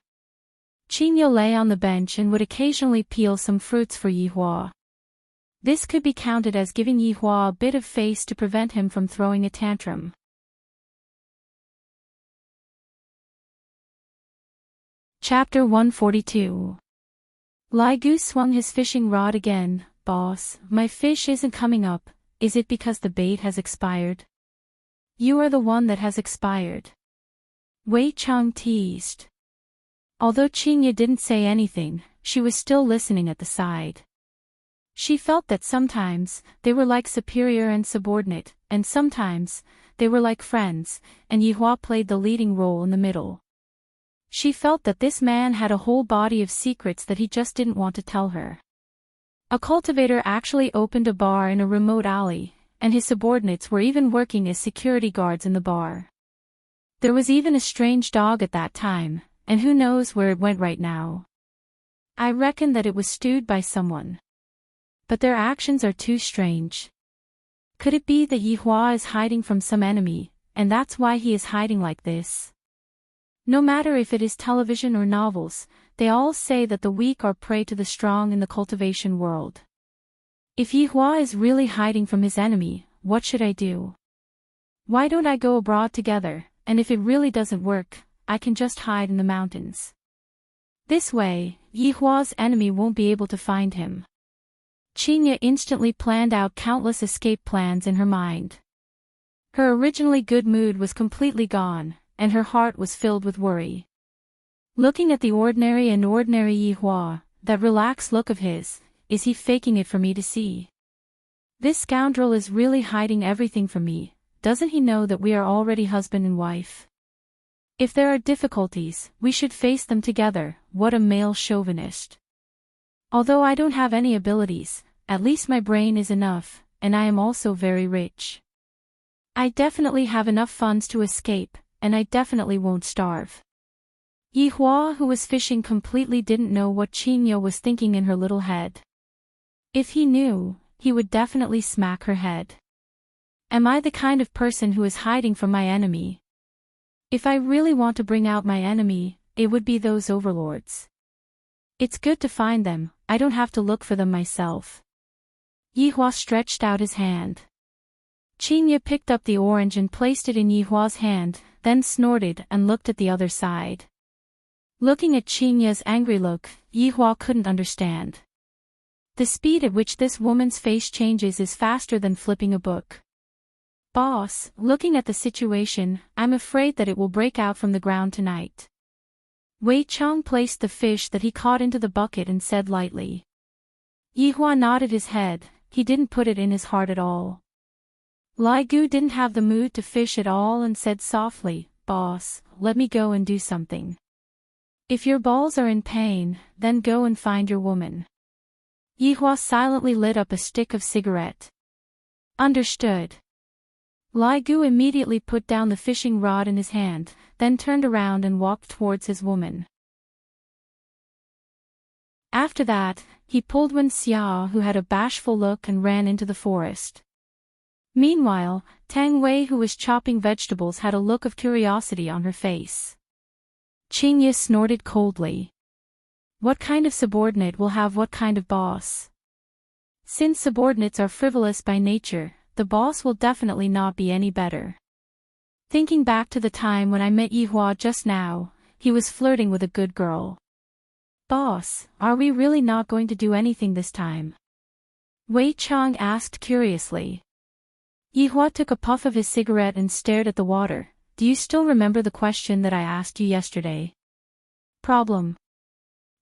Qingye lay on the bench and would occasionally peel some fruits for Yihua. This could be counted as giving Yihua a bit of face to prevent him from throwing a tantrum. Chapter 142. Lai Gu swung his fishing rod again. Boss, my fish isn't coming up. Is it because the bait has expired? You are the one that has expired. Wei Chang teased. Although Qingye didn't say anything, she was still listening at the side. She felt that sometimes they were like superior and subordinate, and sometimes they were like friends, and Yihua played the leading role in the middle. She felt that this man had a whole body of secrets that he just didn't want to tell her. A cultivator actually opened a bar in a remote alley, and his subordinates were even working as security guards in the bar. There was even a strange dog at that time, and who knows where it went right now. I reckon that it was stewed by someone. But their actions are too strange. Could it be that Yihua is hiding from some enemy, and that's why he is hiding like this? No matter if it is television or novels, they all say that the weak are prey to the strong in the cultivation world. If Yihua is really hiding from his enemy, what should I do? Why don't I go abroad together, and if it really doesn't work, I can just hide in the mountains. This way, Yihua's enemy won't be able to find him. Qingye instantly planned out countless escape plans in her mind. Her originally good mood was completely gone, and her heart was filled with worry. Looking at the ordinary Yihua, that relaxed look of his, is he faking it for me to see? This scoundrel is really hiding everything from me. Doesn't he know that we are already husband and wife? If there are difficulties, we should face them together. What a male chauvinist. Although I don't have any abilities, at least my brain is enough, and I am also very rich. I definitely have enough funds to escape, and I definitely won't starve. Yihua, who was fishing, completely didn't know what Qingye was thinking in her little head. If he knew, he would definitely smack her head. Am I the kind of person who is hiding from my enemy? If I really want to bring out my enemy, it would be those overlords. It's good to find them, I don't have to look for them myself. Yihua stretched out his hand. Qingye picked up the orange and placed it in Yihua's hand, then snorted and looked at the other side. Looking at Qingye's angry look, Yihua couldn't understand. The speed at which this woman's face changes is faster than flipping a book. Boss, looking at the situation, I'm afraid that it will break out from the ground tonight. Wei Chang placed the fish that he caught into the bucket and said lightly. Yihua nodded his head, he didn't put it in his heart at all. Lai Gu didn't have the mood to fish at all and said softly, Boss, let me go and do something. If your balls are in pain, then go and find your woman. Yihua silently lit up a stick of cigarette. Understood. Lai Gu immediately put down the fishing rod in his hand, then turned around and walked towards his woman. After that, he pulled Wen Xia, who had a bashful look, and ran into the forest. Meanwhile, Tang Wei, who was chopping vegetables, had a look of curiosity on her face. Qingye snorted coldly. What kind of subordinate will have what kind of boss? Since subordinates are frivolous by nature, the boss will definitely not be any better. Thinking back to the time when I met Yihua just now, he was flirting with a good girl. Boss, are we really not going to do anything this time? Wei Chang asked curiously. Yihua took a puff of his cigarette and stared at the water. Do you still remember the question that I asked you yesterday? Problem.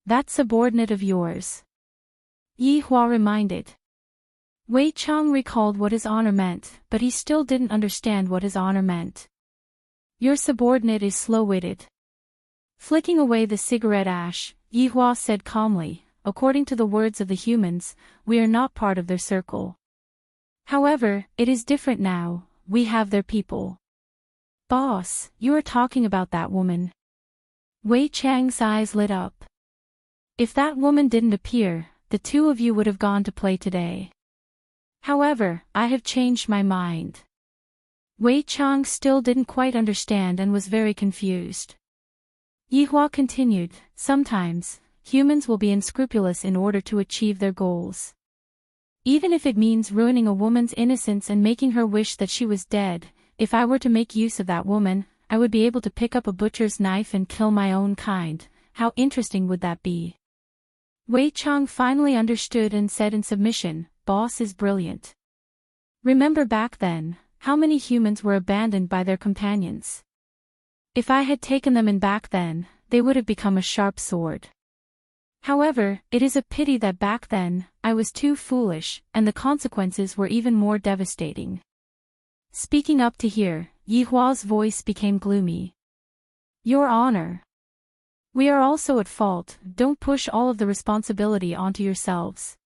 That subordinate of yours. Yihua reminded. Wei Chang recalled what his honor meant, but he still didn't understand what his honor meant. Your subordinate is slow-witted. Flicking away the cigarette ash, Yihua said calmly, according to the words of the humans, we are not part of their circle. However, it is different now, we have their people. Boss, you are talking about that woman. Wei Chang's eyes lit up. If that woman didn't appear, the two of you would have gone to play today. However, I have changed my mind. Wei Chang still didn't quite understand and was very confused. Yihua continued, sometimes, humans will be unscrupulous in order to achieve their goals. Even if it means ruining a woman's innocence and making her wish that she was dead, if I were to make use of that woman, I would be able to pick up a butcher's knife and kill my own kind. How interesting would that be? Wei Chang finally understood and said in submission, boss is brilliant. Remember back then, how many humans were abandoned by their companions? If I had taken them in back then, they would have become a sharp sword. However, it is a pity that back then, I was too foolish, and the consequences were even more devastating. Speaking up to hear, Yihua's voice became gloomy. Your Honor. We are also at fault, don't push all of the responsibility onto yourselves.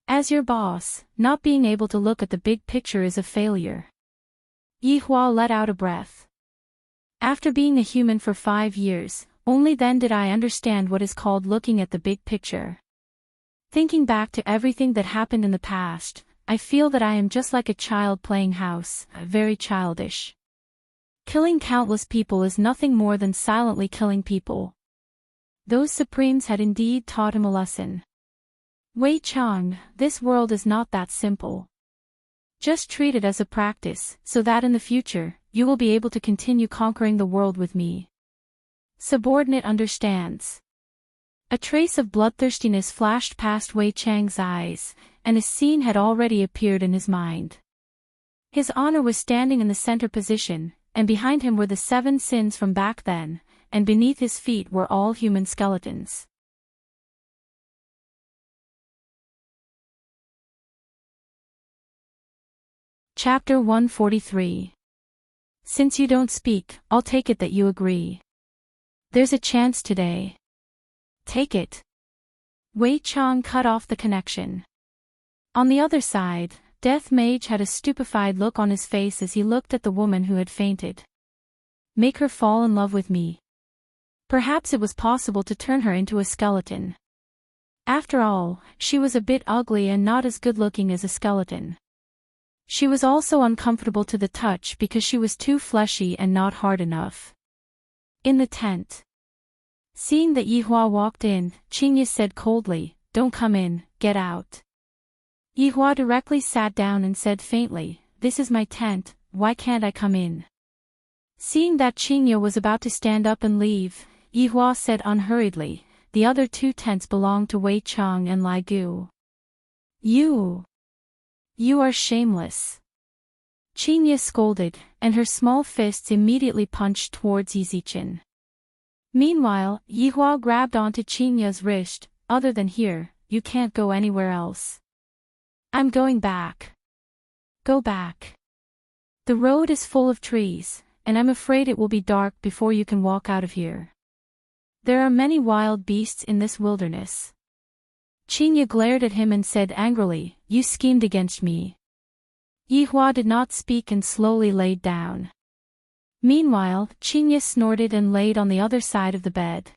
As your boss, not being able to look at the big picture is a failure. Yihua let out a breath. After being a human for 5 years, only then did I understand what is called looking at the big picture. Thinking back to everything that happened in the past, I feel that I am just like a child playing house, very childish. Killing countless people is nothing more than silently killing people. Those supremes had indeed taught him a lesson. Wei Chang, this world is not that simple. Just treat it as a practice, so that in the future, you will be able to continue conquering the world with me. Subordinate understands. A trace of bloodthirstiness flashed past Wei Chang's eyes, and a scene had already appeared in his mind. His honor was standing in the center position, and behind him were the 7 sins from back then, and beneath his feet were all human skeletons. Chapter 143. Since you don't speak, I'll take it that you agree. There's a chance today. Take it. Wei Chang cut off the connection. On the other side, Death Mage had a stupefied look on his face as he looked at the woman who had fainted. Make her fall in love with me. Perhaps it was possible to turn her into a skeleton. After all, she was a bit ugly and not as good-looking as a skeleton. She was also uncomfortable to the touch because she was too fleshy and not hard enough. In the tent. Seeing that Yihua walked in, Qingye said coldly, don't come in, get out. Yihua directly sat down and said faintly, this is my tent, why can't I come in? Seeing that Qingye was about to stand up and leave, Yihua said unhurriedly, the other 2 tents belong to Wei Chang and Lai Gu. You are shameless. Qingye scolded, and her small fists immediately punched towards Yizichin. Meanwhile, Yihua grabbed onto Qingye's wrist, other than here, you can't go anywhere else. I'm going back. Go back. The road is full of trees, and I'm afraid it will be dark before you can walk out of here. There are many wild beasts in this wilderness. Qingye glared at him and said angrily, you schemed against me. Yihua did not speak and slowly laid down. Meanwhile, Qingye snorted and laid on the other side of the bed.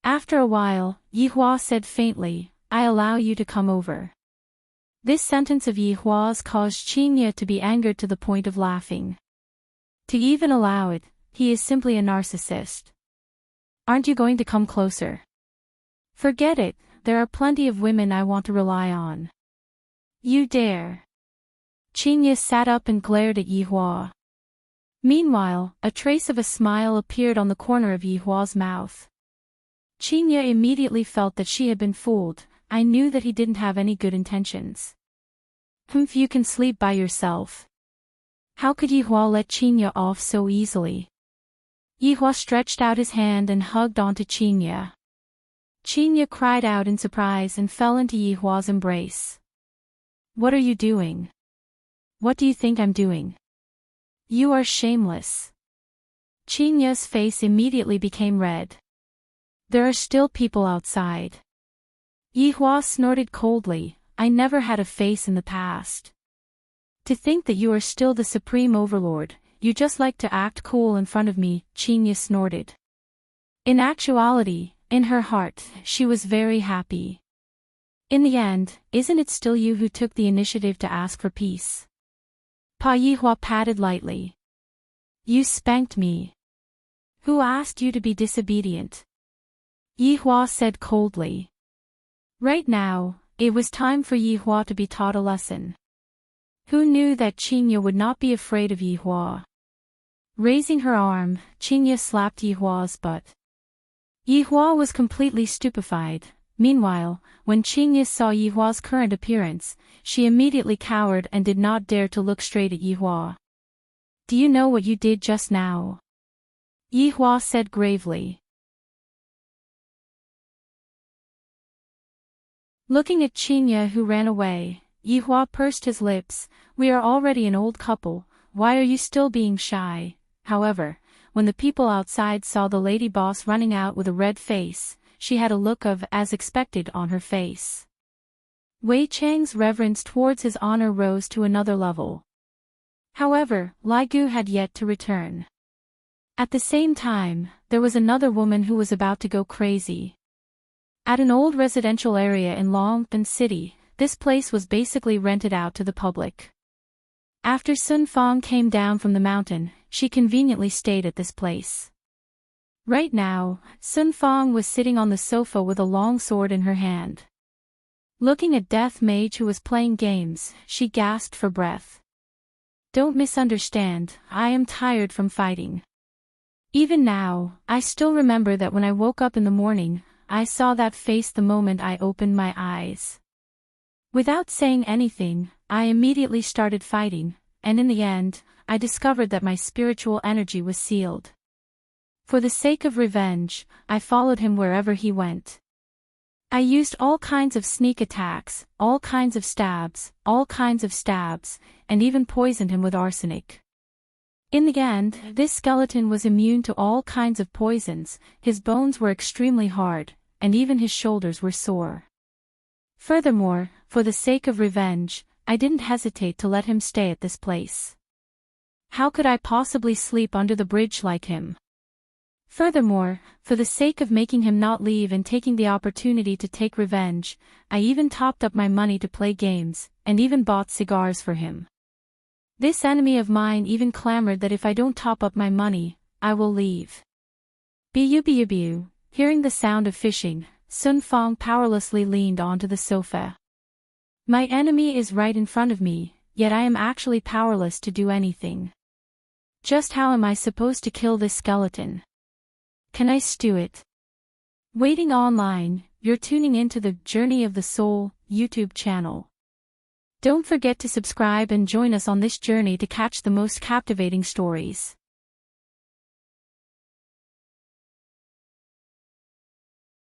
After a while, Yihua said faintly, I allow you to come over. This sentence of Yihua's caused Qingye to be angered to the point of laughing. To even allow it, he is simply a narcissist. Aren't you going to come closer? Forget it, there are plenty of women I want to rely on. You dare. Qingye sat up and glared at Yihua. Meanwhile, a trace of a smile appeared on the corner of Yihua's mouth. Qingye immediately felt that she had been fooled. I knew that he didn't have any good intentions. You can sleep by yourself. How could Yihua let Qingye off so easily? Yihua stretched out his hand and hugged onto Qingye. Qingye cried out in surprise and fell into Yihua's embrace. What are you doing? What do you think I'm doing? You are shameless. Chinya's face immediately became red. There are still people outside. Yihua snorted coldly, I never had a face in the past. To think that you are still the supreme overlord, you just like to act cool in front of me, Chinya snorted. In actuality, in her heart, she was very happy. In the end, isn't it still you who took the initiative to ask for peace? Pa Yihua patted lightly. You spanked me. Who asked you to be disobedient? Yihua said coldly. Right now, it was time for Yihua to be taught a lesson. Who knew that Chinya would not be afraid of Yihua? Raising her arm, Chinya slapped Yihua's butt. Yihua was completely stupefied. Meanwhile, when Chinya saw Yihua's current appearance, she immediately cowered and did not dare to look straight at Yihua. Do you know what you did just now? Yihua said gravely. Looking at Chinya who ran away, Yihua pursed his lips, we are already an old couple, why are you still being shy? However, when the people outside saw the lady boss running out with a red face, she had a look of as expected on her face. Wei Chang's reverence towards his honor rose to another level. However, Lai Gu had yet to return. At the same time, there was another woman who was about to go crazy. At an old residential area in Longpan City, this place was basically rented out to the public. After Sun Fong came down from the mountain, she conveniently stayed at this place. Right now, Sun Fong was sitting on the sofa with a long sword in her hand. Looking at Death Mage who was playing games, she gasped for breath. Don't misunderstand, I am tired from fighting. Even now, I still remember that when I woke up in the morning, I saw that face the moment I opened my eyes. Without saying anything, I immediately started fighting, and in the end, I discovered that my spiritual energy was sealed. For the sake of revenge, I followed him wherever he went. I used all kinds of sneak attacks, all kinds of stabs, and even poisoned him with arsenic. In the end, this skeleton was immune to all kinds of poisons, his bones were extremely hard, and even his shoulders were sore. Furthermore, for the sake of revenge, I didn't hesitate to let him stay at this place. How could I possibly sleep under the bridge like him? Furthermore, for the sake of making him not leave and taking the opportunity to take revenge, I even topped up my money to play games, and even bought cigars for him. This enemy of mine even clamored that if I don't top up my money, I will leave. Bu. Hearing the sound of fishing, Sun Fong powerlessly leaned onto the sofa. My enemy is right in front of me, yet I am actually powerless to do anything. Just how am I supposed to kill this skeleton? Can I stew it? Waiting online, you're tuning into the Journey of the Soul YouTube channel. Don't forget to subscribe and join us on this journey to catch the most captivating stories.